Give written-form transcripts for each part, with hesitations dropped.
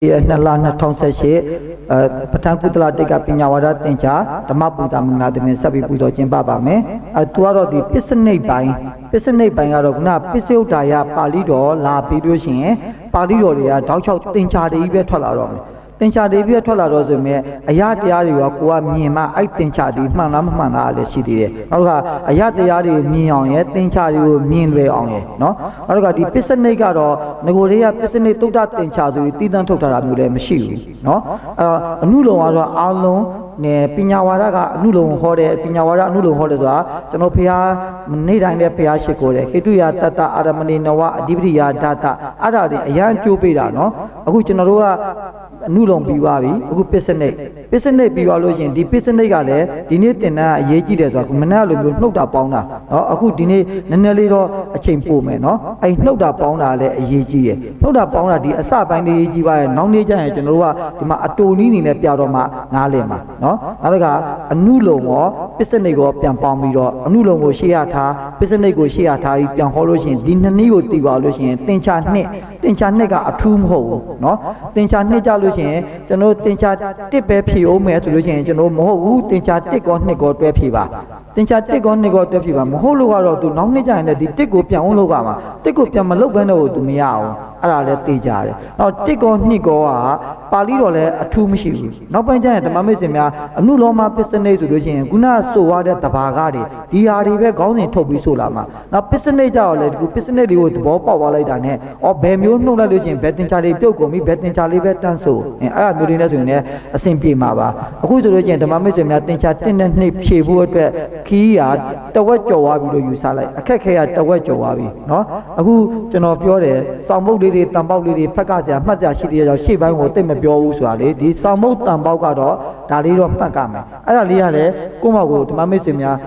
Nalana Tonsa Patankuta Tika Pinawada Tincha, the Maputa Munadame Sabi Pudo Jimbaba me, a tuaro di Pisane buying out of Na Piso Daya Palido, La Pidusin, Palidoria, Daucho Tincha, the Ibe Tolarom. Tincha de Via Tolarosme, a yard Yari, Mima, I tincha di Manamana, the city. Oga, a yard Yari, me on it, tincha you mean way on it, no? Oga, the Pisanegaro, Negoria Pisane took that tincha, we didn't talk about the machine, no? A nulo alone. Ne Pinawara, Nulum Horde, Pinawara, Nulum Hordeza, Janopia, Nida and the Piashikore, Ketuya Tata, Adamani Nawa, Dibria Data, Ada, a young Jupiter, no? A Huchanarua, Nulum Biwavi, who Pisane, Pisane Biwalogian, the Pisanegale, Dinetena, Yeji, Manalu, no doubt Pauna, a who dine, Naneliro, a chain pullman, no? I no doubt Pauna, a Yeji, no doubt Pauna, the Asab and the Yeji, non Naja, General, the Atolini, the Piaroma, Nalema, no? Alaga, a nulo, Pisanego, Piampamiro, a nulo, Shiata, Pisanego, Shiata, Pianholosian, Dinanego, Tivalosian, Tincha Nega, a tomb hole, no? Tincha Nega Lucian, the no Tincha Tipe Pio, Metulusian, no more, Tincha take on Nego Piva. Tincha take on Nego Piva, Moholo to Nomija and the Tico Pianologama, Tico Piamalogano to Miao. Ala Tijare. Now take on Nigoa, Palirole, a tomb machine. Now by giant Mamizimia, a new Loma Pisane to the Guna so what at the Bagadi, Diari, gone in Toby Sulama. Now Pisaneta, let go Pisaneti with Bopa Waladane, or Bemio no Lucian, betting Charlie Pilcomi, betting Charlie Betan so, and I would in a simple Mava. A good regent, the Mamizimia, Tincha, Tin Nip, she would Kia, the wet Joabi, you sala, a cake at the wet Joabi, no? A who, Janopure, some Tambali, Pacasa, Maza City, Shiva, or Temepio Usually, the Samo Tambagado, Daliro Pacame. Aliale, Kumago, Mamisimia,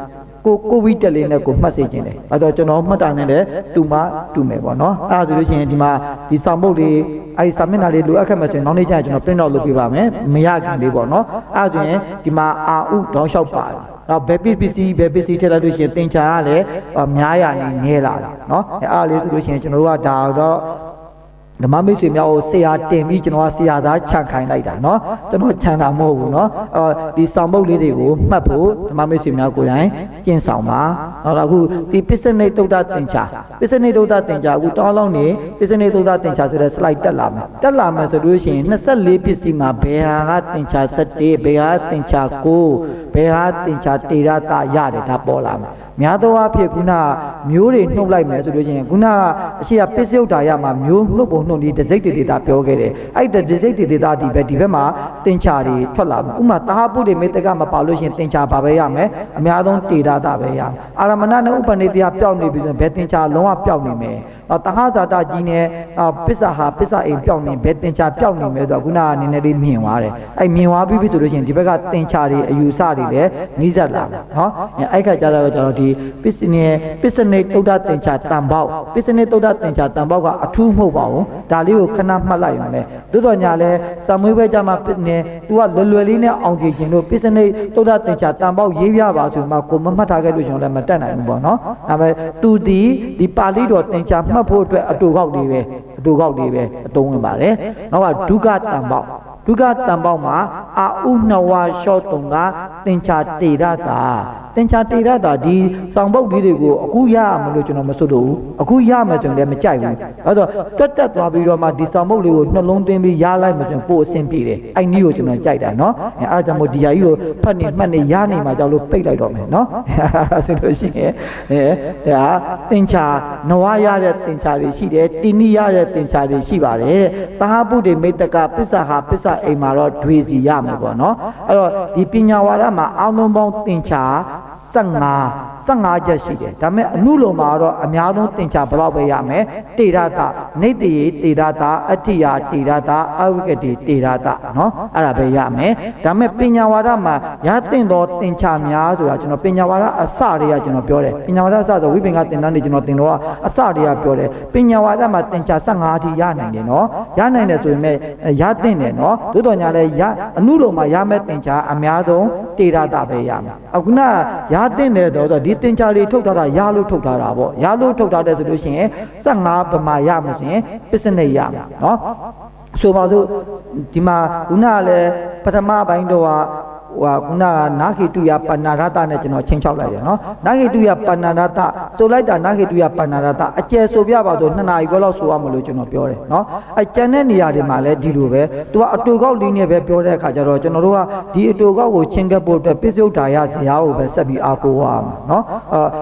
Go Vitali, Neko Massagine. I don't know Matanene, Tuma, Tumevono, Adurisima, the Samodi, I Saminali, Luakamas, non agent of Prino Lupivame, Miyagi Libono, Adrian, Dima, Au, don't shout by. Now, baby, television, Tinchale, or Maya, Nela, no? Alice, Lucian, Dado. The Mammy say, I tame each and all see that Chankai like that, no? The no Chana Mo, no? The Sambo Lady, Mapo, the Mammy Simia, Jin Sama, or who the Pisane to that tincha. Pisane to that tincha, would all only Pisane to that tincha to the slight Dalam. Dalam solution, Nasali Pisima, Beha, Tincha, Sate, Beha, Tincha, Ko, Beha, Tincha, Tirata, Yadi, Tapolam. Miadoa Picuna, Muri, no like Mesolution, Guna, she a Pisio Diama, Mu, no need the Zeti da Piogere. I the Zeti da di Betivema, Tinchari, Tolam, Uma Tahapu, the Metagama Palusian Tincha Babayame, Miadon Tida Dabaya. Aramanana Upanitia Pioni, Betincha, Loa Pioni. Tahada da Gine, Pisa in Pioni, Betincha Pioni, Guna, Nineri Miware. I mean, Wabi to the Tibaga Tinchari, Usari, Nizala, huh? I got Pisane to that Tincha Tambao, Pisane to that Tincha Tambao, a two mobile, Dalio Kanam Malayame, Dudonyale, Samuel Jama Pisne, to a Lulina on the Gino, Pisane to that Tincha Tambao, Yava to Makoma Matagalusion, Matana, no? To the Palido Tincha Mapo to Gaudive, don't about it. Now I do got Tambao. Tuga Tambama, a Unawa Shotunga, Tincha Tirata. Tincha Tirata, di Sambo Digo, Akuya Maluchino Masudu, Akuya Majan de Machai. Other Tata Rabiroma, di Sambo, no long time be Yala Majan Po Simpire. I knew you know Jaida, no? And Adamodia, you Pani Mani Yani Majalu Pegladome, no? Yeah, Tincha, Noaya, Tincha, she did, Tinia, Tincha, Shivare, Tahabu, they made the Pisa. A marot Twizy Yamago, the Pinawarama, Alno Tincha, Sanga Jashide, Tame, Nulo Maro, Amiano Tincha, Brabeyame, Tirata, Neti, Tirata, Atia, Tirata, Avigati, Tirata, no, Arabeyame, Tame Pinawarama, Yatin Lord Tincha, Pinawara, Asaria, Pure, Pinawara, weeping at the Nanjino, Asaria Pure, Pinawarama Tincha, Sangati Yana, Yana, we met Yatin, no, Dudonyale, Nulo Mayamet Tincha, Amiado, Tirata Beyam. Aguna, Yatin, the Ditinchari took that Yalu took that abo. Yalu took that solution, Sanga Bamayam, Pisane Yam, no? ဆိုပါစို့ဒီမှာခုနကလည်းပထမပိုင်းတော့ခုနကနာခိတုယပဏ္ဏရတနဲ့ကျွန်တော်ချင်းချောက်လိုက်တယ်နော်နာခိတုယပဏ္ဏရတဆိုလိုက်တာနာခိတုယပဏ္ဏရတအကျယ်ဆိုပြပါတော့2နာရီခွဲလောက်ဆိုရမလို့ကျွန်တော်ပြောတယ်နော်ကျန်တဲ့နေရာတွေမှာလည်းဒီလိုပဲသူကအတူကောက်လေးနဲ့ပဲပြောတဲ့အခါကျတော့ကျွန်တော်တို့ကဒီအတူကောက်ကိုချင်းကပ်ဖို့အတွက်ပစ္စုဒ္ဒါယဇာကိုပဲဆက်ပြီးအားကိုးရအောင်နော်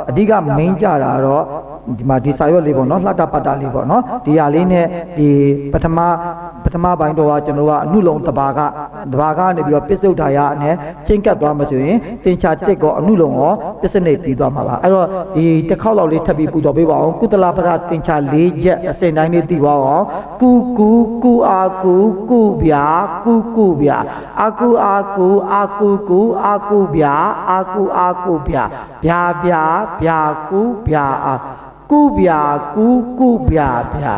အဓိက main ကြတာတော့ဒီမှာဒီစာရွက်လေးပေါ့နော်လှတပတ်တာလေးပေါ့နော်ဒီဟာလေးနဲ့ဒီပထမပိုင်းတော့ကျွန်တော်ကအနုလုံတဘာကနေပြီးတော့ပစ္စုဒ္ဒါယနဲ့ချင်းကပ်သွားမှဆိုရင်တင်ချာတက်ကောအနုလုံရောပစ္စနိပြီးသွားမှာပါအဲ့တော့ဒီတစ်ခေါက်လောက်လေးထပ်ပြီးပူတော်ပေးပါအောင်ကုသလပဒတင်ချာ၄ချက်အစဉ်တိုင်းလေးပြီးပါအောင်ကုအာကုဗျာကုဗျာအာကုဗျာဗျာကုဗျာအာကုဗျာကုဗျာဗျာ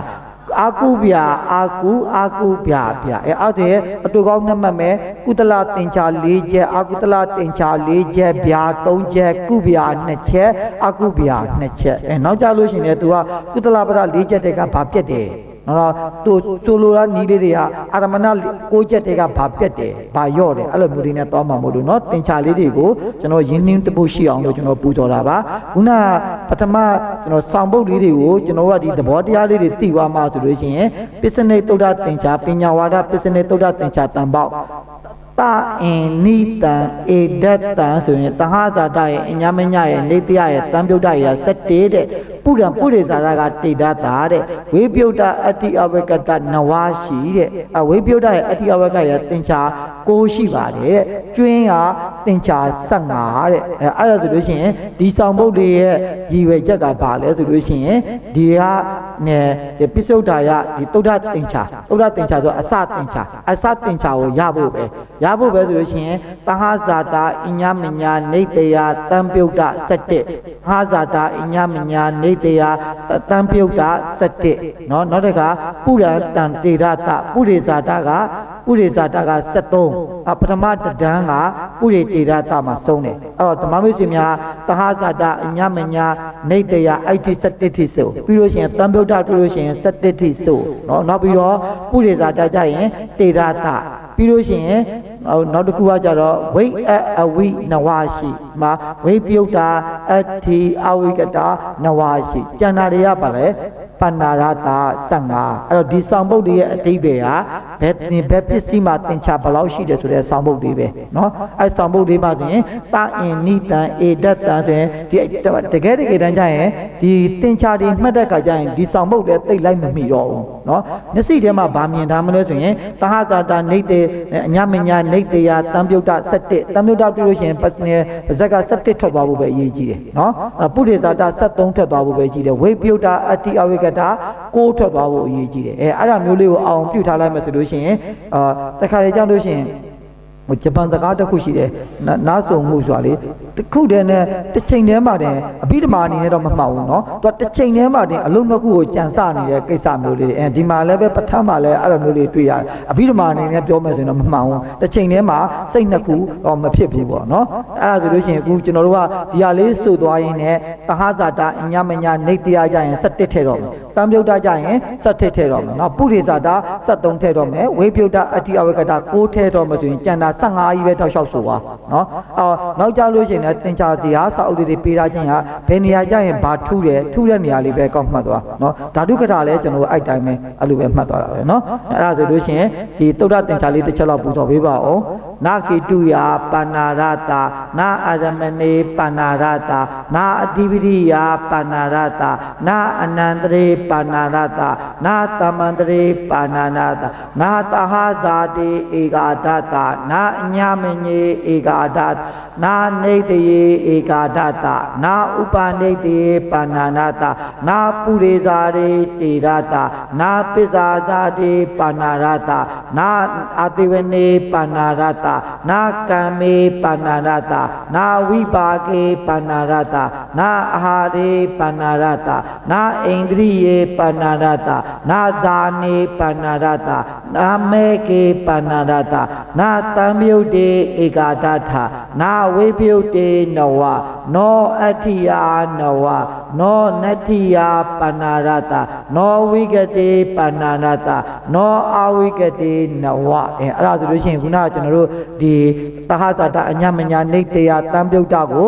အာကုဗျာအာကုဗျာဗျာအဲ့ဒါအတူကောင်းနှမှတ်မယ်ကုသလတင်ချာ၄ချက်အာကုသလတင်ချာ၄ချက်ဗျာ၃ချက်ကုဗျာ၂ချက်အာကုဗျာ၂ချက်နောက်ကြလို့ရှိရင်လည်း तू ကကုသလပဒ၄ချက်တည်းကဘာပြတ်တယ်နော်သူဆိုလိုတာနီးလေးတွေကအာရမဏ6ချက်တည်းကဘာပြတ်တယ်ဘာရော့တယ်အဲ့လိုမျိုးတွေနဲ့သွားမှာမဟုတ်လို့နော်တင်ချာလေးတွေကိုကျွန်တော်ရင်းနှင်းတပုတ်ရှိအောင်လို့ကျွန်တော်ပူဇော်တာပါခုနပထမကျွန်တော်ဆောင်ပုတ်လေးတွေကိုကျွန်တော်ကဒီသဘောတရားလေးတွေသိသွားမှဆိုလို့ရှိရင်ပစ္စနိသုဒ္ဓတင်ချာပညာဝါဒပစ္စနိသုဒ္ဓတင်ချာတန်ပေါက်တာအင်နိတံဧဒတ္တံဆိုရင်တဟဇာတရဲ့အညာမညရဲ့နေတ္တရဲ့တံပြုတ်တရဲ့17တဲ့ပုရိဇာတကတေဒတာတဲ့ဝိပြုတ်တအတ္တိအဝကတနဝါရှိတဲ့ဝိပြုတ်တရဲ့အတ္တိအဝကရဲ့သင်္ချာ6ရှိပါတယ်တဲ့ကျွင်းကသင်္ချာ15တဲ့အဲ့ဒါဆိုလို့ရှိရင်ဒီဆောင်ပုဒ်တွေရဲ့ရည်ရွယ်ချက်ကဘာလဲဆိုလို့ရှိရင်ဒီကနဲ့ဒီပိစုဒ္ဓါယဒီသုဒ္ဓသင်္ချာဆိုအစသင်္ချာကိုရဖို့ပဲဆိုလို့ရှိရင်တဟဇာတာအညမညာနေတယတံပြုတ်တ17ဟဇာတာအညမညာနေတယတံပြုတ်တ17เนาะနောက်တစ်ခါပုရတံတေရတပုရိဇာတက73ပထမတဒန်းကပုရိတေရတမှာဆုံးတယ်အဲ့တော့ဓမ္မမိတ်ဆွေများတဟဇာတာအညမညာနေတယအဲ့ဒီ17ထိဆိုပြီးလို့ရှိရင်တံပြုတ်တတွေ့လို့ရှိရင်17ထိဆိုเนาะနောက်ပြီးတော့ပုရိဇာတကြရင်တေရတပြီးလို့ရှိရင်နောက်တစ်ခုကကြတော့ဝိအဝိနဝရှိမှာဝိပြုတ်တာအတ္တိအဝိကတာနဝရှိကျန်တာတွေကပါလေပဏ္ဏရတာ15အဲ့တော့ဒီဆောင်ပုဒ်တွေရဲ့အတိပ္ပယ်ဟာဘယ်ပစ္စည်းမှာသင်္ချာဘယ်လောက်ရှိတယ်ဆိုတဲ့ဆောင်ပုဒ်တွေပဲเนาะအဲ့ဆောင်ပုဒ်တွေမှာဆိုရင်တာအင်နိတံဧဒတ္တံဆိုရင်ဒီတကယ်တမ်းကျရင်ဒီသင်္ချာတွေမှတ်တဲ့ခါကျရင်ဒီဆောင်ပုဒ်တွေသိလိုက်မမိတော့ဘူးเนาะမျက်စိထဲမှာဗာမြင်ထားမလဲဆိုရင်တဟဇာတာနေတေအညမညာနေတေယတံပြုတ်တ17တံပြုတ်တတွေ့လို့ရှိရင်ပါဇက်က17ထွက်သွားဖို့ပဲအရေးကြီးတယ်เนาะပုရိဇာတာ73ထွက်သွားဖို့ပဲကြီးတယ်ဝိပြုတ်တာအတ္တိအဝိကတာ6ထွက်သွားဖို့အရေးကြီးတယ်အဲ့ဒါမျိုးလေးကိုအောင်ပြုထားလိုက်မှဆိုလို့ရှိရင်တခါလေကြောက်လို့ရှိရင်ဂျပန်စကားတစ်ခုရှိတယ်နားဆုံမှုဆိုတာလေတစ်ခုတည်းနဲ့တစ်ချိန်တည်းမှတင်အဘိဓမ္မာအနေနဲ့တော့မမှောက်ဘူးเนาะသူကတစ်ချိန်တည်းမှတင်အလုံးနှစ်ခုကိုကြံစနေတဲ့ကိစ္စမျိုးလေးတွေဒီမှာလည်းပဲပဋ္ဌာန်းမှာလည်းအဲ့လိုမျိုးလေးတွေ့ရတယ်အဘိဓမ္မာအနေနဲ့ပြောမယ်ဆိုရင်တော့မမှောက်ဘူးတစ်ချိန်တည်းမှာစိတ်နှစ်ခုတော့မဖြစ်ဘူးပေါ့เนาะအဲ့ဒါဆိုလို့ရှိရင်အခုကျွန်တော်တို့ကဒီဟာလေးဆိုသွားရင်းနဲ့သဟဇာတာအညမညာနေတရားကြရင်17ထည့်တော့မယ်တံပြုတ်တာကြရင်17ထည့်တော့မယ်เนาะပုရိဇာတာ73ထည့်တော့မယ်ဝိပြုတ်တာအတ္တိအဝိကတာ6ထည့်တော့မယ်ဆိုရင်ကျန်တာ15ကြီးပဲတောက်လျှောက်ဆိုပါเนาะနောက်ကြလို့ရှိရင်လည်းသင်္ချာစီဟာစာအုပ်တွေပေးထားခြင်းကဘယ်နေရာကြရင်ဘာထူးတဲ့နေရာလေးပဲကောက်မှတ်သွားเนาะဓာတုကထာလည်းကျွန်တော်အဲ့တိုင်းပဲအဲ့လိုပဲမှတ်သွားတာပဲเนาะအဲ့ဒါဆိုလို့ရှိရင်ဒီသုဒ္ဓသင်္ချာလေးတစ်ချက်လောက်ပူဇော်ပေးပါအောင်နာကိတုယပဏ္ဏရတာနာအာရမဏေပဏ္ဏရတာနာအတိပတိယပဏ္ဏရတာနာအနန္တရေပဏ္ဏရတာနာသမန္တရေပဏ္ဏရတာနာတဟဇာတိဧကာဒတနာအညမညေဧကာဒတနာနေတယေဧကာဒတနာဥပနိတယေပဏ္ဏရတာနာပုရိဇာရေတေရတာနာပိဇာဇာတိပဏ္ဏရတာနာအတိဝနေပဏ္ဏရတာနာကံမေပဏ္ဏရတာနာဝိပါကေပဏ္ဏရတာနာအာဟာရေပဏ္ဏရတာနာဣန္ဒြိယေပဏ္ဏရတာနာဇာနေပဏ္ဏရတာနာမေကေပဏ္ဏရတာနာတံမြုတ်တေဧကာဒထနာဝိပယုတ်တေနဝနောအဋ္ဌိယာနဝ no natiya panarata no wikati panarata no awikati nawa အဲ့ဒါဆိုလို့ရှိရင်ခုနကကျွန်တော်တို့ဒီတဟဇာတအညမညာနေတရားတံပြုတ်တာကို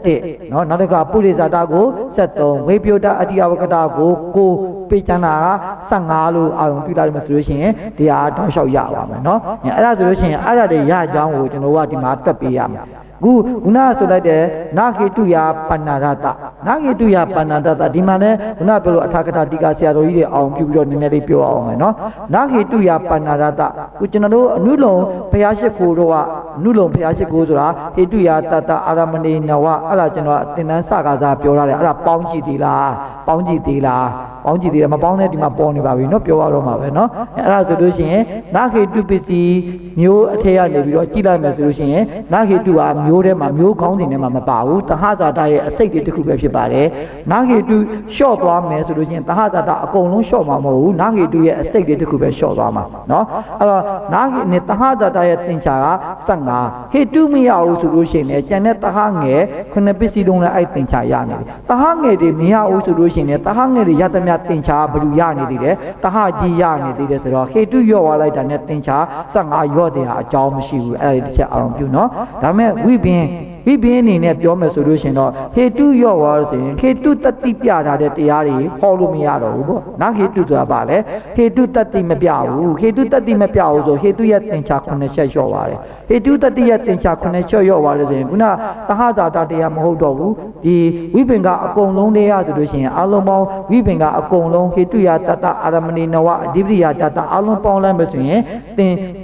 17เนาะနောက်တစ်ခါပုရိဇာတကို73ဝိပယုတအတ္တိယဝကတကို9ပေးချမ်းတာက15လို့အာရုံပြုလိုက်မှဆိုလို့ရှိရင်တရားတောင်းလျှောက်ရပါမယ်เนาะအဲ့ဒါဆိုလို့ရှိရင်အဲ့ဒါတွေရအကြောင်းကိုကျွန်တော်တို့ကဒီမှာတွက်ပေးရမယ်ခုနဆိုလိုက်တဲ့နာခေတုယပဏ္ဏရတနာခေတုယပဏ္ဏရတဒီမှာလဲခုနပြောလို့အထာကထာတိကဆရာတော်ကြီးတွေအောင်ပြုပြီးတော့နည်းနည်းလေးပြောအောင်မယ်နော်နာခေတုယပဏ္ဏရတခုကျွန်တော်တို့အနုလုံဘုရားရှိခိုးတော့ကအနုလုံဘုရားရှိခိုးဆိုတာဟေတုယတတအာရမဏေနဝအဲ့ဒါကျွန်တော်အသင်္นานစကားစားပြောရတယ်အဲ့ဒါပေါင်းကြည့်သေးလားပေါင်းကြည့်သေးလားပေါင်းကြည့်သေးတယ်မပေါင်းတဲ့ဒီမှာပေါ်နေပါပြီနော်ပြောရတော့မှာပဲနော်အဲ့ဒါဆိုလို့ရှိရင်နာခေတုပစ္စည်းမျိုးအထက်ကနေပြီးတော့ကြည့်လိုက်မယ်ဆိုလို့ရှိရင်နာခေတုဟာမျိုးထဲမှာမျိုးကောင်းစဉ်ထဲမှာမပါဘူးတဟဇာတရဲ့အစိတ်တွေတစ်ခုပဲဖြစ်ပါတယ်နာခေတုလျှော့သွားမယ်ဆိုလို့ရှိရင်တဟဇာတအကုန်လုံးလျှော့မှာမဟုတ်ဘူးနာခေတုရဲ့အစိတ်တွေတစ်ခုပဲလျှော့သွားမှာနော်အဲ့တော့နာခေနဲ့တဟဇာတရဲ့သင်္ချာက15ဟေတုမရဘူးဆိုလို့ရှိရင်လည်းကျန်တဲ့တဟငယ်ခုနှစ်ပစ္စည်းလုံးလည်းအဲ့သင်္ချာရနေတယ်တဟငယ်တွေမရဘူးဆိုလို့ရှိရင်လည်းတဟငယ်တွေရသမျှသင်္ချာဘယ်လိုရနေသေးတယ်တဟကြီးရနေသေးတယ်ဆိုတော့ဟေတုရော့သွားလိုက်တာနဲ့သင်္ချာ15ရော့တဲ့အကြောင်းမရှိဘူးအဲ့ဒီတစ်ချက်အောင်ပြုနော်ဒါပေမဲ့ဝိပင်အနေနဲ့ပြောမယ်ဆိုလို့ရှင်တော့ဟေတုရော့သွားဆိုရင်ဟေတုတတိပြထားတဲ့တရားတွေဟောလို့မရတော့ဘူးပေါ့နာဟေတုဆိုတာပါလေဟေတုတတိမပြဘူးဟေတုတတိမပြဘူးဆိုဟေတုရဲ့သင်္ချာ9ချက်ရော့သွားတယ်ဟေတုတတိရဲ့သင်္ချာ9ချက်ရော့သွားတယ်ဆိုရင်ခုနသဟဇာတတရားမဟုတ်တော့ဘူးဒီဝိပင်ကအကုန်လုံးတရားဆိုလို့ရှိရင်အလုံးပေါင်းဝိပင်ကအကုန်လုံးဟေတုယတတအာရမဏိနဝအဓိပတိယတတအလုံးပေါင်းလိုက်မယ်ဆိုရင်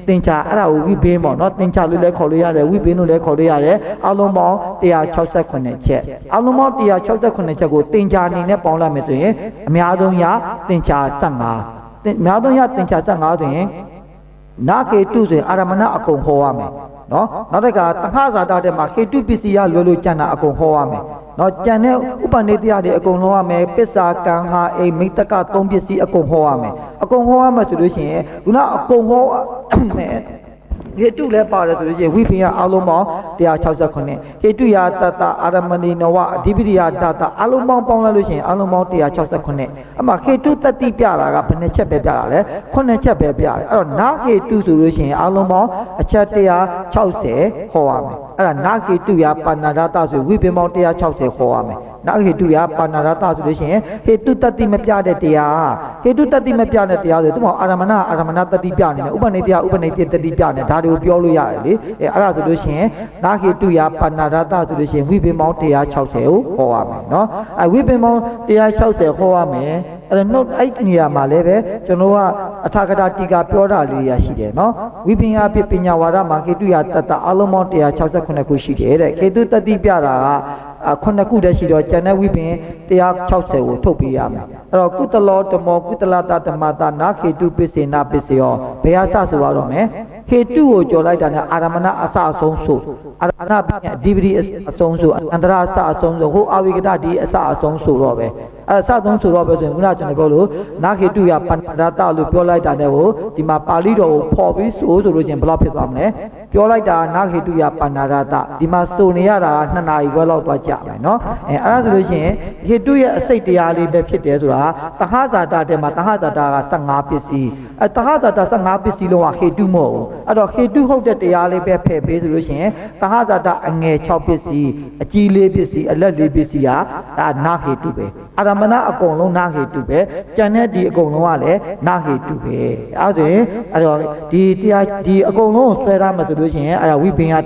သင်္ချာအဲ့ဒါကိုဝိပင်ပေါ့နော်သင်္ချာလို့လည်းခေါ်လို့ရတယ်ဝိပင်လို့လည်းခေါ်လို့ရတယ်အလုံးပေါင်း168ချက်အလုံးပေါင်း168ချက်ကိုသင်္ချာအနေနဲ့ပေါင်းလိုက်မယ်ဆိုရင်အများဆုံးရသင်္ချာ15အများဆုံးရသင်္ချာ15ဆိုရင်နာခေတုဆိုရင်အာရမဏအကုန်ဟောရမယ်နော်နောက်တစ်ခါတဟဇာတတဲ့မှာခေတုပစ္စည်းရလွယ်လို့ကျန်တာအကုန်ဟောရမယ်နော်ကျန်တဲ့ဥပနိတရားတွေအကုန်လုံးရမယ်ပစ္စာကံဟာအိမိတ္တက3ပစ္စည်းအကုန်ဟောရမယ်အကုန်ဟောရမယ်ဆိုလို့ရှိရင်ခုနအကုန်ဟောမယ်ဟေတုလည်းပါတယ်ဆိုလို့ရှိရင်ဝိပင်ကအလုံးပေါင်း168ဟေတုယတတအာရမဏိနဝအဓိပတိယတတအလုံးပေါင်းပေါင်းလိုက်လို့ရှိရင်အလုံးပေါင်း168အမှဟေတုတတိပြတာကဘယ်နှချက်ပဲပြတာလဲ9ချက်ပဲပြတယ်အဲ့တော့နာဟေတုဆိုလို့ရှိရင်အလုံးပေါင်းအချက်160ဟောရမယ်အဲ့ဒါနာဟေတုယပဏ္ဏရတဆိုဝိပင်ပေါင်း160ဟောရမယ်နာဟေတုယပဏ္ဏရတဆိုလို့ရှိရင်ဟေတုတတိမပြတဲ့တရားဟေတုတတိမပြတဲ့တရားဆိုသူ့မှာအာရမဏတတိပြနေတယ်ဥပနိတရားဥပနိတတိပြနေဒါတွေကိုပြောလို့ရတယ်လေအဲ့ဒါဆိုလို့ရှိရင်နာဟေတုယပဏ္ဏရတဆိုလို့ရှိရင်ဝိပင်ပေါင်း160ကိုဟောရမယ်နော်ဝိပင်ပေါင်း160ဟောရမယ်အဲ့တော့အဲ့နေရာမှာလည်းပဲကျွန်တော်ကအထာကထာတိကပြောတာလေးရရှိတယ်နော်ဝိပင်အဖြစ်ပညာဝါဒမှာခေတုယတတအလုံးပေါင်း168ခုရှိတယ်တဲ့ခေတုတတိပြတာက9ခုတည်းရှိတော့ကျန်တဲ့ဝိပင်160ကိုထုတ်ပေးရမယ်အဲ့တော့ကုတလောဓမ္မောကုတလတဓမ္မတာနာခေတုပစ္စေနာပစ္စယောဘယ်အစဆိုရတော့မယ်ခေတုကိုကြော်လိုက်တာနဲ့အာရမဏအစအဆုံးဆိုအာရမဏအဓိပတိအဆုံးဆိုအန္တရာအစအဆုံးဆိုဟိုအဝိကတဒီအစအဆုံးဆိုတော့ပဲအစဆုံးဆိုတော့ပဲဆိုရင်ခုနကကျွန်တော်ပြောလို့နာခေတုယပဏ္ဏရတလို့ပြောလိုက်တာနဲ့ကိုဒီမှာပါဠိတော်ကိုဖော်ပြီးဆိုလို့ချင်းဘယ်လောက်ဖြစ်သွားမလဲပြောလိုက်တာနာခေတုယပဏ္ဏရတဒီမှာစုံနေရတာ2နာရီခွဲလောက်သွားကြမယ်နော်အဲ့ဒါဆိုလို့ရှိရင်ခေတုရဲ့အစိတ်တရားလေးပဲဖြစ်တယ်ဆိုတာတဟဇာတတဲ့မှာတဟဇာတက15ပစ္စည်းတဟဇာတ15ပစ္စည်းလုံးကခေတုမဟုတ်ဘူးအဲ့တော့ခေတုဟုတ်တဲ့တရားလေးပဲဖယ်ပေးဆိုလို့ရှိရင်တဟဇာတအငယ်6ပစ္စည်းအကြီး4ပစ္စည်းအလက်4ပစ္စည်းဟာဒါနာခေတုပဲအာရမဏအကုန်လုံးနာခေတုပဲကျန်တဲ့ဒီအကုန်လုံးကလည်းနာခေတုပဲအဲ့ဆိုရင်အဲ့တော့ဒီတရားဒီအကုန်လုံးကိုဆွဲထားမှဆိုလို့ရှိရင်အဲ့ဒါဝိပင်က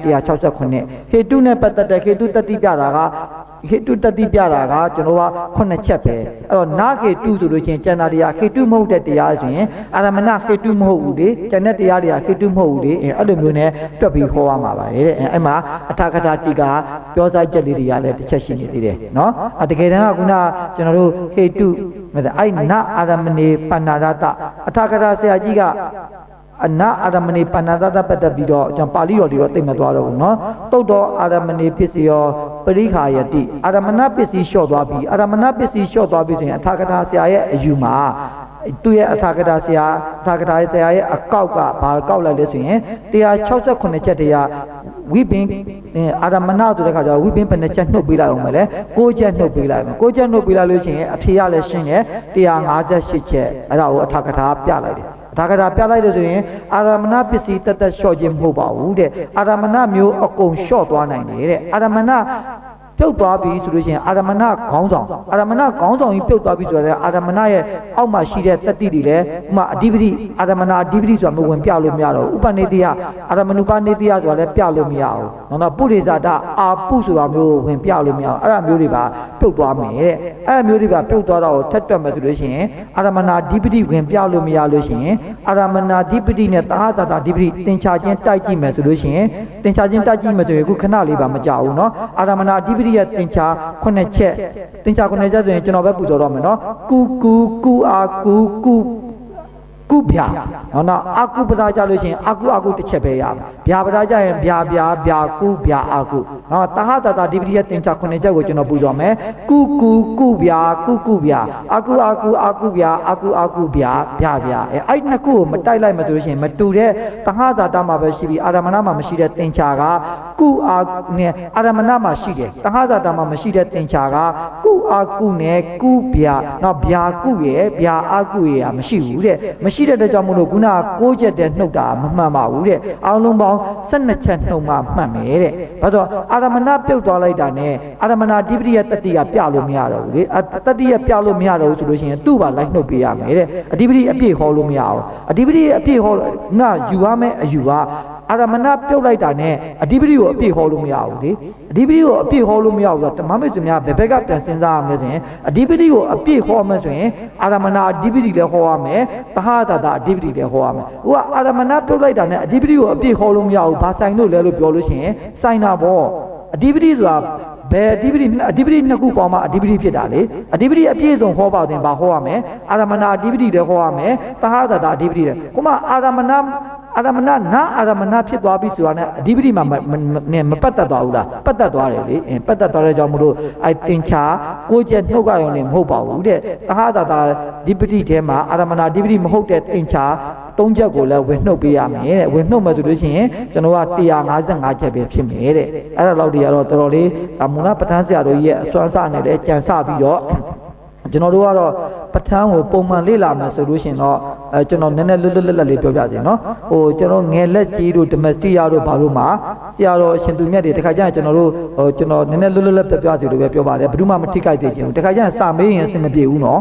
168ခေတုနဲ့ပတ်သက်တဲ့ခေတုတတိပြတာကခေတုတတိပြတာကကျွန်တော်က9ချက်ပဲအဲ့တော့နာခေတုဆိုလို့ချင်းကျန်တာတွေကခေတုမဟုတ်တဲ့တရားဆိုရင်အာရမဏခေတုမဟုတ်ဘူးလေကျန်တဲ့တရားတွေကခေတုမဟုတ်ဘူးလေအဲ့လိုမျိုးနဲ့တွက်ပြီးဟောရမှာပါလေတဲ့အဲ့မှာအထာကထာတိကပြောစားချက်လေးတွေကလည်းတစ်ချက်ရှိနေသေးတယ်နော်တကယ်တမ်းကခုနကျွန်တော်တို့ခေတုအဲ့နာအာရမဏေပဏ္ဏရတအထာကထာဆရာကြီးကအနာအာရမဏေပဏ္ဏတတပတ်သက်ပြီးတော့ကျွန်တော်ပါဠိတော်တွေတော့သိမသွားတော့ဘူးเนาะတုတ်တော်အာရမဏေဖြစ်စီရောပရိခာယတိအာရမဏပစ္စည်းလျှော့သွားပြီးအာရမဏပစ္စည်းလျှော့သွားပြီးဆိုရင်အထာကထာဆရာရဲ့အယူမှာ တူရဲ့အထာကထာဆရာအထာကထာဆရာရဲ့အကောက်ကဘာကောက်လိုက်လဲဆိုရင်168ချက်တရားဝိပင်အာရမဏဆိုတဲ့ခါကျတော့ဝိပင်ဘယ်နှချက်နှုတ်ပေးလိုက်အောင်မလဲ6ချက်နှုတ်ပေးလိုက်မယ်6ချက်နှုတ်ပေးလိုက်လို့ရှိရင်အဖြေရလဲရှင်းတယ်158ချက်အဲ့ဒါကိုအထာကထာပြလိုက်တယ်ဒါကတာပြလိုက်လို့ဆိုရင်အာရမဏပစ္စည်းတသက်လျှော့ခြင်းမဟုတ်ပါဘူးတဲ့အာရမဏမျိုးအကုန်လျှော့သွားနိုင်တယ်တဲ့အာရမဏပြုတ်သွားပြီဆိုလို့ရှိရင်အာရမဏခေါင်းဆောင်အာရမဏခေါင်းဆောင်ကြီးပြုတ်သွားပြီဆိုတော့အာရမဏရဲ့အောက်မှာရှိတဲ့တတိတွေလည်းဥမာအဓိပတိအာရမဏအဓိပတိဆိုတာမဝင်ပြလို့မရတော့ဥပနေတိယအာရမဏုပနေတိယဆိုတာလည်းပြလို့မရဘူးနော်ပုရိသတာအာပုဆိုတာမျိုးဝင်ပြလို့မရအောင်အဲ့ဒါမျိုးတွေပါပြုတ်သွားမယ်တဲ့အဲ့ဒါမျိုးတွေပါပြုတ်သွားတော့ထက်တွက်မယ်ဆိုလို့ရှိရင်အာရမဏအဓိပတိဝင်ပြလို့မရလို့ရှိရင်အာရမဏအဓိပတိနဲ့သာဟတာအဓိပတိသင်္ချာချင်းတိုက်ကြည့်မယ်ဆိုလို့ရှိရင်သင်္ချာချင်းတိုက်ကြည့်မယ်ဆိုရင်အခုခဏလေးပါမကြောက်ဘူးနော်အာရမဏအဓိပတိရဲ့သင်္ချာ9ချက်သင်္ချာ9ချက်ဆိုရင်ကျွန်တော်ပဲပူဇော်တော့မယ်နော်ကုအာကုဗျာနော်အာကုပဒါကြလို့ရှိရင်အာကုတစ်ချက်ပဲရမယ်ဗျာပဒါကြရင်ဗျာကုဗျာအာကုနော်တဟတတာဒီပတိရဲ့သင်္ချာ9ချက်ကိုကျွန်တော်ပူဇော်မယ်ကုဗျာအာကုဗျာအဲ့နှစ်ခုကိုမတိုက်လိုက်မှဆိုလို့ရှိရင်မတူတဲ့တဟတတာမှာပဲရှိပြီးအာရမဏမှာမရှိတဲ့သင်္ချာကကုအာနဲ့အာရမဏမှာရှိတယ်တဟတတာမှာမရှိတဲ့သင်္ချာကကုအာကုနဲ့ကုဗျာနော်ဗျာကုရဲ့ဗျာအာကုရဲ့မရှိဘူးတဲ့မရှိတဲ့အတွက်ကြောင့်မို့လို့ခုနက6ချက်တည်းနှုတ်တာမမှန်ပါဘူးတဲ့အောင်လုံးပေါင်း12ချက်နှုတ်မှမှန်မယ်တဲ့ဘာလို့အာရမဏပြုတ်သွားလိုက်တာနဲ့အာရမဏအဓိပတိရဲ့တတိကပြလို့မရတော့ဘူးလေတတိယပြလို့မရတော့ဘူးဆိုလို့ရှိရင်သူ့ပါလိုက်နှုတ်ပေးရမယ်တဲ့အဓိပတိအပြည့်ဟောလို့မရအောင်အဓိပတိအပြည့်ဟောယူရမယ်အယူကအာရမဏပြုတ်လိုက်တာနဲ့အဓိပတိကိုအပြည့်ဟောလို့မရဘူးလေအဓိပတိကိုအပြည့်ဟောလို့မရဘူးဆိုတော့ဓမ္မမိတ်ဆွေများဘယ်ဘက်ကပြန်စဉ်းစားရမလဲဆိုရင်အဓိပတိကိုအပြည့်ဟောမယ်ဆိုရင်အာရမဏအဓိပတိလည်းဟောရမယ်သဟတတာအဓိပတိလည်းဟောရမယ်ဟိုကအာရမဏပြုတ်လိုက်တာနဲ့အဓိပတိကိုအပြည့်ဟောလို့မရဘူးဘာဆိုင်လို့လဲလို့ပြောလို့ရှိရင်ဆိုင်တာပေါ့အဓိပတိဆိုတာဘယ်အဓိပတိနှစ်ခုပေါင်းမှအဓိပတိဖြစ်တာလေအဓိပတိအပြည့်စုံဟောပါတဲ့ဘာဟောရမယ်အာရမဏအဓိပတိလည်းဟောရမယ်သဟတတာအဓိပတိလည်းခုမှအာရမဏဖြစ်သွားပြီဆိုတာနဲ့အဓိပတိမှာမပတ်သက်သွားဘူးလားပတ်သက်သွားတယ်လေပတ်သက်သွားတဲ့ကြောင့်မလို့သင်္ချာ6ချက်နှုတ်ကရုံနဲ့မဟုတ်ပါဘူးတဲ့သဟတတာအဓိပတိထဲမှာအာရမဏအဓိပတိမဟုတ်တဲ့သင်္ချာ3ချက်ကိုလည်းဝင်နှုတ်ပေးရမယ်တဲ့ဝင်နှုတ်မယ်ဆိုလို့ရှိရင်ကျွန်တော်က155ချက်ပဲဖြစ်မယ်တဲ့အဲ့ဒါလောက်တည်းကတော့တော်တော်လေးမူလပဋ္ဌာန်းဆရာတို့ရဲ့အစွမ်းစားနဲ့လည်းကြံစပြီးတော့ကျွန်တော်တို့ကတော့ပဋ္ဌာန်းကိုပုံမှန်လေ့လာမယ်ဆိုလို့ရှိရင်တော့ကျွန်တော်နည်းနည်းလွတ်လေးပြောပြစီနော်ကျွန်တော်ငယ်လက်ကြီးတို့ဓမ္မစတိယတို့ဘာလို့မှာဆရာတော်အရှင်သူမြတ်တွေတခါကျရင်ကျွန်တော်နည်းနည်းလွတ်ပြစီလို့ပဲပြောပါတယ်ဘယ်သူမှမထိခိုက်စေချင်ဘူးတခါကျရင်စာမေးရင်အဆင်မပြေဘူးနော်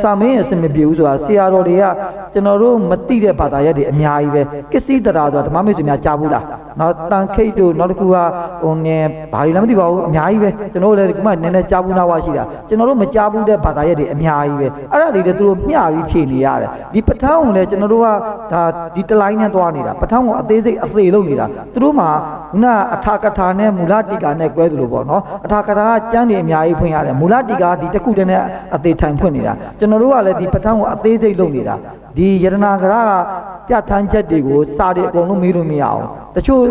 စာမေးရင်အဆင်မပြေဘူးဆိုတာဆရာတော်တွေကကျွန်တော်တို့မသိတဲ့ဘာသာရပ်တွေအများကြီးပဲကစ္စည်းတရားဆိုတာဓမ္မမိတ်ဆွေများကြားဘူးလားနော်တန်ခိတ်တို့နောက်တစ်ခုကဘာတွေလည်းမသိပါဘူးအများကြီးပဲကျွန်တော်တို့လည်းဒီမှာနည်းနည်းကြားဘူးနာဝရှိတာကျွန်တော်တို့မကြားဘူးတဲ့ဘာသာရပ်တွေအများကြီးပဲအဲ့ဒါတွေလည်းသူတို့မျှပြီးဖြည့်နေရတယ်ဒီပဋ္ဌာန်းကိုလည်းကျွန်တော်တို့ကဒါဒီတလိုင်းနဲ့သွားနေတာပဋ္ဌာန်းကိုအသေးစိတ်အသေးလုပ်နေတာသူတို့မှာခုနအထာကထာနဲ့မူလတိကာနဲ့ကွဲသလိုပေါ့နော်အထာကထာကကျမ်းတွေအများကြီးဖွင့်ရတယ်မူလတိကာဒီတစ်ခုတည်းနဲ့အသေးထိုင်ဖွင့်နေတာကျွန်တော်တို့ကလည်းဒီပဋ္ဌာန်းကိုအသေးစိတ်လုပ်နေတာဒီယတနာကရာကပြဋ္ဌာန်းချက်တွေကိုစာတွေအကုန်လုံးမေးလို့မရအောင်တချို့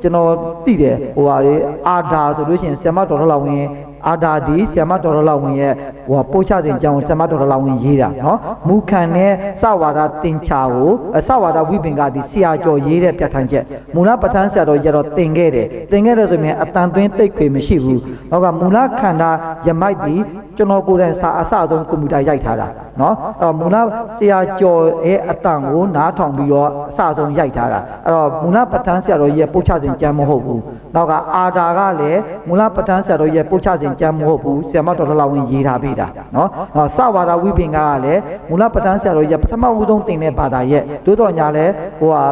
ကျွန်တော်သိတယ်ဟိုဟာလေအာဒါဆိုလို့ရှိရင်ဆရာမတော်တော်လောက်ဝင်အာဒါဒီဆရာမတော်တော်လောက်ဝင်ရဲ့ဟိုပို့ချစဉ်ကြောင်းဆရာမတော်တော်လောက်ဝင်ရေးတာနော်မူခံနဲ့စဝါဒသင်္ချာကိုစဝါဒဝိပင်ကဒီဆရာကျော်ရေးတဲ့ပြဋ္ဌာန်းချက်မူလပဋ္ဌာန်းဆရာတော်ရတော့သင်ခဲ့တယ်ဆိုရင်အတန်သွင်းတိတ်ခွေမရှိဘူးနောက်ကမူလခန္ဓာယမိုက်ဒီကျွန်တော်ကိုယ်တိုင်စာအစဆုံးကွန်ပျူတာရိုက်ထားတာနော်အဲ့တော့မူလဆရာကျော်ရဲ့အတန်ကိုနားထောင်ပြီးတော့အစဆုံးရိုက်ထားတာအဲ့တော့မူလပဋ္ဌာန်းဆရာတော်ရဲ့ပို့ချစဉ်ကျမ်းမဟုတ်ဘူးနောက်ကအာဒါကလည်းမူလပဋ္ဌာန်းဆရာတော်ရဲ့ပို့ချစဉ်ကျမ်းမဟုတ်ဘူးဆရာမတော်တော်လောက်ဝင်ရေးထားပေးတာနော်စဝါဒဝိပင်ကလည်းမူလပဋ္ဌာန်းဆရာတော်ရဲ့ပထမဦးဆုံးသင်တဲ့ဘာသာရဲ့သို့တော်ညာလဲဟိုဟာ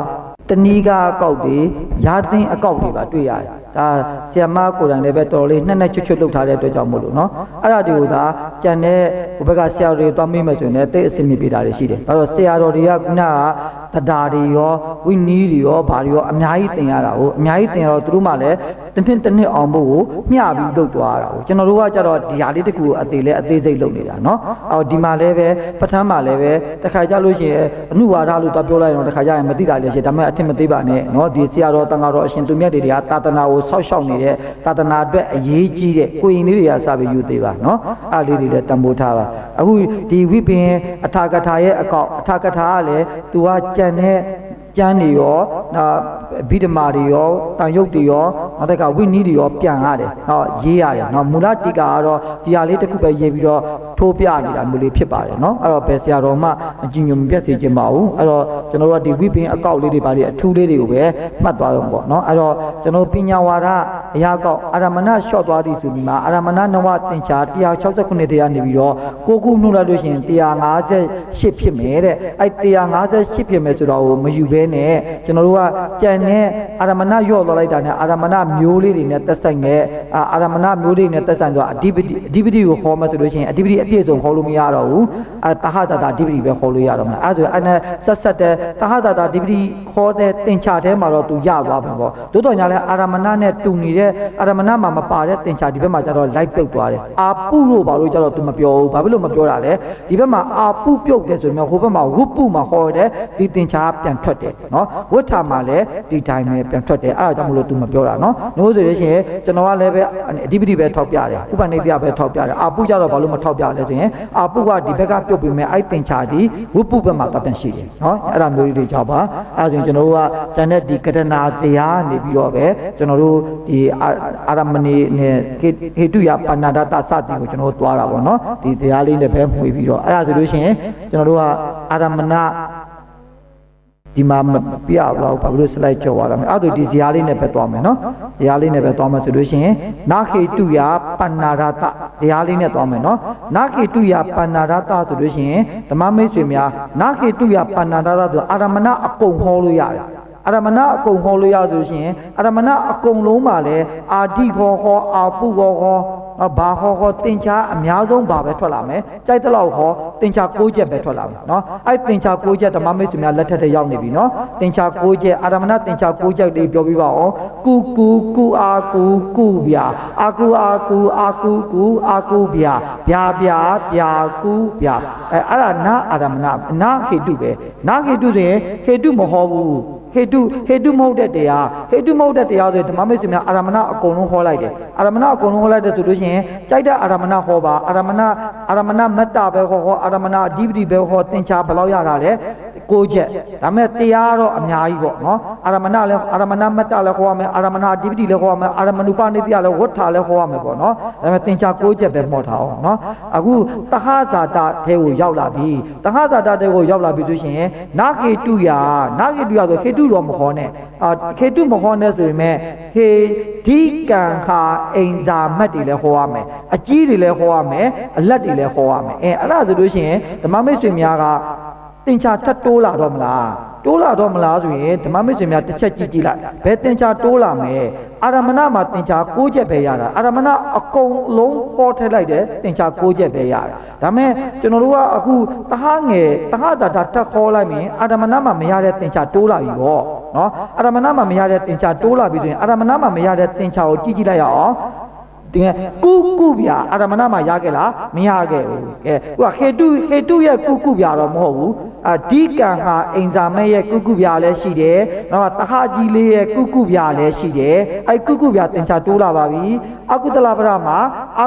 တဏီကအကောက်တွေရာသင်းအကောက်တွေပါတွေ့ရတယ်ဒါဆရာမကိုယ်တိုင်လည်းပဲတော်လေးနှစ်ချွတ်လုပ်ထားတဲ့အတွက်ကြောင့်မို့လို့နော်အဲ့ဒါတွေကိုသာကြံတဲ့ဘက်ကဆရာတော်တွေသွားမိမယ်ဆိုရင်လည်းတိတ်အစင်မြပေးတာတွေရှိတယ်ဘာလို့ဆရာတော်တွေကခုနကတရားတွေရောဝိနည်းတွေရောဘာတွေရောအများကြီးသင်ရတာကိုအများကြီးသင်ရတော့သူတို့မှလည်းသ တင်းတစ်နှစ်အောင်ဖို့မျှပြီးလုပ်သွားတာကိုကျွန်တော်တို့ကကြတော့ဒီဟာလေးတကူအသေးစိတ်လုပ်နေတာနော်အော်ဒီမှာလည်းပဲပထမမှာလည်းပဲတစ်ခါကြလို့ရှိရင်အနုဝါဒလို့တော့ပြောလိုက်တော့တစ်ခါကြရင်မသိတာလည်းရှိဒါပေမဲ့အထင်မသေးပါနဲ့နော်ဒီဆရာတော်တန်ဃာတော်အရှင်သူမြတ်တွေကသာသနာကိုဆောက်ရှောက်နေတဲ့သာသနာအတွက်အရေးကြီးတဲ့ကိုရင်လေးတွေကစပြီးယူသေးပါနော်အဲ့လေးတွေလည်းတန်ဖိုးထားပါအခုဒီဝိပင်အထာကထာရဲ့အကောက်အထာကထာကလည်းသူကကြံတဲ့ကျမ်းတွေရောဗိဓမာတွေရောတန်ရုပ်တွေရောနောက်တစ်ခါဝိနည်းတွေရောပြန်ရတယ်ဟောရေးရတယ်နော်မူလတိကာကတော့ဒီဟာလေးတစ်ခုပဲရေးပြီးတော့ထိုးပြနေတာမျိုးလေးဖြစ်ပါတယ်နော်အဲ့တော့ဘယ်ဆရာတော်မှအကြည့်ညိုမပြတ်စေချင်ပါဘူးအဲ့တော့ကျွန်တော်တို့ကဒီဝိပင်အကောက်လေးတွေပါလေအထူးလေးတွေကိုပဲမှတ်သွားရုံပေါ့နော်အဲ့တော့ကျွန်တော်ပညာဝါဒအရာကောက်အာရမဏလျှော့သွားသည်ဆိုပြီးမှအာရမဏနဝသင်္ချာ169တရားနေပြီးတော့ကိုခုနှုတ်လိုက်လို့ရှိရင်158ဖြစ်မယ်တဲ့အဲ့158ဖြစ်မယ်ဆိုတော့မယူဘဲနဲ့ကျွန်တော်တို့ကကြံတဲ့အာရမဏရော့သွားလိုက်တာနဲ့အာရမဏမျိုးလေးတွေနဲ့သက်ဆိုင်တဲ့အာရမဏမျိုးလေးနဲ့သက်ဆိုင်တော့အဓိပတိကိုခေါ်မှဆိုလို့ရှိရင်အဓိပတိအပြည့်စုံခေါ်လို့မရတော့ဘူးတဟတတာအဓိပတိပဲခေါ်လို့ရတော့မှာအဲ့ဒါဆိုအဲ့နဲ့ဆက်တဲ့တဟတတာအဓိပတိခေါ်တဲ့သင်္ချာထဲမှာတော့သူရသွားမှာပေါ့တိုးတော်ညာလဲအာရမဏနဲ့တူနေတဲ့အာရမဏမှာမပါတဲ့သင်္ချာဒီဘက်မှာကျတော့လိုက်ပြုတ်သွားတယ်အာပုလို့ဘာလို့ကျတော့သူမပြောဘူးဘာဖြစ်လို့မပြောတာလဲဒီဘက်မှာအာပုပြုတ်တယ်ဆိုရင်ဟိုဘက်မှာဝုပုမှာခေါ်တဲ့ဒီသင်္ချာပြန်ထွက်တယ်နော်ဝဋ္ဌာမှာလည်းဒီတိုင်းပဲပြန်ထွက်တယ်အဲ့ဒါကြောင့်မလို့သူမပြောတာနော်လို့ဆိုလို့ရှိရင်ကျွန်တော်ကလည်းပဲအဓိပတိပဲထောက်ပြတယ်ဥပနိဒေယပဲထောက်ပြတယ်အာပုကြတော့ဘာလို့မထောက်ပြလဲဆိုရင်အာပုကဒီဘက်ကပြုတ်ပြီးမဲ့အဲ့သင်္ချာဒီဝုပုဘက်မှာတော့ပြန်ရှိတယ်နော်အဲ့ဒါမျိုးတွေကြောင့်ပါအဲ့ဒါဆိုရင်ကျွန်တော်တို့ကကျန်တဲ့ဒီကတနာဇေယနေပြီးတော့ပဲကျွန်တော်တို့ဒီအာရမဏေနဲ့ဟေတုယပဏ္ဏဒတစသည်ကိုကျွန်တော်တို့သွားတာပေါ့နော်ဒီဇေယလေးနဲ့ပဲမှွေပြီးတော့အဲ့ဒါဆိုလို့ရှိရင်ကျွန်တော်တို့ကအာရမဏဒီမှာမပြတော့ဘာလို့စလိုက်ကြော်သွားတာမလဲအဲ့ဒါဒီဇာလေးနဲ့ပဲသွားမယ်နော်ဇာလေးနဲ့ပဲသွားမယ်ဆိုလို့ရှိရင်နာခေတုယပဏ္ဏရတဇာလေးနဲ့သွားမယ်နော်နာခေတုယပဏ္ဏရတဆိုလို့ရှိရင်ဓမ္မမိတ်ဆွေများနာခေတုယပဏ္ဏရတဆိုအာရမဏအကုန်ဟောလို့ရတယ်အာရမဏအကုန်ဟောလို့ရဆိုရှင်အာရမဏအကုန်လုံးပါလဲအာတိခောဟောအာပုခောဟောဘာဟောသင်္ချာအများဆုံးဘာပဲထွက်လာမယ်ကြိုက်တဲ့လောက်ဟောသင်္ချာ6ချက်ပဲထွက်လာမယ်နော်အဲ့သင်္ချာ6ချက်ဓမ္မမိတ်ဆွေများလက်ထက်ထဲရောက်နေပြီနော်သင်္ချာ6ချက်အာရမဏသင်္ချာ6ချက်လေးပြောပြပါအောင်ကုအာကုဗျာအာကုအာကုအာကုဗျာဗျာကုဗျာအဲ့ဒါနာအာရမဏနာဟေတုပဲနာဟေတုဆိုရင်ဟေတုမဟောဘူးဟေတုမဟုတ်တဲ့တရားဆိုရင်ဓမ္မမိတ်ဆွေများအာရမဏအကုန်လုံးဟောလိုက်တယ်အာရမဏအကုန်လုံးဟောလိုက်တယ်ဆိုလို့ရှိရင်ကြိုက်တဲ့အာရမဏဟောပါအာရမဏမတ္တပဲဟောအာရမဏအဓိပတိပဲဟောသင်္ချာဘယ်လောက်ရတာလဲ6ချက်ဒါမဲ့တရားတော့အများကြီးပေါ့နော်အာရမဏလည်းအာရမဏမတ္တလည်းဟောရမယ်အာရမဏအဓိပတိလည်းဟောရမယ်အာရမဏုပနိတ္တိလည်းဝဋ္ဌာလည်းဟောရမယ်ပေါ့နော်ဒါမဲ့သင်္ချာ6ချက်ပဲမှတ်ထားအောင်နော်အခုတဟဇာတထဲကိုရောက်လာပြီတဟဇာတထဲကိုရောက်လာပြီဆိုရှင်နာခေတုယဆိုခေတုတော့မဟောနဲ့ခေတုမဟောနဲ့ဆိုရင်မဲ့ဟေဒီကံခာအိမ်ဇာမတ်တွေလည်းဟောရမယ်အကြီးတွေလည်းဟောရမယ်အလက်တွေလည်းဟောရမယ်အဲ့ဒါဆိုလို့ရှိရင်ဓမ္မမိတ်ဆွေများကသင်္ချာထပ်တိုးလာတော့မလားဆိုရင်ဓမ္မမိတ်ဆွေများတစ်ချက်ကြည့်လိုက်ဘယ်သင်္ချာတိုးလာမယ်အာရမဏမှာသင်္ချာ6ချက်ပဲရတာအာရမဏအကုန်လုံးဟောထည့်လိုက်တယ်သင်္ချာ6ချက်ပဲရတာဒါမဲ့ကျွန်တော်တို့ကအခုတဟဇာတာထပ်ခေါ်လိုက်ရင်အာရမဏမှာမရတဲ့သင်္ချာတိုးလာပြီပေါ့နော်အာရမဏမှာမရတဲ့သင်္ချာတိုးလာပြီဆိုရင်အာရမဏမှာမရတဲ့သင်္ချာကိုကြည့်လိုက်ရအောင်ဒီကုဗျာအာရမဏမှာရခဲ့လားမရခဲ့ဘူးကဲဟိုဟေတုရဲ့ကုဗျာတော့မဟုတ်ဘူးဒီကံဟာအိမ်ဇာမဲရဲ့ကုဗျာလည်းရှိတယ်နောက်တဟကြီးလေးရဲ့ကုဗျာလည်းရှိတယ်အဲ့ကုဗျာသင်္ချာတိုးလာပါပြီအကုသလပရမှာအာ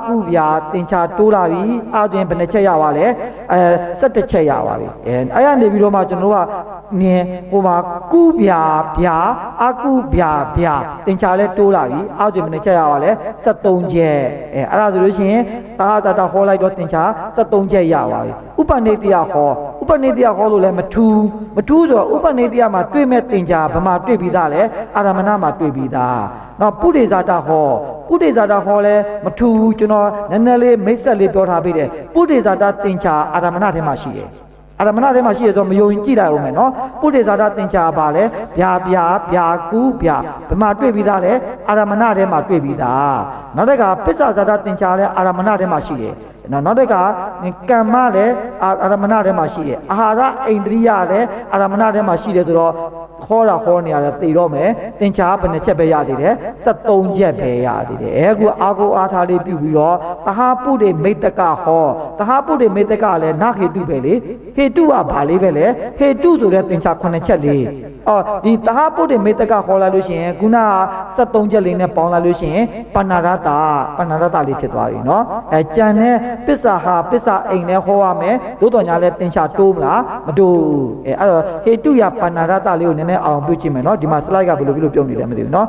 ကုဗျာသင်္ချာတိုးလာပြီအဲ့တွင်ဘယ်နှချက်ရပါလဲ17ချက်ရပါပြီအဲ့ရနေပြီးတော့မှကျွန်တော်တို့ကမြင်ဟိုမှာကုဗျာအာကုဗျာသင်္ချာလည်းတိုးလာပြီအဲ့တွင်ဘယ်နှချက်ရပါလဲ73ချက်အဲ့ဒါဆိုလို့ရှိရင်သာဟတာဟောလိုက်တော့သင်္ချာ73ချက်ရပါပြီဥပနိဒေယဟောလို့လည်းမထူးဆိုတော့ဥပနိဒေယမှာတွေ့မဲ့သင်္ချာဘယ်မှာတွေ့ပြီးသားလဲအာရမဏမှာတွေ့ပြီးသားနောက်ပုရိဇာတဟောလဲမထူးကျွန်တော်နည်းနည်းလေးမိတ်ဆက်လေးပြောထားပေးတယ်ပုရိဇာတသင်္ချာအာရမဏထဲမှာရှိတယ်အာရမဏထဲမှာရှိရဆိုမယုံရင်ကြည့်လိုက်အောင်မယ်နော်ပုရိဇာတသင်္ချာပါလဲဗျာကုဗျာဘယ်မှာတွေ့ပြီးသားလဲအာရမဏထဲမှာတွေ့ပြီးသားနောက်တစ်ခါပစ္ဆဇာတသင်္ချာလဲအာရမဏထဲမှာရှိတယ် နောက်တစ်ခါကမ္မလည်းအာရမဏထဲမှာရှိတယ်အာဟာရအိန္ဒြိယလည်းအာရမဏထဲမှာရှိတယ်ဆိုတော့ခေါ်တာခေါ်နေရတယ်သိတော့မယ်သင်္ချာဘယ်နှချက်ပဲရသေးတယ်73ချက်ပဲရသေးတယ်အခုအာကိုအားထားလေးပြုပြီးတော့သဟာပုရိမိတ္တကဟောသဟာပုရိမိတ္တကလည်းနခေတုပဲလေဟေတုကဘာလေးပဲလေဟေတုဆိုတဲ့သင်္ချာ9ချက်လေးအော်ဒီသဟာပုရိမိတ္တကဟောလာလို့ရှိရင်ခုနက73ချက်လေးနဲ့ပေါင်းလာလို့ရှိရင်ပဏ္ဏရတလေးဖြစ်သွားပြီเนาะကြံတဲ့ပစ္စာဟာပစ္စာအိမ်နဲ့ဟောရမယ်သို့တော်ညာလဲသင်္ချာတိုးမလားမတိုးအဲ့တော့ဟေတုယပဏ္ဏရတလေးကိုနည်းနည်းအောင်ပြုကြည့်မယ်เนาะဒီမှာ slide ကဘယ်လိုပြုတ်နေလဲမသိဘူးเนาะ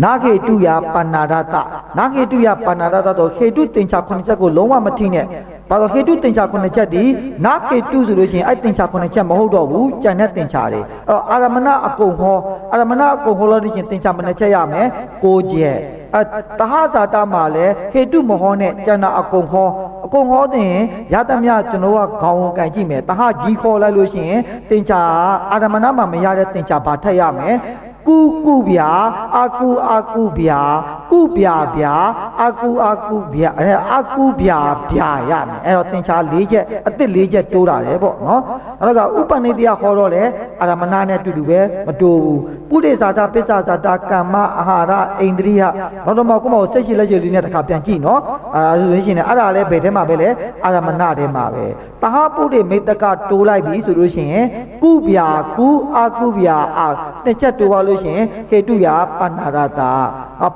နာခေတုယပဏ္ဏရတနာခေတုယပဏ္ဏရတတော့ခေတုသင်္ချာ9ချက်ကိုလုံးဝမထိနဲ့ဘာလို့ခေတုသင်္ချာ9ချက်ဒီနာခေတုဆိုလို့ရှိရင်အဲ့သင်္ချာ9ချက်မဟုတ်တော့ဘူးကြံတဲ့သင်္ချာတွေအဲ့တော့အာရမဏအကုန်ဟောအာရမဏအကုန်ဟောလို့ရှိရင်သင်္ချာ9ချက်ရမယ်6ချက်တဟဇာတမှာလည်းဟေတုမဟောနဲ့ကျန်တာအကုန်ဟောတဲ့ရတမြကျွန်တော်ကခေါင်းကန်ကြည့်မယ်တဟကြီးခေါ်လိုက်လို့ရှိရင်သင်္ချာအာရမဏမှာမရတဲ့သင်္ချာဘာထက်ရမယ်ကုဗျာအာကုဗျာကုဗျာဗျာအာကုဗျာအာကုဗျာဗျာရမယ်အဲ့တော့သင်္ချာ4ချက်အစ်စ်4ချက်တိုးတာလေပေါ့နော်အဲ့တော့ဥပနိတ္တယခေါ်တော့လေအာရမဏနဲ့အတူတူပဲမတိုးဘူးပုရိသဇာတပစ္ဆဇာတကမ္မအာဟာရအိန္ဒြိယနောက်တော့ကိုမကိုဆက်ရှိလက်ရှိလေးနဲ့တစ်ခါပြန်ကြည့်နော်ဆိုလို့ရှိရင်အဲ့ဒါလည်းဘယ်ထဲမှာပဲလဲအာရမဏထဲမှာပဲတဟပုရိမိတ္တကတိုးလိုက်ပြီဆိုလို့ရှိရင်ကုဗျာကုအာကုဗျာအာတစ်ချက်တိုးပါလို့ရှိရင်ဟေတုယပဏ္ဏရတ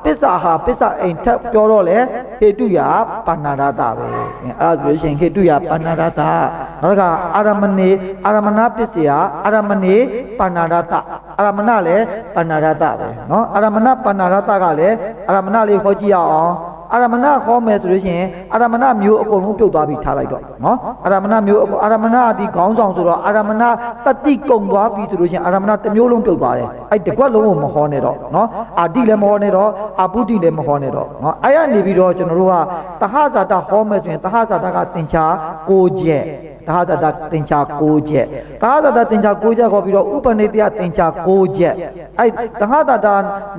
ပစ္စာဟာပစ္စာအိမ်ထပ်ပြောတော့လေဟေတုယပဏ္ဏရတပဲအဲ့ဒါဆိုလို့ရှိရင်ဟေတုယပဏ္ဏရတနောက်ကအာရမဏပစ္စယအာရမဏေပဏ္ဏရတအာရမဏလည်းပဏ္ဏရတပဲနော်အာရမဏပဏ္ဏရတကလည်းအာရမဏလေးခေါ်ကြည့်ရအောင်အာရမဏခေါ်မယ်ဆိုလို့ရှိရင်အာရမဏမျိုးအကုန်လုံးပြုတ်သွားပြီးထားလိုက်တော့နော်အာရမဏမျိုးအာရမဏဒီခေါင်းဆောင်ဆိုတော့အာရမဏတတိကုံသွားပြီဆိုလို့ရှိရင်အာရမဏတစ်မျိုးလုံးပြုတ်သွားတယ်အဲ့တကွက်လုံးကိုမဟောနဲ့တော့နော်အာတိလည်းမဟောနဲ့တော့အာပုတိလည်းမဟောနဲ့တော့နော်အဲ့ရနေပြီးတော့ကျွန်တော်တို့ကတဟဇာတဟောမယ်ဆိုရင်တဟဇာတကသင်္ချာ6ချက်တဟဇာတသင်္ချာ6ချက်တဟဇာတသင်္ချာ6ချက်ခေါ်ပြီးတော့ဥပနိတ္တယသင်္ချာ6ချက်အဲ့တဟဇာတ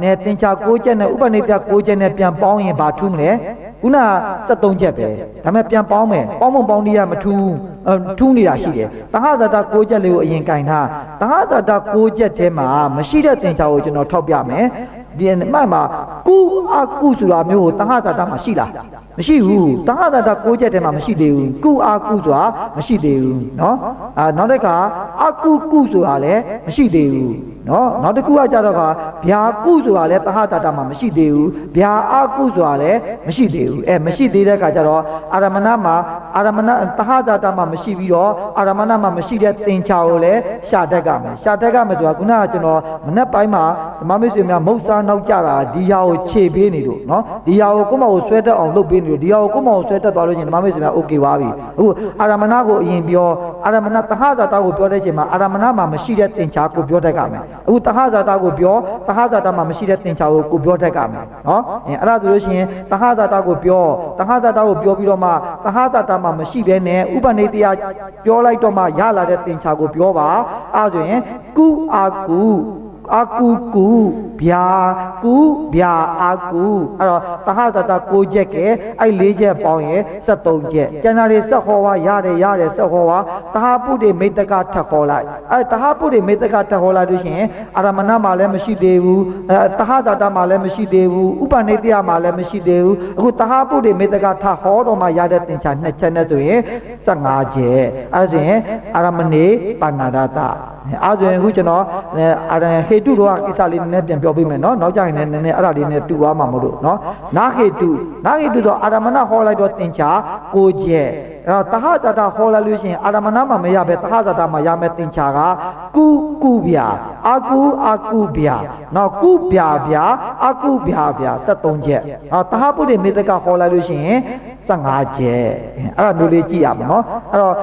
နဲ့သင်္ချာ6ချက်နဲ့ဥပနိတ္တယ6ချက်နဲ့ပြန်ပေါင်းရင်ဘာထူးမလဲခုန73ချက်ပဲဒါပေမဲ့ပြန်ပေါင်းမယ်ပေါင်းနည်းရမထူးထူးနေတာရှိတယ်တဟဇာတ6ချက်လေးကိုအရင်ကင်ထားတဟဇာတ6ချက်ထဲမှာမရှိတဲ့သင်္ချာကိုကျွန်တော်ထောက်ပြမယ်ဒီမှာကုအကုဆိုတာမျိုးကိုတဟဇာတမှာရှိလားမရှိဘူးတဟဇာတ6ချက်ထဲမှာမရှိသေးဘူးကုအကုဆိုတာမရှိသေးဘူးเนาะနောက်တစ်ခါအကုဆိုတာလည်းမရှိသေးဘူးနော်နောက်တစ်ခုကကြတော့ကဗျာကုဆိုတာလည်းတဟတတမှာမရှိသေးဘူးဗျာအကုဆိုတာလည်းမရှိသေးဘူးမရှိသေးတဲ့အခါကျတော့အာရမဏမှာအာရမဏတဟတတမှာမရှိပြီးတော့အာရမဏမှာမရှိတဲ့သင်္ချာကိုလည်းရှာတက်ကမယ်ဆိုတာခုနကကျွန်တော်မနေ့ပိုင်းမှာဓမ္မမိတ်ဆွေများမုတ်စားနောက်ကြတာဒီဟာကိုခြေပေးနေလို့နော်ဒီဟာကိုကိုယ့်မကိုဆွဲတက်အောင်လုပ်ပေးနေလို့ဒီဟာကိုကိုယ့်မကိုဆွဲတက်သွားလို့ရှိရင်ဓမ္မမိတ်ဆွေများโอเคပါပြီအခုအာရမဏကိုအရင်ပြောအာရမဏတဟဇာတကိုပြောတဲ့အချိန်မှာအာရမဏမှာမရှိတဲ့သင်္ချာကိုပြောတတ်ကြမယ်အခုတဟဇာတကိုပြောတဟဇာတမှာမရှိတဲ့သင်္ချာကိုပြောတတ်ကြမယ်နော်အဲ့ဒါဆိုလို့ရှိရင်တဟဇာတကိုပြောတဟဇာတကိုပြောပြီးတော့မှတဟဇာတမှာမရှိဘဲနဲ့ဥပနိတ္တယပြောလိုက်တော့မှရလာတဲ့သင်္ချာကိုပြောပါအဲ့ဆိုရင်ကုအာကုဗျာဗျာအာကုအဲ့တော့တဟဇာတ6ချက်ကဲအဲ့4ချက်ပေါင်းရင်73ချက်ကျန်တာတွေဆက်ဟောပါရတယ်ဆက်ဟောပါတဟပုရိမိတ္တကထပ်ဟောလိုက်အဲ့တဟပုရိမိတ္တကထပ်ဟောလိုက်လို့ရှိရင်အာရမဏမှာလည်းမရှိသေးဘူးတဟဇာတမှာလည်းမရှိသေးဘူးဥပနိတ္တယမှာလည်းမရှိသေးဘူးအခုတဟပုရိမိတ္တကထဟောတော့မှရတဲ့သင်္ချာ2ချက်နဲ့ဆိုရင်15ချက်အဲ့ဆိုရင်အာရမဏေပဏ္ဏရတအဲ့ဆိုရင်အခုကျွန်တော်ဟေတုတော့ကိစ္စလေးနည်းနည်းပြန်ပြောပေးမယ်နော်နောက်ကြရင်လည်းနည်းနည်းအဲ့ဒါလေးနဲ့တူသွားမှာမလို့နော်နာဟေတုတော့အာရမဏဟောလိုက်တော့သင်္ချာ6ချက်အဲ့တော့တဟဇာတဟောလိုက်လို့ရှိရင်အာရမဏမှာမရပဲတဟဇာတမှာရမယ်သင်္ချာကကုဗျာအာကုဗျာနော်ကုဗျာအာကုဗျာ73ချက်တဟပုရိမိတ္တကဟောလိုက်လို့ရှိရင်15ချက်အဲ့ဒါမျိုးလေးကြည့်ရမှာနော်အဲ့တော့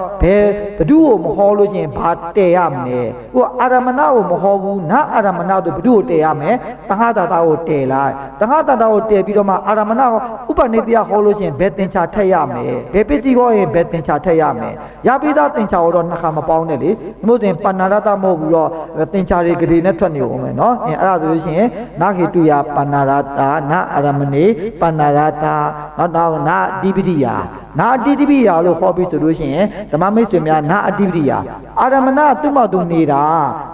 ဘသူ့ကိုမဟောလို့ရှိရင်ဘာတည်ရမလဲဟိုအာရမဏကိုမဟောဘူးနာအာရမဏတို့ဘသူ့ကိုတည်ရမယ်တဟဇာတကိုတည်လိုက်တဟဇာတကိုတည်ပြီးတော့မှအာရမဏကိုဥပနိတ္တယဟောလို့ရှိရင်ဘယ်သင်္ချာထက်ရမယ်ဘယ်ပစ္စည်းကိုရင်ဘယ်သင်္ချာထက်ရမယ်ရပိသားသင်္ချာတော့နှစ်ခါမပေါင်းနဲ့လေမို့တင်ပဏ္ဏရတမဟုတ်ဘူးတော့သင်္ချာတွေဂရေနဲ့ထွက်နေအောင်မယ်နော်အဲ့ဒါဆိုလို့ရှိရင်နာခေတုယပဏ္ဏရတနာအာရမဏေပဏ္ဏရတနောက်နာဒီပတိယ နာအတိပရိယာလို့ဟောပြီးဆိုလို့ရှိရင်ဓမ္မမိတ်ဆွေများနာအတိပရိယာအာရမဏသူ့မှာသူနေတာ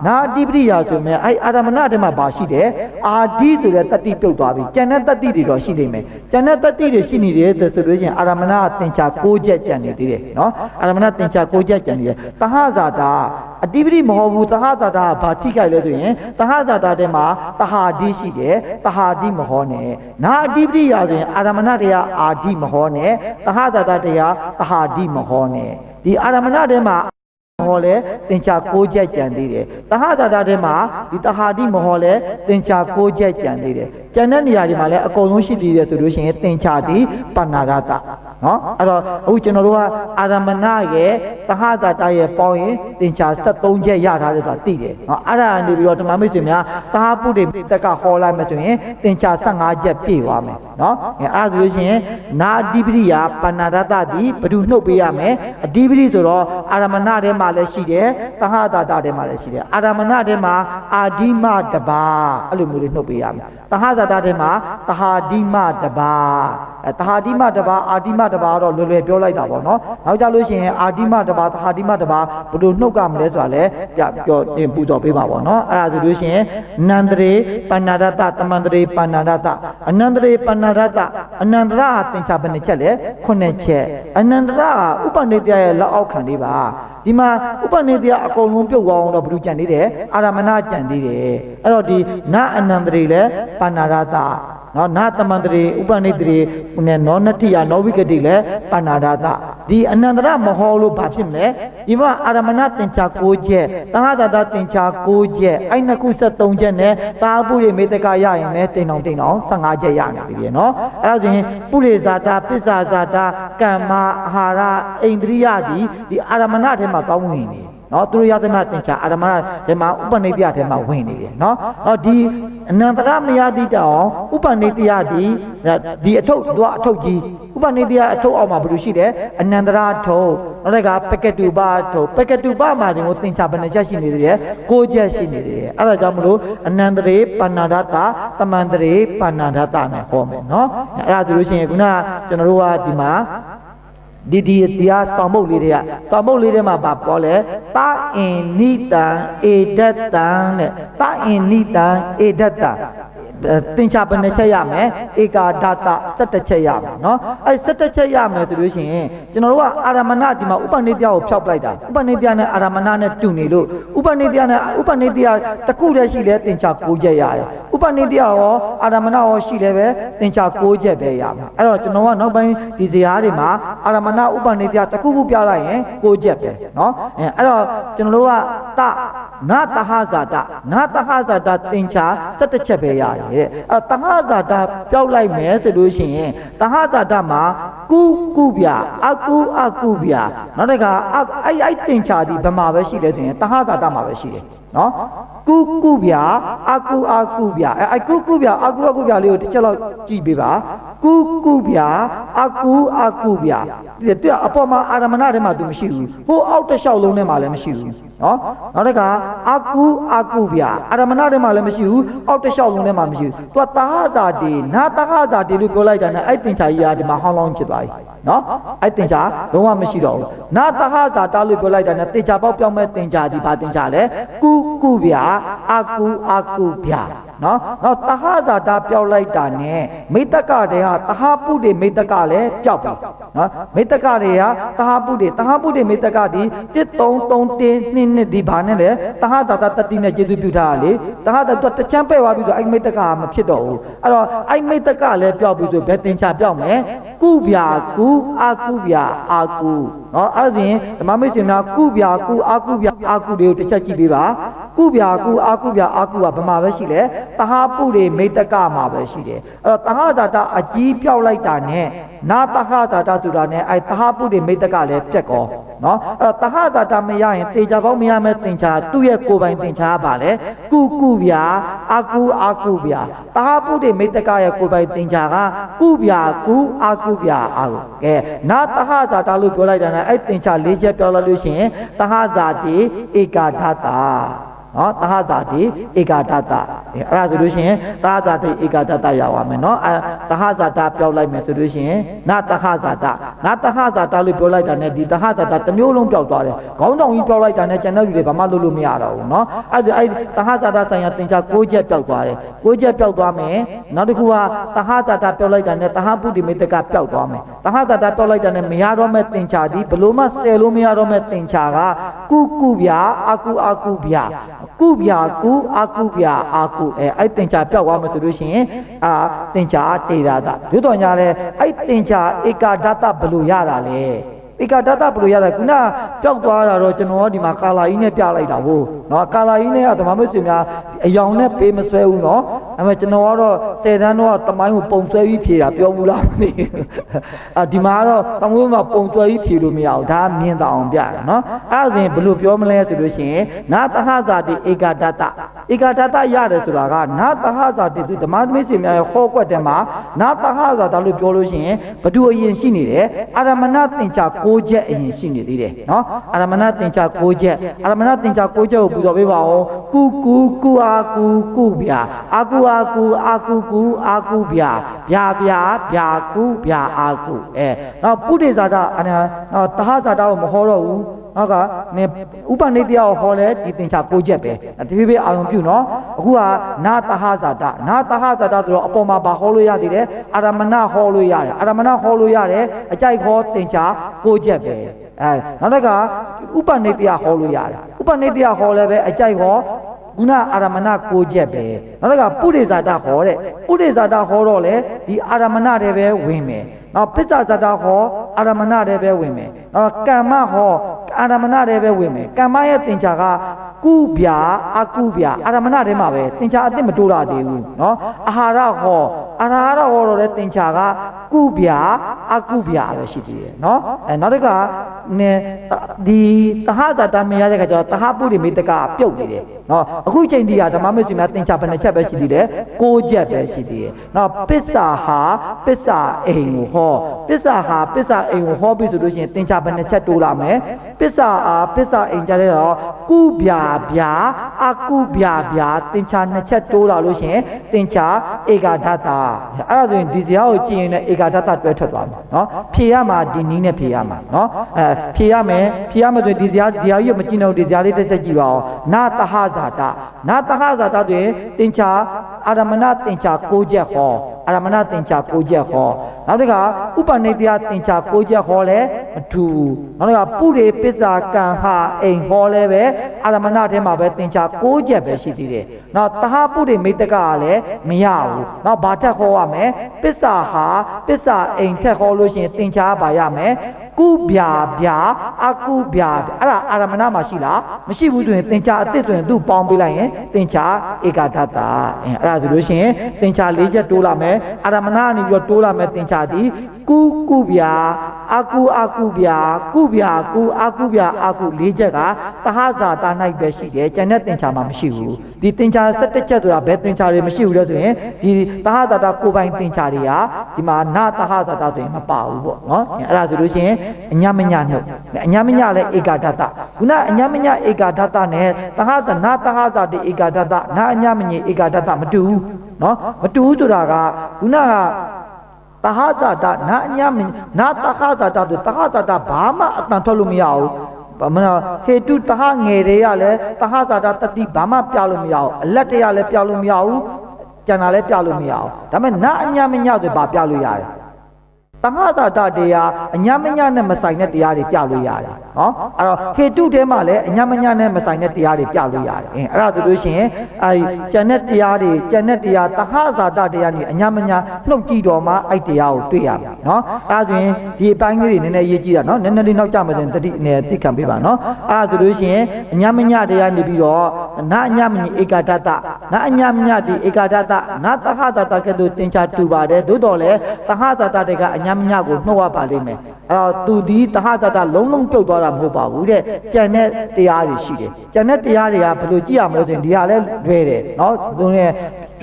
နာအတိပရိယာဆိုမြဲအဲ့အာရမဏထဲမှာဘာရှိတယ်အာဒီဆိုတဲ့တတိပြုတ်သွားပြီကျန်တဲ့တတိတွေတော့ရှိနေမယ်ကျန်တဲ့တတိတွေရှိနေတယ်ဆိုလို့ရှိရင်အာရမဏသင်္ချာ6ချက်ကျန်နေသေးတယ်နော်အာရမဏသင်္ချာ6ချက်ကျန်နေတယ်တဟဇာတာအတိပရိမဟုတ်ဘူးတဟဇာတာကဘာထိခိုက်လဲဆိုရင်တဟဇာတာထဲမှာတဟာဒီရှိတယ်တဟာဒီမဟောနဲ့နာအတိပရိယာဆိုရင်အာရမဏတရားအာဒီမဟောနဲ့တဟဇာတာတရားတဟာဒီမဟောနဲ့ဒီအာရမဏထဲမှာဟောလဲသင်္ချာ6ချက်ကြံသေးတယ်တဟဇာတာထဲမှာဒီတဟာဒီမဟောလဲသင်္ချာ6ချက်ကြံသေးတယ်ကျန်တဲ့နေရာတွေမှာလည်းအကုန်လုံးရှိသေးတယ်ဆိုလို့ရှိရင်သင်္ချာတိပဏာရတနော်အဲ့တော့အခုကျွန်တော်တို့ကအာရမဏရဲ့တဟဇာတာရဲ့ပေါင်းရင်သင်္ချာ73ချက်ရထားတယ်ဆိုတာသိတယ်နော်အဲ့ဒါနေပြီးတော့ဓမ္မမိတ်ဆွေများတဟပုရိတက်ကဟောလိုက်မှဆိုရင်သင်္ချာ15ချက်ပြည့်သွားမယ်နော်အဲ့ဒါဆိုလို့ရှိရင်နာအဓိပတိယပဏာရတတိဘယ်သူနှုတ်ပေးရမယ်အဓိပတိဆိုတော့အာရမဏထဲမှာလည်းရှိတယ်တဟဇာတာထဲမှာလည်းရှိတယ်အာရမဏထဲမှာအာဒီမတပါအဲ့လိုမျိုးလေးနှုတ်ပေးရမယ်တဟဇာတာထဲမှာတဟာဒီမတပါတဟာဒီမတပါအာဒီမတပါတော့လွယ်လွယ်ပြောလိုက်တာပေါ့နော်နောက်ကြလို့ရှိရင်အာဒီမတပါတဟာဒီမတပါဘယ်လိုနှုတ်ကမလဲဆိုတာလည်းပြောတင်ပူတော်ပေးပါပေါ့နော်အဲ့ဒါဆိုလို့ရှိရင်နန္တရေပဏာရတတမန္တရေပဏာရတအနန္တရေပဏာရတအနန္တရသင်္ချာဘယ်နှချက်လဲ9ချက်အနန္တရဥပနိတ္တရဲ့လက်အောက်ခံလေးပါဒီမှာဥပနိတ္တအကုန်လုံးပြုတ်သွားအောင်တော့ဘယ်လိုကြံသေးတယ်အာရမဏကြံသေးတယ်အဲ့တော့ဒီနအနန္တရေလဲပဏာရတနော်နာတမန္တရေဥပနိတ္တရေနောနတ္ထိယနောဝိကတိလဲပဏာရတဒီအနန္တရမဟောလို့ဘာဖြစ်မလဲဒီမှာအာရမဏသင်္ချာ6ချက်သဟဇာတသင်္ချာ6ချက်အဲ့နှစ်ခု73ချက်နဲ့သာပုရိမေတ္တကရရင်လဲတိန်အောင်15ချက်ရနေပြီနော်အဲ့ဒါဆိုရင်ပုရိဇာတာပစ္ဆာဇာတာကမ္မာအာဟာရအိန္ဒြိယဒီအာရမဏထဲမှာကောင်းဝင်နေနော်သူတို့ရသမသင်္ချာအာရမဏထဲမှာဥပနိတ္တထဲမှာဝင်နေတယ်နော်ဒီအနန္တရမယတိတောင်ဥပနိတ္တဒီအထုပ်သူကအထုပ်ကြီးဥပနိတ္တအထုပ်အောက်မှာဘယ်လိုရှိတယ်အနန္တရထုပ်နောက်ကပကတုပထုပ်ပကတုပမှာဒီကိုသင်္ချာဘယ်နှချက်ရှိနေသေးတယ်6ချက်ရှိနေသေးတယ်အဲ့ဒါကြောင့်မလို့အနန္တရေပဏာရတတမန္တရေပဏာရတနဲ့ဟောမယ်နော်အဲ့ဒါဆိုလို့ရှိရင်ခုနကျွန်တော်တို့ကဒီမှာဒီတရားဆောင်မုတ်လေးတွေကဆောင်မုတ်လေးတွေမှာပါပေါ်လဲတအင်နိတံဧဒတ္တံတဲ့တအင်နိတံဧဒတ္တသင်္ချာဘယ်နှချက်ရမယ်ဧကာဒတ17ချက်ရမယ်နော်အဲ17ချက်ရမယ်ဆိုလို့ရှိရင်ကျွန်တော်တို့ကအာရမဏဒီမှာဥပနိတ္တကိုဖျောက်ပလိုက်တာဥပနိတ္တနဲ့အာရမဏနဲ့တူနေလို့ဥပနိတ္တတစ်ခုတည်းရှိလဲသင်္ချာ9ချက်ရတယ်ဥပနိတ္တရောအာရမဏရောရှိလဲပဲသင်္ချာ9ချက်ပဲရမယ်အဲ့တော့ကျွန်တော်ကနောက်ပိုင်းဒီဇာတ်တွေမှာအာရမဏဥပနိတ္တတစ်ခုခုပြလိုက်ရင်9ချက်ပဲနော်အဲ့တော့ကျွန်တော်တို့ကနတဟဇာတသင်္ချာ17ချက်ပဲရတယ်တဟဇာတပျောက်လိုက်မယ်ဆိုလို့ရှိရင်တဟဇာတမှာကုပြအကုပြနောက်တကအဲ့သင်္ချာဒီဘယ်မှာပဲရှိလဲဆိုရင်တဟဇာတမှာပဲရှိတယ်နော်ကုပြအကုပြအဲ့ကုပြအကုပြလေးကိုတစ်ချက်လောက်ကြည့်ပေးပါကုပြအကုပြဒီအပေါ်မှာအာရမဏထဲမှာသူမရှိဘူးဟိုအောက်တစ်လျှောက်လုံးထဲမှာလည်းမရှိဘူးနော်နောက်တစ်ခါအကုပြအာရမဏထဲမှာလည်းမရှိဘူးအောက်တစ်လျှောက်လုံးထဲမှာမရှိဘူးသူကတဟဇာတိနာတဟဇာတိလို့ပြောလိုက်တာနဲ့အဲ့သင်္ချာကြီးကဒီမှာဟောင်းလောင်းဖြစ်သွားပြီနော်အဲ့သင်္ချာလုံးဝမရှိတော့ဘူးနာတဟဇာတလို့ပြောလိုက်တာနဲ့သင်္ချာပေါက်ပြောင်းမဲ့သင်္ချာဒီဘာသင်္ချာလဲကုပြအကုပြနော်နောက်တဟဇာတပျောက်လိုက်တာနဲ့မိတ္တကတဲ့ဟာတဟပုတိမိတ္တကလည်းပျောက်ပြီနော်မိတ္တကတွေကတဟပုတိမိတ္တကဒီ13312ဒီဘာနဲ့လဲတဟဇာတတတိနဲ့ကျေစုပြုထားတာလေတဟဇာတတချမ်းပဲ့သွားပြီးတော့အဲ့မိတ္တကမဖြစ်တော့ဘူးအဲ့တော့အဲ့မိတ္တကလည်းပျောက်ပြီးဆိုဘယ်သင်္ချာပျောက်မယ်ကုပြအကုနော်အဲ့ဒါဓမ္မမိတ်ဆွေများကုပြအကုတွေကိုတစ်ချက်ကြည့်ပေးပါကုပြအကုကဘယ်မှာပဲရှိလဲတဟပုရိမိတ္တကမှာပဲရှိတယ်အဲ့တော့တဟဇာတအကြီးပျောက်လိုက်တာနဲ့နာတဟဇာတဆိုတာနဲ့အဲ့တဟပုရိမိတ္တကလည်းပြက်ကောနော်အဲ့တော့တဟဇာတမရရင်တေချာပေါင်းမရမဲ့သင်္ချာသူ့ရဲ့ကိုယ်ပိုင်သင်္ချာပါလေကုပြအကုပြတဟပုရိမိတ္တကရဲ့ကိုယ်ပိုင်သင်္ချာကကုပြအကုကဲနာတဟဇာတလို့ပြောလိုက်တာနဲ့အဲ့သင်္ချာ၄ချက်ပြောလိုက်လို့ရှိရင်တဟဇာတိဧကာဒတ နော်သဟဇာတိဧကဓာတအဲ့ဒါဆိုလို့ရှိရင်သဟဇာတိဧကဓာတရောက်ပါမယ်နော်သဟဇာတပြောက်လိုက်မယ်ဆိုလို့ရှိရင်နသဟဇာတနသဟဇာတလို့ပြောလိုက်တာနဲ့ဒီသဟဇာတတစ်မျိုးလုံးပြောက်သွားတယ်ခေါင်းတောင်ကြီးပြောက်လိုက်တာနဲ့ကျန်တဲ့လူတွေဘာမှလုပ်လို့မရတော့ဘူးနော်အဲ့သဟဇာတဆိုင်ရာသင်္ချာ6ချက်ပြောက်သွားတယ်6ချက်ပြောက်သွားမယ်နောက်တစ်ခုကသဟဇာတပြောက်လိုက်တာနဲ့သဟပုတိမေတ္တကပြောက်သွားမယ်သဟဇာတပြောက်လိုက်တာနဲ့မရတော့မဲ့သင်္ချာဒီဘလို့မှဆယ်လို့မရတော့မဲ့သင်္ချာကကုဗျာအာကုဗျာကုဗျာကုအာကုဗျာအာကုအဲ့သင်္ချာပြောက်သွားမှဆိုလို့ရှိရင်သင်္ချာတေရတာဘုတော်ညာလဲအဲ့သင်္ချာဧကဓာတဘလို့ရတာလဲဧကဓာတဘလို့ရတာခုနပျောက်သွားတာတော့ကျွန်တော်ဒီမှာကာလာကြီးနဲ့ပြလိုက်တာဟုတ်နော်ကာလာကြီးနဲ့ကဓမ္မမဆွေများအယောင်နဲ့ပေးမဆွဲဘူးနော်အဲ့မဲ့ကျွန်တော်ကတော့10တန်းတော့တမိုင်းကိုပုံဆွဲပြီးဖြေတာပြောဘူးလားမသိဘူးဒီမှာကတော့သမွေးမှာပုံဆွဲပြီးဖြေလို့မရဘူးဒါမြင်တော့အောင်ပြတယ်နော်အဲ့ဒါဆိုရင်ဘယ်လိုပြောမလဲဆိုလို့ရှိရင်နာသဟဇာတိဧကဓာတဧကဓာတရတယ်ဆိုတာကနာသဟဇာတိသူဓမ္မသမီးဆွေများရဲ့ဟောကွက်တဲ့မှာနာသဟဇာတလို့ပြောလို့ရှိရင်ဘဒုအရင်ရှိနေတယ်အာရမဏသင်္ချာ6ချက်အရင်ရှိနေသေးတယ်နော်အာရမဏသင်္ချာ6ချက်အာရမဏသင်္ချာ6ချက်ကိုပူဇော်ပေးပါအောင်ကုအာကုဗျာအာကုအာကုဗျာဗျာကုဗျာအာကုနောက်ပုရိသဇာတသဟဇာတကိုမဟောတော့ဘူးနောက်ကဥပနိတ္တယကိုဟောလဲဒီသင်္ချာ6ချက်ပဲတဖြည်းဖြည်းအာရုံပြုနော်အခုကနာသဟဇာတနာသဟဇာတဆိုတော့အပေါ်မှာဘာဟောလို့ရသေးတယ်အာရမဏဟောလို့ရတယ်အာရမဏဟောလို့ရတယ်အကြိုက်ဟောသင်္ချာ6ချက်ပဲနောက်တစ်ခါဥပနိတ္တယဟောလို့ရတယ်ဥပနိတ္တယဟောလဲပဲအကြိုက်ဟောခုနအာရမဏ6ချက်ပဲနောက်တစ်ခါပုရိသဇာတဟောတဲ့ပုရိသဇာတဟောတော့လေဒီအာရမဏတွေပဲဝင်မယ်နောက်ပစ္ဆဇာတဟောအာရမဏတွေပဲဝင်မယ်နောက်ကမ္မဟောအာရမဏတွေပဲဝင်မယ်ကမ္မရဲ့သင်္ချာကကုဗျာအာကုဗျာအာရမဏတွေမှာပဲသင်္ချာအစ်မတိုးရသေးဘူးနော်အာဟာရဟောတော့လေသင်္ချာကကုဗျာအာကုဗျာပဲရှိသေးတယ်နော်နောက်တစ်ခါဒီသဟဇာတမရတဲ့ခါကျတော့သဟပုရိမေတ္တကပြုတ်နေတယ်နော်အခုချိန်ဒီကဓမ္မမဆွေများသင်္ချာဘယ်နှချက်ပဲရှိသေးတယ်6ချက်ပဲရှိသေးတယ်နော်ပစ္စာဟာပစ္စာအိမ်ကိုဟောပစ္စာဟာပစ္စာအိမ်ကိုဟောပြီဆိုလို့ရှိရင်သင်္ချာဘယ်နှချက်တိုးလာမယ်ပစ္စာပစ္စာအိမ်ကြတဲ့တော့ကုဗျာအာကုဗျာသင်္ချာ2ချက်တိုးလာလို့ရှိရင်သင်္ချာဧကဓာတအဲ့ဒါဆိုရင်ဒီဇာကိုကြည့်ရင်လည်းဧကဓာတတွဲထွက်သွားမယ်နော်ဖြေရမှာဒီနည်းနဲ့ဖြေရမှာနော်ဖြေရမယ်ဆိုရင်ဒီဇာကြီးမကြည့်တော့ဒီဇာလေးတစ်ချက်ကြည့်ပါဦးနာသဟဇာတနာသဟဇာတတွင်သင်္ချာအာရမဏသင်္ချာ6ချက်ဟောအာရမဏသင်္ချာ6ချက်ဟောနောက်တစ်ခါဥပနိတ္တယသင်္ချာ6ချက်ဟောလဲမထူနောက်တစ်ခါပုရိပစ္စာကံဟာအိမ်ဟောလဲပဲအာရမဏထဲမှာပဲသင်္ချာ6ချက်ပဲရှိသေးတယ်နောက်သဟပုရိမိတ္တကလည်းမရဘူးနောက်ဘာထက်ဟောရမယ်ပစ္စာဟာပစ္စာအိမ်ထက်ဟောလို့ရှိရင်သင်္ချာပါရမယ်ကုဗျာအာကုဗျာအဲ့ဒါအာရမဏမှာရှိလားမရှိဘူးဆိုရင်သင်္ချာအသစ်ဆိုရင်သူ့ပေါင်းပေးလိုက်ရင်သင်္ချာဧကဓာတအဲ့ဒါဆိုလို့ရှိရင်သင်္ချာ4ချက်တိုးလာမယ်အာရမဏကနေပြီးတော့တိုးလာမယ်သင်္ချာဒီကုဗျာအာကုဗျာကုအာကုဗျာအာကု4ချက်ကသဟဇာတ၌ပဲရှိတယ်ကျန်တဲ့သင်္ချာမှာမရှိဘူးဒီသင်္ချာ17ချက်ဆိုတာဘယ်သင်္ချာတွေမရှိဘူးလဲဆိုရင်ဒီသဟဇာတကိုပိုင်သင်္ချာတွေကဒီမှာနသဟဇာတဆိုရင်မပါဘူးပေါ့နော်အဲ့ဒါဆိုလို့ရှိရင်အညမညနှုတ်အညမညလည်းဧကဓာတခုနအညမညဧကဓာတနဲ့သဟဇာနာသဟဇာတိဧကဓာတနာအညမညဧကဓာတမတူဘူးနော်မတူဘူးဆိုတာကခုနကသဟဇာတနာအညမနာသဟဇာတတို့သဟဇာတဘာမှအတန်ထွက်လို့မရဘူးမနာဟေတုတဟငယ်တွေကလည်းသဟဇာတတတိဘာမှပြလို့မရဘူးအလက်တရလည်းပြလို့မရဘူးကျန်တာလည်းပြလို့မရဘူးဒါပေမဲ့နာအညမညဆိုဘာပြလို့ရတယ်သဟဇာတတရားအညမညနဲ့မဆိုင်တဲ့တရားတွေပြလို့ရတယ်နော်အဲ့တော့ဟေတုထဲမှာလည်းအညမညနဲ့မဆိုင်တဲ့တရားတွေပြလို့ရတယ်အဲ့ဒါဆိုလို့ရှိရင်ကျန်တဲ့တရားသဟဇာတတရားတွေအညမညနှုတ်ကြည့်တော့မှအဲ့တရားကိုတွေ့ရမယ်နော်အဲ့ဒါဆိုရင်ဒီအပိုင်းလေးတွေနည်းနည်းရေးကြည့်တာနော်နည်းနည်းလေးနောက်ကြမယ်ဆိုရင်တတိနဲ့သိခံပေးပါနော်အဲ့ဒါဆိုလို့ရှိရင်အညမညတရားနေပြီးတော့နာအညမညဧကဓာတနာအညမညဒီဧကဓာတနာသဟဇာတကဲ့သို့သင်္ချာတူပါတယ်သို့တော်လည်းသဟဇာတတွေကအညမညကိုနှုတ်ရပါလိမ့်မယ်အဲ့တော့သူဒီသဟဇာတလုံးပြုတ်သွားတာမဟုတ်ပါဘူးတဲ့ကျန်တဲ့တရားတွေရှိတယ်ကျန်တဲ့တရားတွေကဘယ်လိုကြည့်ရမလို့ဆိုရင်ဒီဟာလဲလွဲတယ်နော်သူနဲ့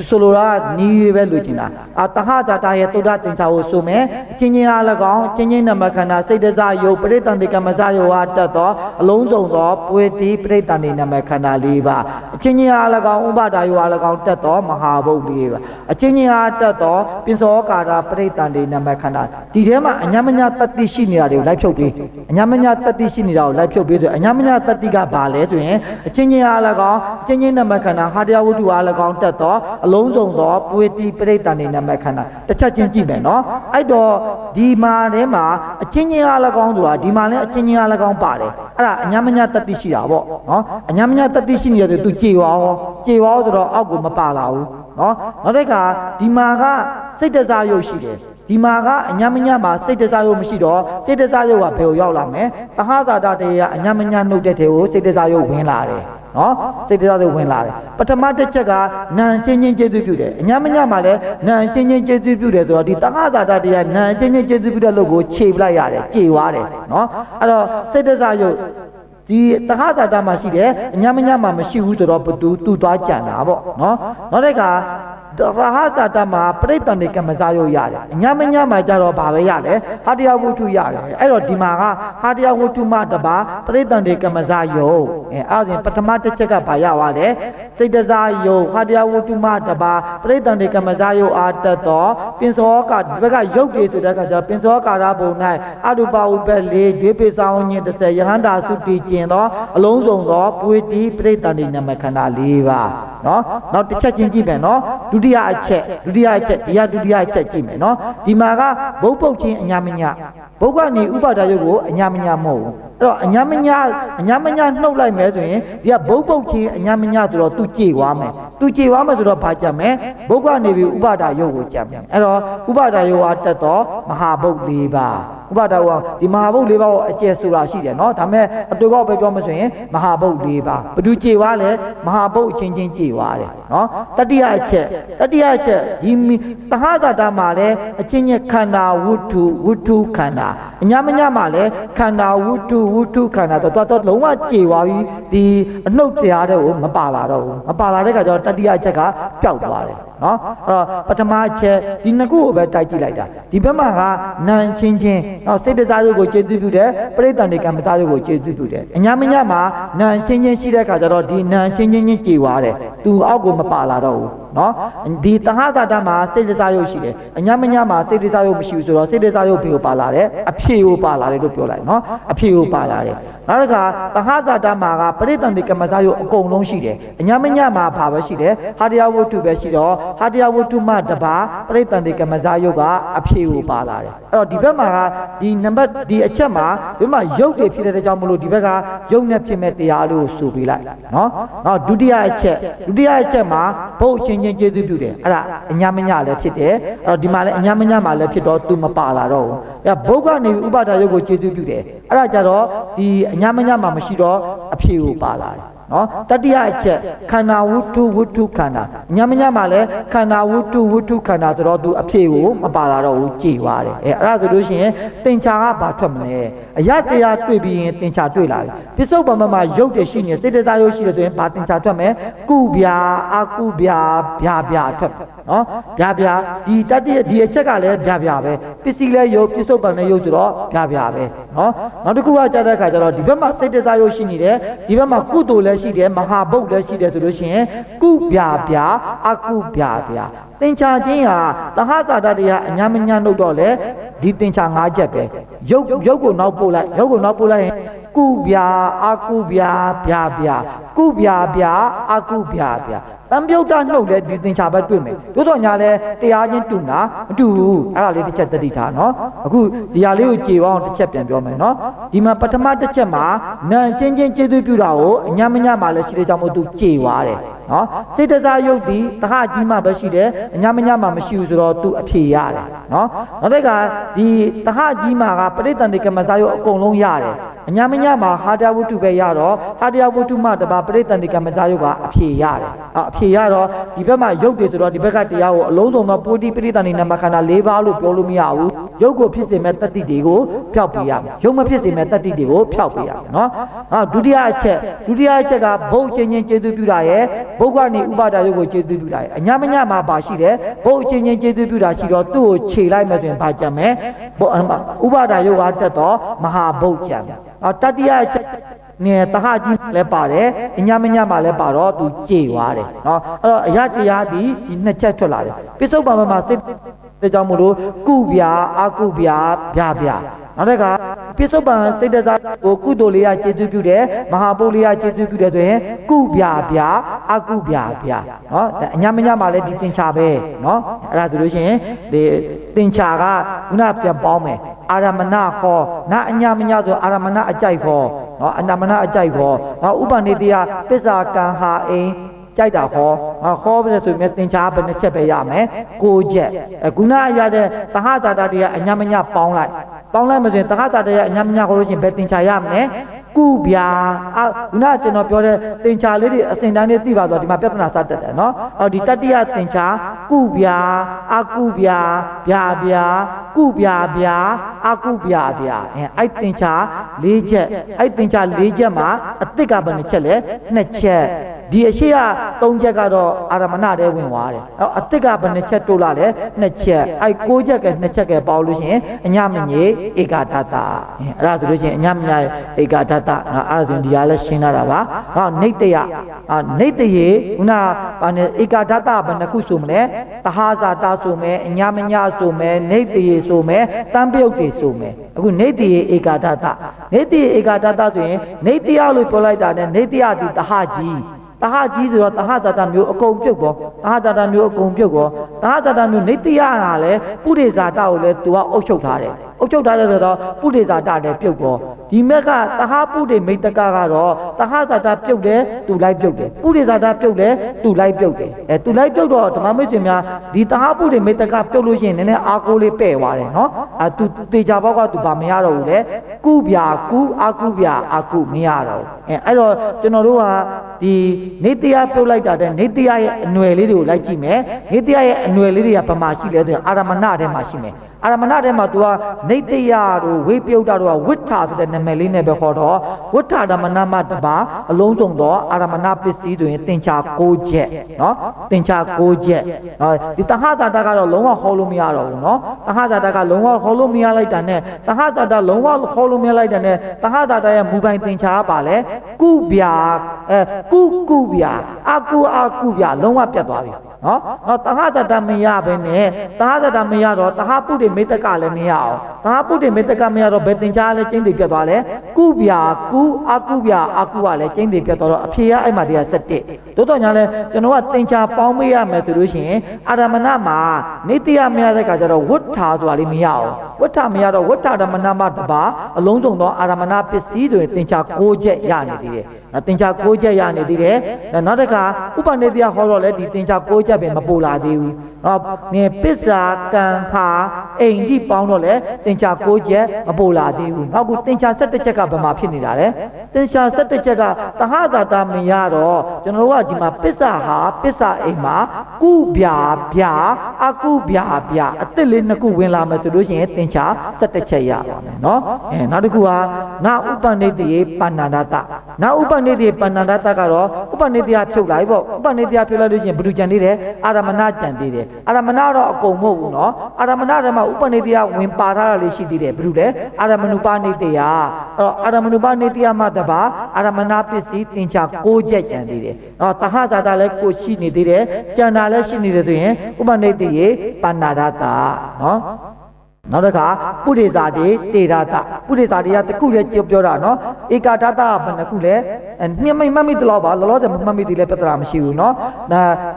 ဆိုလိုတာနီးပဲလူချင်တာတဟဇာတာရဲ့သုဒ္ဓတင်္ချာကိုဆိုမယ်ချင်းချင်းအား၎င်းချင်းချင်းနမခန္ဓာစိတ်တစားယုတ်ပရိတန်တိကမဇယုတ်အားတက်သောအလုံးစုံသောပွေတိပရိတန်တိနမခန္ဓာ၄ပါးအချင်းချင်းအား၎င်းဥပါဒါယုတ်အား၎င်းတက်သောမဟာဘုတ်၄ပါးအချင်းချင်းအားတက်သောပင်စောကာရပရိတန်တိနမခန္ဓာဒီထဲမှာအညမညတတ္တိရှိနေတာတွေကိုလိုက်ဖြုတ်ပြီးအညမညတတ္တိရှိနေတာကိုလိုက်ဖြုတ်ပြီးဆိုအညမညတတ္တိကဘာလဲဆိုရင်အချင်းချင်းအား၎င်းအချင်းချင်းနမခန္ဓာဟာတရားဝတ္ထုအား၎င်းတက်သောအလုံးစုံသောပွေတိပရိတန်တိနမခန္ဓာတစ်ချက်ချင်းကြည့်မယ်နော်အဲ့တော့ဒီမှာထဲမှာအချင်းချင်းအား၎င်းဆိုတာဒီမှာလည်းအချင်းချင်းအား၎င်းပါတယ်အဲ့ဒါအညမညတတ္တိရှိတာပေါ့နော်အညမညတတ္တိရှိနေတယ်သူကြေဝါဆိုတော့အောက်ကိုမပါလာဘူးနော်နောက်တစ်ခါဒီမှာကစိတ်တစားရုပ်ရှိတယ်ဒီမှာကအညမညမှာစိတ်တစားရုပ်မရှိတော့စိတ်တစားရုပ်ကဘယ်ကိုရောက်လာမလဲသဟဇာတတေကအညမညနှုတ်တဲ့ထဲကိုစိတ်တစားရုပ်ဝင်လာတယ်နော်စိတ်တရားတွေဝင်လာတယ်ပထမတစ်ချက်ကနာချင်းချင်းကျေးဇူးပြုတယ်အညမညမှာလည်းနာချင်းချင်းကျေးဇူးပြုတယ်ဆိုတော့ဒီတဟဇာတတရားနာချင်းချင်းကျေးဇူးပြုတဲ့လို့ကိုခြေပလိုက်ရတယ်ကြေွားတယ်နော်အဲ့တော့စိတ်တရားရုပ်ဒီတဟဇာတမှာရှိတယ်အညမညမှာမရှိဘူးဆိုတော့ဘသူသူ့သွားကြံတာပေါ့နော်နောက်တစ်ခါတဟဇာတမှာပရိတန်တိကမဇယုတ်ရတယ်အညမညမှာကြတော့ဘာပဲရလဲဟာတရားဝတ္ထုရတယ်အဲ့တော့ဒီမှာကဟာတရားဝတ္ထုမှတပါပရိတန်တိကမဇယုတ်အဲ့ဒါဆိုရင်ပထမတစ်ချက်ကဘာရသွားလဲစိတ်တစားယုတ်ဟာတရားဝတ္ထုမှတပါပရိတန်တိကမဇယုတ်အားတက်တော့ပင်စောကဒီဘက်ကယုတ်တယ်ဆိုတဲ့အခါကျပင်စောကာရဘုံ၌အတုပဥပ္ပလေးဒွေပိဆောင်ညင်30ယဟန္တာသုတိကျင်တော့အလုံးစုံသောပွေတိပရိတန်တိနမခန္ဓာ၄ပါးနော်နောက်တစ်ချက်ချင်းကြည့်မယ်နော်ဒုတိယအချက်ဒီကဒုတိယအချက်ကြည့်မယ်နော်ဒီမှာကဘုတ်ပုတ်ချင်းအညာမညာဘုတ်ကနေဥပါဒယုတ်ကိုအညာမညာမဟုတ်ဘူးအဲ့တော့အညာမညာနှုတ်လိုက်မယ်ဆိုရင်ဒီကဘုတ်ပုတ်ချင်းအညာမညာဆိုတော့သူကြေွားမယ်ဆိုတော့ဘာကြက်မယ်ဘုတ်ကနေပြီးဥပါဒယုတ်ကိုကြက်မယ်အဲ့တော့ဥပါဒယုတ်အားတက်တော့မဟာဘုတ်၄ပါးဥပါဒယုတ်ဒီမဟာဘုတ်၄ပါးကိုအကျယ်ဆိုတာရှိတယ်နော်ဒါပေမဲ့အတူကောက်ပဲပြောမှဆိုရင်မဟာဘုတ်၄ပါးဘယ်သူကြေွားလဲမဟာဘုတ်အချင်းချင်းကြေွားတယ်နော်တတိယအချက်ဒီသဟဇာတမှာလည်းအချင်းချင်းခန္ဓာဝတ္ထုခန္ဓာအညမညမှာလည်းခန္ဓာဝတ္ထုခန္ဓာတော့လုံးဝကြေွားပြီးဒီအနှုတ်တရားတွေကိုမပါလာတော့ဘူးမပါလာတဲ့အခါကျတော့တတိယအချက်ကပျောက်သွားတယ်နော်အဲ့တော့ပထမအချက်ဒီနှစ်ခုကိုပဲတိုက်ကြည့်လိုက်တာဒီဘက်မှာကနာချင်းနော်စိတ်တရားတွေကိုကျေးဇူးပြုတယ်ပရိတန်တိကမ္မသားတွေကိုကျေးဇူးပြုတယ်အညမညမှာနာချင်းရှိတဲ့အခါကျတော့ဒီနာချင်းကြေွားတယ်သူအောက်ကိုမပါလာတော့ဘူးနော်ဒီတဟဇာတမှာစိတ်တရားရုပ်ရှိတယ်အညမညမှာစိတ်တရားရုပ်မရှိဘူးဆိုတော့စိတ်တရားရုပ်ဘယ်ကိုပါလာတယ်အဖြေကိုပါလာတယ်လို့ပြောလိုက်နော်အဖြေကိုပါလာတယ်နောက်တစ်ခါတဟဇာတမှာကပရိတန်တိကမ္မသားရုပ်အကုန်လုံးရှိတယ်အညမညမှာဘာပဲရှိတယ်ဟာတရားဝတ္ထုပဲရှိတော့ဟာတရားဝတ္ထုမှတပါပရိတန်တိကမ္မသားရုပ်ကအဖြေကိုပါလာတယ်အဲ့တော့ဒီဘက်မှာကဒီနံပါတ်ဒီအချက်မှာဒီမှာရုပ်တွေဖြစ်တဲ့ကြောင့်မလို့ဒီဘက်ကရုပ်နဲ့ဖြစ်မဲ့တရားလို့ဆိုပေးလိုက်နော်နောက်ဒုတိယအချက်မှာဘုတ်ချင်းကျေးဇူးပြုတယ်အဲ့ဒါအညမညလည်းဖြစ်တယ်အဲ့တော့ဒီမှာလည်းအညမညမှာလည်းဖြစ်တော့သူမပါလာတော့ဘူးအဲ့ဘုတ်ကနေဥပါဒယုတ်ကိုကျေးဇူးပြုတယ်အဲ့ဒါကြတော့ဒီအညမညမှာမရှိတော့အဖြေကိုပါလာတယ်နော်တတိယအချက်ခန္ဓာဝတ္ထုခန္ဓာညမညမှာလည်းခန္ဓာဝတ္ထုခန္ဓာဆိုတော့သူအဖြေကိုမပါလာတော့ဘူးကြေွားတယ်အဲ့ဒါဆိုလို့ရှိရင်သင်္ချာကဘာထွက်မလဲအယတရားတွေ့ပြီးရင်သင်္ချာတွေ့လာပြီပစ္စုပ္ပန်မှာရုပ်တည်ရှိနေစေတသာရုပ်ရှိတယ်ဆိုရင်ဘာသင်္ချာထွက်မယ်ကုဗျာအကုဗျာဗျာထွက်နော်ဗျာဒီတတိယဒီအချက်ကလည်းဗျာပဲပစ္စည်းလည်းရုပ်ပစ္စုပ္ပန်လည်းရုပ်ဆိုတော့ဗျာပဲနော်နောက်တစ်ခုကကြားတဲ့အခါကျတော့ဒီဘက်မှာစေတသာရုပ်ရှိနေတယ်ဒီဘက်မှာကုသိုလ်လည်းရှိတယ်မဟာဘုတ်လည်းရှိတယ်ဆိုလို့ရှိရင်ကုဗျာအကုဗျာသင်္ချာချင်းဟာသဟဇာတတရားအညမညနှုတ်တော့လေဒီသင်္ချာ၅ချက်ပဲရုပ်ကိုနောက်ပို့လိုက်ရင်ကုဗျာအကုဗျာကုဗျာအကုဗျာတံပြုတ်တာနှုတ်လဲဒီသင်္ချာပဲတွေ့မယ်တိုးတော့ညာလဲတရားချင်းတူလားမတူဘူးအဲ့ဒါလေးတစ်ချက်သတိထားနော်အခုဒီဟာလေးကိုကြည်အောင်တစ်ချက်ပြန်ပြောမယ်နော်ဒီမှာပထမတစ်ချက်မှာနာချင်းကျေးဇူးပြုတာကိုအညမညမှာလည်းရှိတဲ့ကြောင့်မို့သူကြေွားတယ်နော်စေတသာယုတ်ဒီတဟကြီးမှပဲရှိတယ်အညမညမှာမရှိဘူးဆိုတော့သူအဖြေရတယ်နော်နောက်တစ်ခါဒီတဟကြီးမှာကပရိတန်တိကမ္မဇယုတ်အကုန်လုံးရတယ်အညမညမှာဟာတရားဝတ္ထုပဲရတော့ဟာတရားဝတ္ထုမှတပါပရိတန်တိကမ္မဇယုတ်ကအဖြေရတယ်အဖြေရတော့ဒီဘက်မှာရုပ်တွေဆိုတော့ဒီဘက်ကတရားကိုအလုံးစုံသောပုတိပရိတန်တိနမခန္ဓာ၄ပါးလို့ပြောလို့မရဘူးရုပ်ကိုဖြစ်စေမဲ့တတ္တိတွေကိုဖျောက်ပေးရမယ်ရုပ်မဖြစ်စေမဲ့တတ္တိတွေကိုဖျောက်ပေးရမယ်နော်ဒုတိယအချက်ကဘုတ်ချင်းကျေးဇူးပြုတာရဲ့ ဘုရားနေဥပါဒယုတ်ကိုကျေးဇူးပြုတာအညာမညာမှာပါရှိတယ်ဘုအချင်းချင်းကျေးဇူးပြုတာရှိတော့သူ့ကိုခြေလိုက်မယ်ဆိုရင်ပါကြမယ်ဥပါဒယုတ်ကတက်တော့မဟာဘုတ်ကြံတတိယနေတဟကြီးလည်းပါတယ်အညာမညာမှာလည်းပါတော့သူကြေသွားတယ်နော်အဲ့တော့အရာတရားဒီနှစ်ချက်ထွက်လာတယ်ပိဿုပံမှာစိတ်ဒါကြောင့်မို့လို့ကုဗျာအကုဗျာဗျာဗျာနောက်တစ်ခါပိဿုပံစိတ်တစားကိုကုသိုလ်လေးရကျေးဇူးပြုတယ်မဟာပုလေးရကျေးဇူးပြုတယ်ဆိုရင်ကုဗျာဗျာအကုဗျာဗျာနော်အညာမညာမှာလည်းဒီသင်္ချာပဲနော်အဲ့ဒါဆိုလို့ရှိရင်ဒီသင်္ချာကခုနပြန်ပေါင်းမယ်အာရမဏခောနာအညာမညာဆိုအာရမဏအကြိုက်ခောနော်အနာမဏအကြိုက်ခောနောက်ဥပနိတိယပစ္စာကံဟာအိမ်ကြိုက်တာခေါ်ပဲဆိုရင်သင်္ချာဘယ်နှချက်ပဲရမယ်9ချက်ခုနရတဲ့သဟတာတတွေကအညာမညာပေါင်းလိုက်မဆိုရင်သဟတာတရဲ့အညာမညာခေါ်လို့ရှိရင်ဘယ်သင်္ချာရမလဲကုဗျာခုနကျွန်တော်ပြောတဲ့သင်္ချာလေးတွေအစဉ်တိုင်းလေးသိပါတော့ဒီမှာပြဿနာစတတ်တယ်နော်အော်ဒီတတိယသင်္ချာကုဗျာအကုဗျာဗျာဗျာကုဗျာဗျာအကုဗျာဗျာအဲ့သင်္ချာ၄ချက်အဲ့သင်္ချာ၄ချက်မှာအသစ်ကဘယ်နှချက်လဲ2ချက်ဒီအရှိက3ချက်ကတော့အာရမဏတဲ့ဝင်သွားတယ်အသစ်ကဘယ်နှချက်တိုးလာလဲ2ချက်အဲ့6ချက်က2ချက်ကပေါလို့ရှိရင်အညမညေဧကတတအဲ့ဒါဆိုလို့ရှိရင်အညမညဧကတတအဲ့ဒါဆိုရင်ဒီဟာလဲရှင်းလာတာပါဟောနေတယနေတယေခုနဘာနဲ့ဧကတတဘယ်နှခုဆိုမလဲသဟဇာတဆိုမယ်အညမညဆိုမယ်နေတယေဆိုမယ်တံပြုတ်တေဆိုမယ်အခုနေတယေဧကတတနေတယေဧကတတဆိုရင်နေတယလို့ပြောလိုက်တာနဲ့နေတယဒီသဟကြီးတဟကြီးဆိုတော့တဟတတမျိုးအကုန်ပြုတ်ပေါ့တဟတတမျိုးအကုန်ပြုတ်ပေါ့တဟတတမျိုးနေတယကလည်းပုရိဇာတကိုလည်းသူကအုပ်ချုပ်ထားတယ်အုပ်ချုပ်ထားတယ်ဆိုတော့ပုရိဇာတလည်းပြုတ်ပေါ့ဒီမြက်ကတဟပုရိမိတ္တကကတော့တဟဇာတပြုတ်တယ်သူလိုက်ပြုတ်တယ်ပုရိဇာတပြုတ်တယ်သူလိုက်ပြုတ်တယ်သူလိုက်ပြုတ်တော့ဓမ္မမိတ်ဆွေများဒီတဟပုရိမိတ္တကပြုတ်လို့ရှိရင်နည်းနည်းအားကိုးလေးပဲ့သွားတယ်နော်သူတေချာဘောက်ကသူဗာမရတော့ဘူးလေကုဗျာကုအကုဗျာအကုမရတော့အဲ့တော့ကျွန်တော်တို့ကဒီနေတယပြုတ်လိုက်တာတဲ့နေတယရဲ့အနွယ်လေးတွေကိုလိုက်ကြည့်မယ်နေတယရဲ့အနွယ်လေးတွေကဘာမှရှိလဲဆိုရင်အာရမဏထဲမှာရှိမယ်အာရမဏထဲမှာ तू ကနေတယတို့ဝေပြုတ်တာတို့ကဝိဋ္ဌာဆိုတဲ့နာမည်လေးနဲ့ပဲခေါ်တော့ဝိဋ္ဌာဓမ္မနာမတပါအလုံးစုံတော့အာရမဏပစ္စည်းဆိုရင်သင်္ချာ6ချက်နော်သင်္ချာ6ချက်ဒီတဟတာတကတော့လုံးဝဟောလို့မရတော့ဘူးနော်တဟတာတကလုံးဝဟောလို့မရလိုက်တာနဲ့တဟတာတလုံးဝဟောလို့မရလိုက်တာနဲ့တဟတာတရဲ့မူပိုင်သင်္ချာပါလေကုဗျာကုဗျာအကုဗျာလုံးဝပြတ်သွားပြီနော်တဟတတမရပဲနဲ့တဟတတမရတော့တဟပုရိမေတ္တကလည်းမရအောင်တဟပုရိမေတ္တကမရတော့ဘယ်သင်္ချာလဲကျင်းတည်ပြတ်သွားလဲကုဗျာကုအကုဗျာအကုကလည်းကျင်းတည်ပြတ်သွားတော့အဖြေကအဲ့မှာတရား7တို့တော့ညာလဲကျွန်တော်ကသင်္ချာပေါင်းပေးရမယ်ဆိုလို့ရှိရင်အာရမဏမှာနေတယမရတဲ့ခါကျတော့ဝဋ္ဌာဆိုတာလေးမရအောင်ဝဋ္ဌာမရတော့ဝဋ္ဌာဓမ္မနာမတပါအလုံးစုံသောအာရမဏပစ္စည်းတွေသင်္ချာ6ချက်ရနေသေးတယ်သင်္ချာ6ချက်ရနေသေးတယ်နောက်တစ်ခါဥပနိတယဟောတော့လဲဒီသင်္ချာ6ချက်ပဲမပို့လာသေးဘူးနေပစ္စာကံဟာအိမ်ကြီးပေါင်းတော့လဲသင်္ချာ6ချက်မပို့လာသေးဘူးနောက်ကသင်္ချာ17ချက်ကဘယ်မှာဖြစ်နေတာလဲသင်္ချာ17ချက်ကသဟဇာတမရတော့ကျွန်တော်တို့ကဒီမှာပစ္စာဟာပစ္စာအိမ်မှာကုဗျာဗျာအကုဗျာဗျာအစ်စ်လေး2ခုဝင်လာမယ်ဆိုလို့ရှိရင်သင်္ချာ17ချက်ရပါမယ်နော်နောက်တစ်ခုကနာဥပနိတယေပဏ္ဏဒတနာဥပနိတယေပဏ္ဏဒတကတော့ဥပနိတယဖြုတ်လိုက်ပေါ့ဥပနိတယဖြုတ်လိုက်လို့ရှိရင်ဘယ်သူကြံသေးတယ်အာရမဏကြံသေးတယ်အာရမဏတော့အကုန်မဟုတ်ဘူးနော်အာရမဏထဲမှာဥပနိတယဝင်ပါထားတာလေးရှိသေးတယ်ဘယ်သူလဲအာရမဏုပနိတယအာရမဏုပနိတယမှာတပါအာရမဏပစ္စည်းသင်္ချာ6ချက်ကြံသေးတယ်တဟဇာတလည်းကိုရှိနေသေးတယ်ကြံတာလည်းရှိနေတယ်ဆိုရင်ဥပနိတယေပဏ္ဏဒတနော်နောက်တစ်ခါပုရိဇာတိတေရတပုရိဇာတိကတခုလည်းပြောတာနော်ဧကတတဘယ်နှခုလဲနှမိတ်မှတ်မိတလို့ပါလောလောဆယ်မှတ်မိသေးလဲပြဿနာမရှိဘူးနော်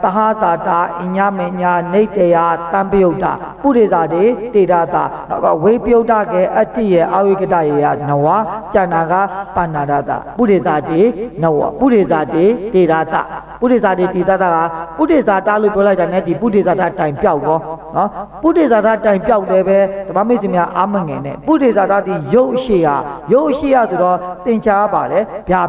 တဟဇာတာအညမညာနေတယတံပယုတ်တာပုရိဇာတိတေရတနောက်ကဝေပယုတ်တာကေအတ္တိရဲ့အာဝိကတရေယနဝကျန်တာကပဏ္ဏဒတပုရိဇာတိနဝပုရိဇာတိတေရတပုရိဇာတိတေရတကပုရိဇာတလို့ပြောလိုက်တာနဲ့ဒီပုရိဇာတတိုင်ပြောက်ကောနော်ပုရိဇာတတိုင်ပြောက်တယ်ပဲဓမ္မမိတ်ဆွေများအာမငယ်နဲ့ပုရိဇာတတိရုပ်ရှိဟာဆိုတော့သင်္ချာပါလေဗျာ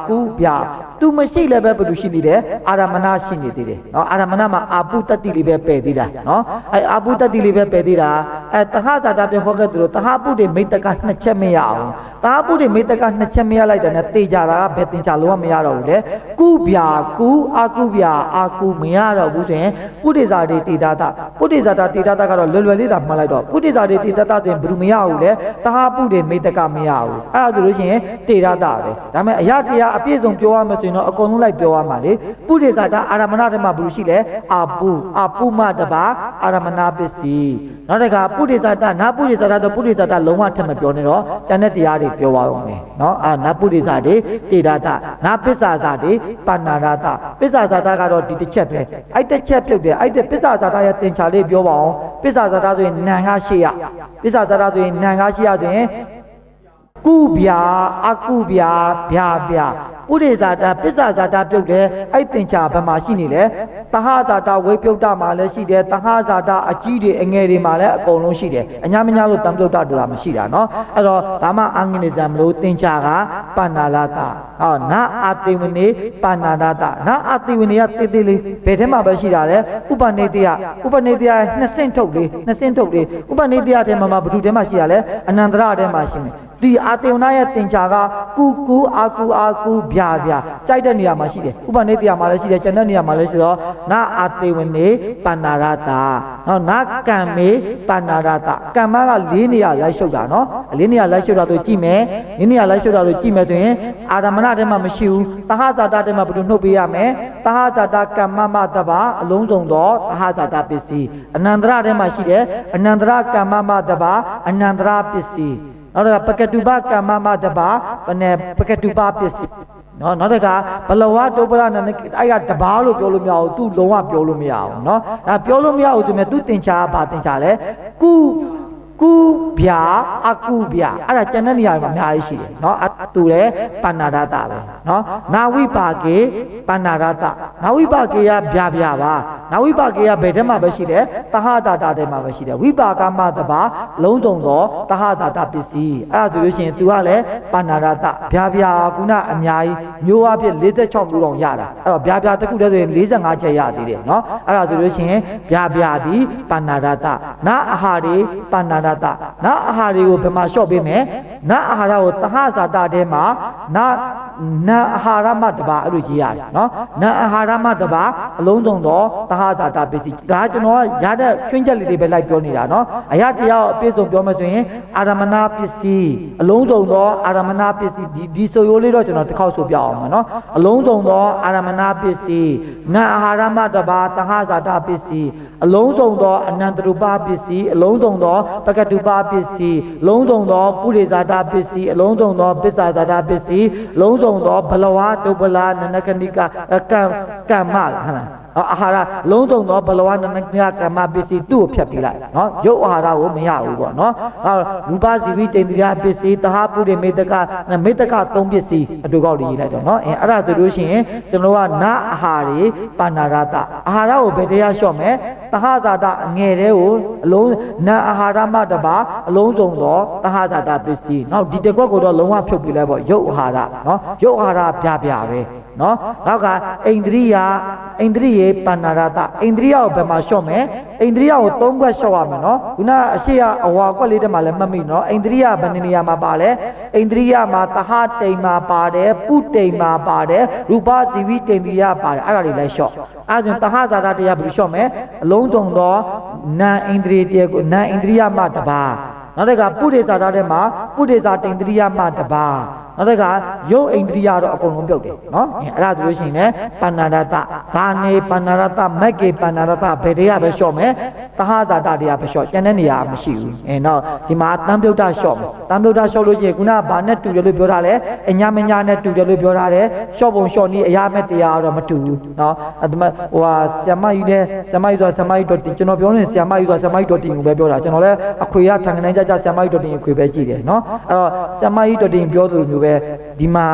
ကုဗျာ သူမရှိလည်းပဲဘယ်လိုရှိသေးတယ်အာရမဏရှိနေသေးတယ်နော်အာရမဏမှာအာပုတ္တိလေးပဲပယ်သေးတာနော်အာပုတ္တိလေးပဲပယ်သေးတာတဟဇာတာပြောဟောခဲ့သလိုတဟပုရိမိတ္တကနှစ်ချက်မရအောင်တဟပုရိမိတ္တကနှစ်ချက်မရလိုက်တယ်နဲ့တေကြတာကဘယ်တင်ချလုံးဝမရတော့ဘူးလေကုဗျာကုအာကုဗျာအာကုမရတော့ဘူးဆိုရင်ပုရိဇာတိတေတာတပုရိဇာတာတေတာတကတော့လွယ်လွယ်လေးသာမှတ်လိုက်တော့ပုရိဇာတိတေတာတဆိုရင်ဘယ်လိုမရဘူးလေတဟပုရိမိတ္တကမရဘူးအဲ့ဒါဆိုလို့ရှိရင်တေတာတပဲဒါပေမဲ့အရာတရားအပြည့်စုံပြောရမယ်ဆိုရင်တော့အကုန်လုံးလိုက်ပြောရမှာလေပုရိဇာတာအာရမဏဓမ္မဘယ်လိုရှိလဲအာပုမတပါအာရမဏပစ္စည်းနောက်တကပုရိသတာနာပုရိသတာတော့ပုရိသတာလုံးဝထက်မပြောနဲ့တော့ကျန်တဲ့တရားတွေပြောပါဦးမယ်နော်နာပုရိသတွေတေရတာနာပစ္ဆာသာတွေပါဏာရတာပစ္ဆာသာတာကတော့ဒီတစ်ချက်ပဲအဲ့တစ်ချက်ပြုတ်တယ်အဲ့ဒီပစ္ဆာသာတာရဲ့သင်္ချာလေးပြောပါအောင်ပစ္ဆာသာတာဆိုရင်နာငါရှိရပစ္ဆာသာတာဆိုရင်နာငါရှိရဆိုရင်ကုဗျာအကုဗျာဗျာဗျာပုရိဇာတာပစ္ဆာဇာတာပြုတ်တယ်အဲ့သင်္ချာဘယ်မှာရှိနေလဲတဟဇာတာဝိပြုတ်တာမှာလည်းရှိတယ်တဟဇာတာအကြီးတွေအငယ်တွေမှာလည်းအကုန်လုံးရှိတယ်အညာမညာလို့တံပြုတ်တာတူတာမရှိတာနော်အဲ့တော့ဒါမှအင်္ဂလိပ်စာမလို့သင်္ချာကပါဏာလာတာနာအာတိဝနေပါဏာလာတာနာအာတိဝနေကတေးသေးလေးဘယ်ထဲမှာပဲရှိတာလဲဥပနိတယနှစ်ဆင့်ထုတ်လေးဥပနိတယထဲမှာဘယ်သူထဲမှာရှိရလဲအနန္တရထဲမှာရှိမယ်ဒီအာတေဝနာရဲ့သင်္ချာကကုအာကုဗျာကြိုက်တဲ့နေရာမှာရှိတယ်ဥပနိတယမှာလည်းရှိတယ်ကျန်တဲ့နေရာမှာလည်းရှိတော့နာအာတေဝနေပါဏာရတာနော်နာကံမေပါဏာရတာကမ္မက၄နေရာလိုက်ရှုပ်တာနော်၄နေရာလိုက်ရှုပ်တာဆိုကြည့်မယ်၄နေရာလိုက်ရှုပ်တာဆိုကြည့်မယ်ဆိုရင်အာရမဏထဲမှာမရှိဘူးတဟဇာတာထဲမှာဘယ်လိုနှုတ်ပေးရမလဲတဟဇာတာကမ္မမတဘာအလုံးစုံသောတဟဇာတာပစ္စည်းအနန္တရထဲမှာရှိတယ်အနန္တရကမ္မမတဘာအနန္တရပစ္စည်းနောက်တော့ပကတုပကမ္မမတဘာပကတုပပစ္စည်းနော်နောက်တကဘလဝတုပ္ပလနာအဲ့ကတဘာလို့ပြောလို့မရဘူးသူလုံးဝပြောလို့မရဘူးနော်ဒါပြောလို့မရဘူးဆိုမြဲသူသင်္ချာကဘာသင်္ချာလဲကုဗျာအကုဗျာအဲ့ဒါကျန်တဲ့နေရာမှာအများကြီးရှိတယ်เนาะတူတယ်ပါဏာရတပဲเนาะနာဝိပါကေပါဏာရတနာဝိပါကေကဗျာပါနာဝိပါကေကဘယ်ထဲမှာပဲရှိတယ်တဟတာတာထဲမှာပဲရှိတယ်ဝိပါကမတဘာလုံးစုံသောတဟတာတာပစ္စည်းအဲ့ဒါဆိုလို့ရှိရင် तू ကလည်းပါဏာရတဗျာခုနအများကြီးမျိုးအဖြစ်46မျိုးတောင်ရတာအဲ့တော့ဗျာတစ်ခုတည်းဆိုရင်45ချက်ရသေးတယ်เนาะအဲ့ဒါဆိုလို့ရှိရင်ဗျာသည်ပါဏာရတနာအာဟာရေပါဏာရတနာအာဟာတွေကိုဘယ်မှာလျှော့ပေးမယ်နာအာဟာရကိုတဟဇာတာထဲမှာနာအာဟာရမတဘာအဲ့လိုရေးရတယ်နော်နာအာဟာရမတဘာအလုံးစုံတော့တဟဇာတာပစ္စည်းဒါကျွန်တော်ရတဲ့ချွင်းချက်လေးတွေပဲလိုက်ပြောနေတာနော်အရာတရားအပြည့်စုံပြောမယ်ဆိုရင်အာရမဏပစ္စည်းအလုံးစုံတော့အာရမဏပစ္စည်းဒီဆိုရိုးလေးတော့ကျွန်တော်တစ်ခေါက်ဆိုပြအောင်မယ်နော်အလုံးစုံတော့အာရမဏပစ္စည်းနာအာဟာရမတဘာတဟဇာတာပစ္စည်းအလုံးစုံသောအနန္တရူပပစ္စည်းအလုံးစုံသောပကတုပပစ္စည်းလုံးစုံသောပုရိဇာတာပစ္စည်းအလုံးစုံသောပစ္ဆာဇာတာပစ္စည်းလုံးစုံသောဘလဝတုပလာနနကဏိကကမ္မဟုတ်လားအာဟာရလုံးစုံသောဘလဝနနကကမ္မပစ္စည်းသူ့ကိုဖြတ်ပြလိုက်နော်ရုပ်အာဟာရကိုမရဘူးပေါ့နော်ရူပဇီဝိတ္တိယပစ္စည်းတဟပုရိမေတ္တက3ပစ္စည်းအတူကောက်လေးရေးလိုက်တော့နော်အဲ့ဒါဆိုလို့ရှိရင်ကျွန်တော်ကနာအာဟာရေပါဏာရတအာဟာရကိုဘယ်တရားလျှော့မယ်တဟဇာတအငယ်တဲ့ကိုအလုံးနာအာဟာရမတဘာအလုံးစုံသောတဟဇာတပစ္စည်းနောက်ဒီတစ်ခွက်ကိုတော့လုံးဝဖြုတ်ပြလိုက်ပေါ့ရုပ်အာဟာရနော်ရုပ်အာဟာရဗျပဲနော်နောက်ကဣန္ဒြိယေပါဏာရတဣန္ဒြိယကိုဘယ်မှာလျှော့မယ်ဣန္ဒြိယကို3ခွက်လျှော့ရမယ်နော်ခုနအရှိအဝါခွက်လေးတည်းမှာလည်းမှတ်မိနော်ဣန္ဒြိယဘယ်နေရာမှာပါလဲဣန္ဒြိယမှာတဟတိမ်မှာပါတယ်ပုတိမ်မှာပါတယ်ရူပဇီဝိတ္တိယပါတယ်အဲ့ဒါတွေလည်းလျှော့အဲ့ဒါတဟဇာတာတရားဘယ်လိုလျှော့မယ်အလုံးစုံသောနာဣန္ဒြိတရားကိုနာဣန္ဒြိယမှတပါနောက်တစ်ခါပုရိသတာထဲမှာပုရိသတိန္ဒြိယမှတပါနောက်တစ်ခါရုပ်ဣန္ဒြိယတော့အကုန်လုံးပြုတ်တယ်နော်အဲ့ဒါဆိုလို့ရှိရင်လည်းပါဏာရတဇာနေပါဏာရတမက်ကေပါဏာရတဘယ်တရားပဲလျှော့မယ်တဟဇာတာတရားပဲလျှော့ကျန်တဲ့နေရာမရှိဘူးနောက်ဒီမှာတံပြုတ်တာလျှော့မယ်တံပြုတ်တာလျှော့လို့ရှိရင်ခုနကဘာနဲ့တူတယ်လို့ပြောတာလဲအညာမညာနဲ့တူတယ်လို့ပြောတာလေလျှော့ပုံလျှော့နည်းအရာမဲ့တရားတော့မတူဘူးနော်ဒီမှာဟိုဟာဆ iam ယူတဲ့ဆ iam ယူဆိုတာဆ iam ယူတော့ကျွန်တော်ပြောနေဆ iam ယူဆိုတာဆ iam ယူတော့တင်ကိုပဲပြောတာကျွန်တော်လည်းအခွေရထန်ကနေကြဆ iam ယူတော့တင်အခွေပဲကြည့်တယ်နော်အဲ့တော့ဆ iam ယူတော့တင်ပြောသလိုမျိုးပဲဒီမှာ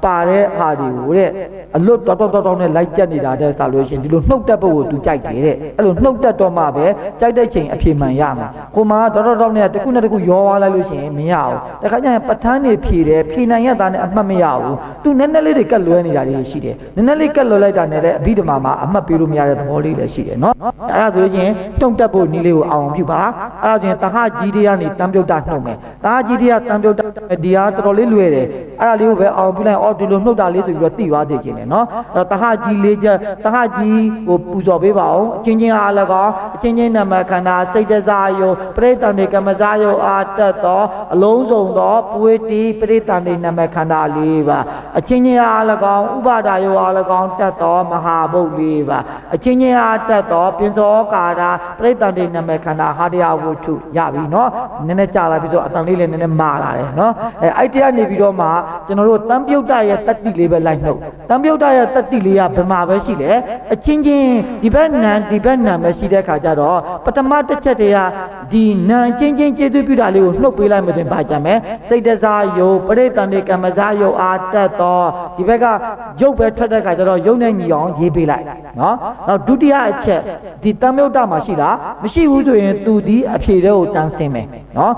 ပ ပါတဲ့ဟာတွေကိုတဲ့အလွတ်တော်နဲ့လိုက်ကြက်နေတာတဲ့ဆိုလို့ရှိရင်ဒီလိုနှုတ်တက်ဖို့ကိုသူကြိုက်တယ်တဲ့အဲ့လိုနှုတ်တက်တော့မှပဲကြိုက်တဲ့ချိန်အဖြေမှန်ရမယ်ကိုမတော်နဲ့တစ်ခုနဲ့တစ်ခုရောသွားလိုက်လို့ရှိရင်မရဘူးတခါကျရင်ပဋ္ဌာန်းတွေဖြေတယ်ဖြေနိုင်ရတာနဲ့အမှတ်မရဘူးသူနည်းနည်းလေးတွေကတ်လွဲနေတာတွေရှိတယ်နည်းနည်းလေးကတ်လွဲလိုက်တာနဲ့လည်းအဘိဓမ္မာမှာအမှတ်ပေးလို့မရတဲ့သဘောလေးလည်းရှိတယ်နော်အဲ့ဒါဆိုလို့ရှိရင်တုံတက်ဖို့နည်းလေးကိုအောင်ပြုပါအဲ့ဒါဆိုရင်တဟကြီးတွေကနေတံပြုတ်တာနှုတ်မယ်တဟကြီးတွေကတံပြုတ်တာဒီဟာတော်တော်လေးလွယ်တယ်အဲ့ဒါလေးကိုပဲအောင်ပြုလိုက်အော်ဒီလိုနှုတ်တာလေးဆိုပြီးတော့သိသွားစေခြင်းတယ်နော်အဲ့တော့တဟကြီးလေးချက်တဟကြီးကိုပူဇော်ပေးပါအောင်အချင်းချင်းအားလည်းကောအချင်းချင်းနာမခန္ဓာစိတ်တစားယောပရိသန္တိကမ္မစားယောအာတတ်သောအလုံးစုံသောပွေတိပရိသန္တိနာမခန္ဓာ၄ပါးအချင်းချင်းအားလည်းကောဥပါဒယောအားလည်းကောတတ်သောမဟာဘုတ်၄ပါးအချင်းချင်းအားတတ်သောပင်စောကာရပရိသန္တိနာမခန္ဓာဟာတရားဝတ္ထုရပြီနော်နည်းနည်းကြာလာပြီဆိုအတန်လေးလည်းနည်းနည်းမာလာတယ်နော်အဲ့တရားနေပြီးတော့မှကျွန်တော်တို့တံပြုတ်တရဲ့တတ္တိလေးပဲလိုက်နှုတ်တံပြုတ်တရဲ့တတ္တိလေးကဘယ်မှာပဲရှိလဲအချင်းချင်းဒီဘက်နံပဲရှိတဲ့ခါကျတော့ပထမတစ်ချက်တည်းကဒီနံချင်းချင်းကျေးဇူးပြုတာလေးကိုနှုတ်ပေးလိုက်မှဆိုရင်ပါကြမယ်စိတ်တစားယောပရိသန္တိကမ္မစားယောအာတတ်သောဒီဘက်ကရုပ်ပဲထွက်တဲ့ခါကျတော့ရုပ်နဲ့ညီအောင်ရေးပေးလိုက်နော်နောက်ဒုတိယအချက်ဒီတံပြုတ်တမှာရှိလားမရှိဘူးဆိုရင်သူဒီအဖြေတွေကိုတန်းဆင်းမယ်နော်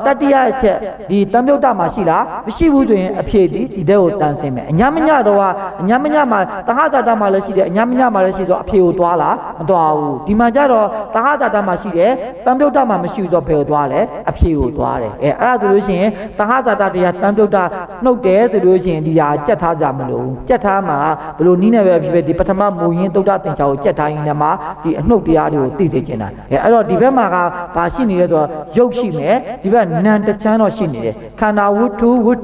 တတိယအချက်ဒီတံပြုတ်တမှာရှိလားမရှိဘူးဆိုရင်အဖြေဒီတဲ့ကိုတန်းဆင်းမယ်အညာမညတော့အညာမညမှာတဟတာတမှာလည်းရှိတယ်အညာမညမှာလည်းရှိတော့အဖြေကိုသွားလားမသွားဘူးဒီမှာကျတော့တဟတာတမှာရှိတယ်တံပြုတ်တမှာမရှိတော့ဘယ်ကိုသွားလဲအဖြေကိုသွားတယ်အဲ့ဒါဆိုလို့ရှိရင်တဟတာတတရားတံပြုတ်တနှုတ်တယ်ဆိုလို့ရှိရင်ဒီဟာကြက်ထားကြမလို့ကြက်ထားမှာဘလို့နီးနေပဲဖြစ်ဖြစ်ဒီပထမမူရင်းတုတ်တသင်္ချာကိုကြက်ထားရင်လည်းမှာဒီအနှုတ်တရားတွေကိုသိစေချင်တာအဲ့တော့ဒီဘက်မှာကဘာရှိနေလဲဆိုတော့ရုပ်ရှိမယ်ဒီဘက်နံတချမ်းတော့ရှိနေတယ်ခန္ဓာဝတ္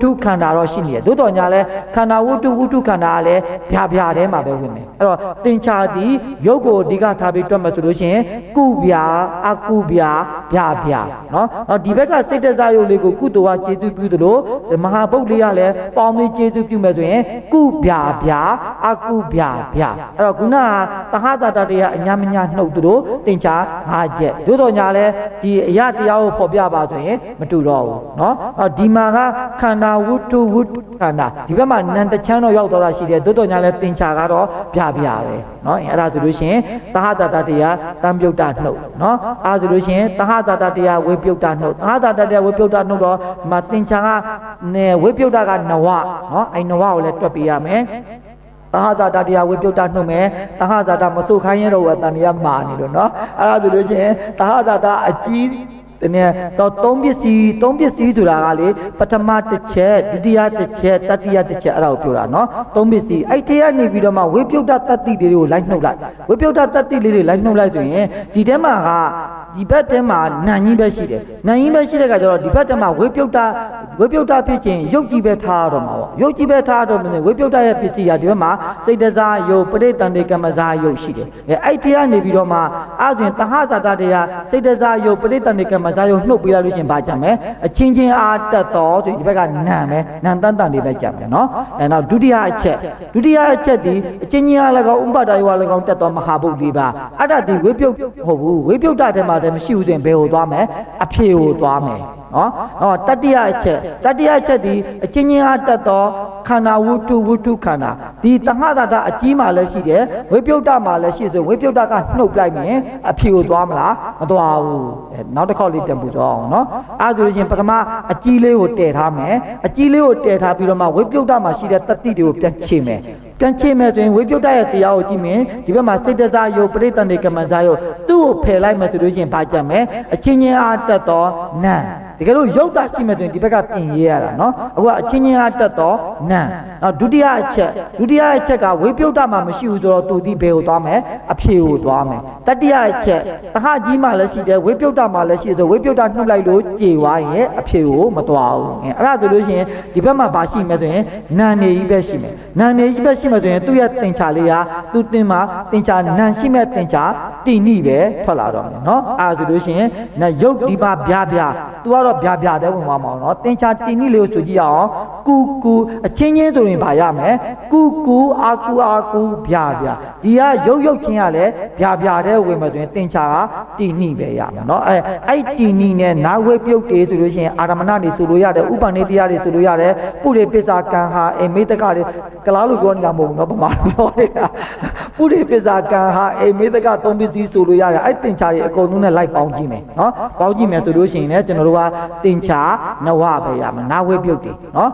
ထုခန္ဓာတော့ရှိနေတယ်သို့တော်ညာလဲခန္ဓာဝတ္ထုခန္ဓာကလည်းဗျာထဲမှာပဲဝင်မယ်အဲ့တော့သင်္ချာဒီရုပ်ကိုအဓိကထားပြီးတွက်မှဆိုလို့ရှိရင်ကုဗျာအကုဗျာဗျာနော်ဒီဘက်ကစိတ်တစားရုပ်လေးကိုကုသိုလ်ကကျေစုပြုသလိုမဟာဗုဒ္ဓလေးကလည်းပေါင်းပြီးကျေစုပြုမယ်ဆိုရင်ကုဗျာအကုဗျာအဲ့တော့ခုနကသဟတာတတရားအညာမညာနှုတ်သူတို့သင်္ချာ၅ချက်သို့တော်ညာလဲဒီအရာတရားကိုဖော်ပြပါဆိုရင်မတူတော့ဘူးနော်ဒီမှာကခန္ဓာဝတ္ထုခန္ဓာဒီဘက်မှာနံတချမ်းတော့ရောက်သွားတာရှိတယ်သို့တော်ညာလဲသင်္ချာကတော့ဗျာပဲနော်အဲ့ဒါဆိုလို့ရှိရင်သဟတာတရားတံပြုတ်တာနှုတ်နော်အဲ့ဒါဆိုလို့ရှိရင်သဟတာတရားဝေပြုတ်တာနှုတ်သဟတာတရားဝေပြုတ်တာနှုတ်တော့မသင်္ချာကဝေပြုတ်တာကနဝနော်အဲ့နဝကိုလည်းတွက်ပေးရမယ်သဟဇာတတရားဝိပုဒ္ဓနှုတ်မယ်သဟဇာတမဆုခိုင်းရတော့အတန်တရားမာနေလို့နော်အဲ့ဒါဆိုလို့ရှိရင်သဟဇာတအကြီးတနည်းတော့သုံးပစ္စည်းဆိုတာကလေပထမတစ်ချက်ဒုတိယတစ်ချက်တတိယတစ်ချက်အဲ့ဒါကိုပြောတာနော်သုံးပစ္စည်းအဲ့ထဲကနေပြီးတော့မှဝိပုဒ္ဓတတ္တိတွေကိုလိုက်နှုတ်လိုက်ဝိပုဒ္ဓတတ္တိလေးတွေလိုက်နှုတ်လိုက်ဆိုရင်ဒီထဲမှာကဒီဘက်ထဲမှာနံကြီးပဲရှိတယ်နံကြီးပဲရှိတဲ့အခါကျတော့ဒီဘက်ထဲမှာဝိပုဒ္ဓဖြစ်ခြင်းရုပ်ကြီးပဲထားတော့မှာပေါ့ရုပ်ကြီးပဲထားတော့မယ်ဝိပုဒ္ဓရဲ့ပစ္စည်းကဒီဘက်မှာစိတ်တစားယုတ်ပရိသန္တိကမ္မစားယုတ်ရှိတယ်အဲ့ထဲကနေပြီးတော့မှအဲ့ဒါသဟဇာတတရားစိတ်တစားယုတ်ပရိသန္တိကမ္မစားယုတ်နှုတ်ပေးလိုက်လို့ရှင်ဘာကြမယ်အချင်းချင်းအားတက်တော်ဆိုဒီဘက်ကနံပဲနံတန်နေပဲကြမယ်နော်အဲ့တော့ဒုတိယအချက်ဒီအချင်းချင်းအားလည်းကောဥပဒါယောလည်းကောတက်တော်မဟာဗုဒ္ဓလေးပါအဲ့ဒါဒီဝိပုဒ္ဓဟုတ်ဘူးဝိပုဒ္ဓထဲမှာတည်းမရှိဘူးဆိုရင်ဘယ်ကိုသွားမယ်အဖြေကိုသွားမယ်နော်တတိယအချက်ဒီအချင်းချင်းအားတက်တော်ခန္ဓာဝတ္ထုခန္ဓာဒီတဟတာအကြီးမှလည်းရှိတယ်ဝိပုဒ္ဓမှလည်းရှိဆိုဝိပုဒ္ဓကနှုတ်လိုက်ရင်အဖြေကိုသွားမလားမသွားဘူးနောက်တစ်ခေါက်လေးပြန်ပူကြအောင်နော်အဲ့ဒါဆိုလို့ရှိရင်ပထမအကြီးလေးကိုတည်ထားမယ်အကြီးလေးကိုတည်ထားပြီးတော့မှဝိပုဒ္ဓမှာရှိတဲ့တတိတွေကိုပြန်ချိန်မယ်ဆိုရင်ဝိပုဒ္ဓရဲ့တရားကိုကြည့်မယ်ဒီဘက်မှာစိတ်တစားယုတ်ပရိသန္တိကမ္မစားယုတ်သူ့ကိုဖယ်လိုက်မယ်ဆိုလို့ရှိရင်ဘာကြက်မယ်အချင်းချင်းအားတက်တော်နံတကယ်လို့ရုပ်တာရှိမယ်ဆိုရင်ဒီဘက်ကပြင်ရေးရတာနော်အခုကအချင်းချင်းအားတက်တော်နံနောက်ဒုတိယအချက်ကဝိပုဒ္ဓမှာမရှိဘူးဆိုတော့သူဒီဘယ်ကိုသွားမယ်အဖြေကိုသွားမယ်တတိယအချက်သဟကြီးမှလည်းရှိတယ်ဝိပုဒ္ဓမှာလည်းရှိဆိုဝိပုဒ္ဓနှုတ်လိုက်လို့ကြေသွားရင်အဖြေကိုမသွားဘူးအဲ့ဒါဆိုလို့ရှိရင်ဒီဘက်မှာဘာရှိမယ်ဆိုရင်နံနေကြီးပဲရှိမယ်ဆိုရင်သူ့ရဲ့သင်္ချာလေးကသူ့တင်မှာသင်္ချာနံရှိမဲ့သင်္ချာတိနိပဲထွက်လာတော့မယ်နော်အဲ့ဒါဆိုလို့ရှိရင်ရုပ်ဒီပါဗျာသူကတော့ ဗျာဗျာတဲ့ဝင်သွားမှာနော်တင်ချာတီနီလေးကိုဆိုကြည့်အောင်ကူကူအချင်းချင်းဆိုရင်ဗာရမယ်ကူကူအာကူအာကူဗျာဗျာဒီကရုပ်ချင်းကလည်းဗျာဗျာတဲ့ဝင်မယ်ဆိုရင်တင်ချာကတီနီပဲရမယ်နော်အဲ့တီနီနဲ့နာဝေပြုတ်တေးဆိုလို့ရှိရင်အာရမဏတွေဆိုလို့ရတယ်ဥပ္ပန္နေတရားတွေဆိုလို့ရတယ်ပုရိပစ္စာကံဟာအိမေတ္တကတွေကလားလို့ပြောနေတာမဟုတ်ဘူးနော်ဗမာလိုပြောနေတာပုရိပစ္စာကံဟာအိမေတ္တကသုံးပစ္စည်းဆိုလို့ရတယ်အဲ့တင်ချာတွေအကုန်လုံးနဲ့လိုက်ပေါင်းကြည့်မယ်နော်ပေါင်းကြည့်မယ်ဆိုလို့ရှိရင်လည်းကျွန်တော်တို့ကတင်ချာနဝပဲရမယ်နာဝေပြုတ်တေးနော်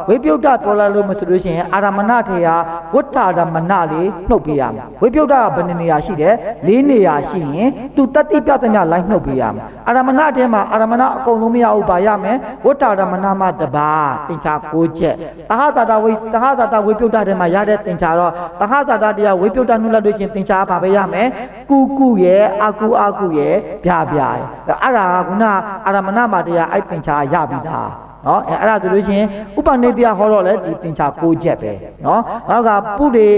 ဝေပြုတ်တာတော်လာလို့မဆိုလို့ရှိရင်အာရမဏထေယဝဋ္ဌာရမဏလေးနှုတ်ပေးရမယ်ဝေပြုတ်တာကဘယ်နေရာရှိတယ်၄နေရာရှိရင်သူတတိပြတညာလိုက်နှုတ်ပေးရမယ်အာရမဏထဲမှာအာရမဏအကုန်လုံးမရဘူးပါရမယ်ဝဋ္ဌာရမဏမှာတပါးတင်ချာ၉ချက်သဟဇာတဝေပြုတ်တာထဲမှာရတဲ့တင်ချာတော့သဟဇာတတရားဝေပြုတ်တာနှုတ်လိုက်လို့ချင်းတင်ချာပါပဲရမယ်ကုကုရဲ့အာကုအာကုရဲ့ဗျာဗျာရဲ့အဲ့ဒါကခုနအာရမဏမှာတရားအဲ့တင်ချာရပြီးသားနော်အဲ့ဒါဆိုလို့ရှိရင်ဥပ္ပန္နေတရားဟောတော့လေဒီတင်ချာ၉ချက်ပဲနော်နောက်ကပုရိ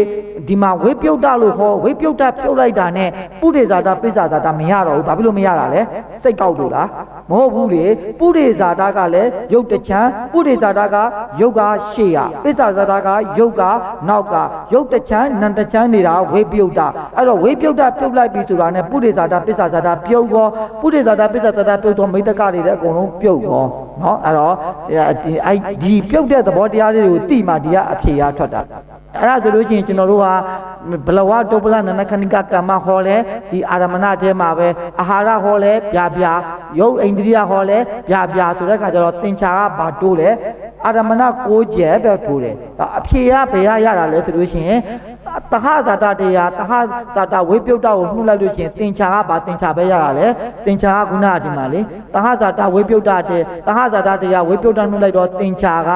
ဒီမှာဝေပြုတ်တလို့ဟောဝေပြုတ်တပြုတ်လိုက်တာနဲ့ပုရိဇာတပိစ္ဆာဇာတမရတော့ဘူးဘာဖြစ်လို့မရတာလဲစိတ်ကောက်လို့လားမဟုတ်ဘူးလေပုရိဇာတကလည်းရုပ်တချမ်းပုရိဇာတကရုပ်ကရှေ့ရပိစ္ဆာဇာတကရုပ်ကနောက်ကရုပ်တချမ်းနံတချမ်းနေတာဝေပြုတ်တအဲ့တော့ဝေပြုတ်တပြုတ်လိုက်ပြီဆိုတာနဲ့ပုရိဇာတပိစ္ဆာဇာတပြုတ်ကောပုရိဇာတပိစ္ဆာဇာတပြုတ်တော့မိတ္တကတွေလည်းအကုန်လုံးပြုတ်ကောနော်အဲ့တော့ဒီပြုတ်တဲ့သဘောတရားလေးတွေကိုတိမှဒီကအဖြေရထွက်တာအဲ့ဒါဆိုလို့ရှိရင်ကျွန်တော်တို့ဟာဘလဝတုပ္ပလနနခဏိကကမ္မဟောလဲဒီအာရမဏထဲမှာပဲအာဟာရဟောလဲဗျာဗျာယုတ်အိန္ဒြိယဟောလဲဗျာဗျာဆိုတဲ့အခါကျတော့သင်္ချာကဘာတိုးလဲအာရမဏ၉ချက်ပဲတိုးတယ်အဖြေကဘယ်ရတာလဲဆိုလို့ရှိရင်သဟဇာတတရားသဟဇာတဝေပြုတ်တာကိုနှုတ်လိုက်လို့ရှိရင်သင်္ချာကဘာသင်္ချာပဲရတာလဲသင်္ချာကခုနကဒီမှာလေသဟဇာတဝေပြုတ်တာတဲ့သဟဇာတတရားဝေပြုတ်တာနှုတ်လိုက်တော့သင်္ချာက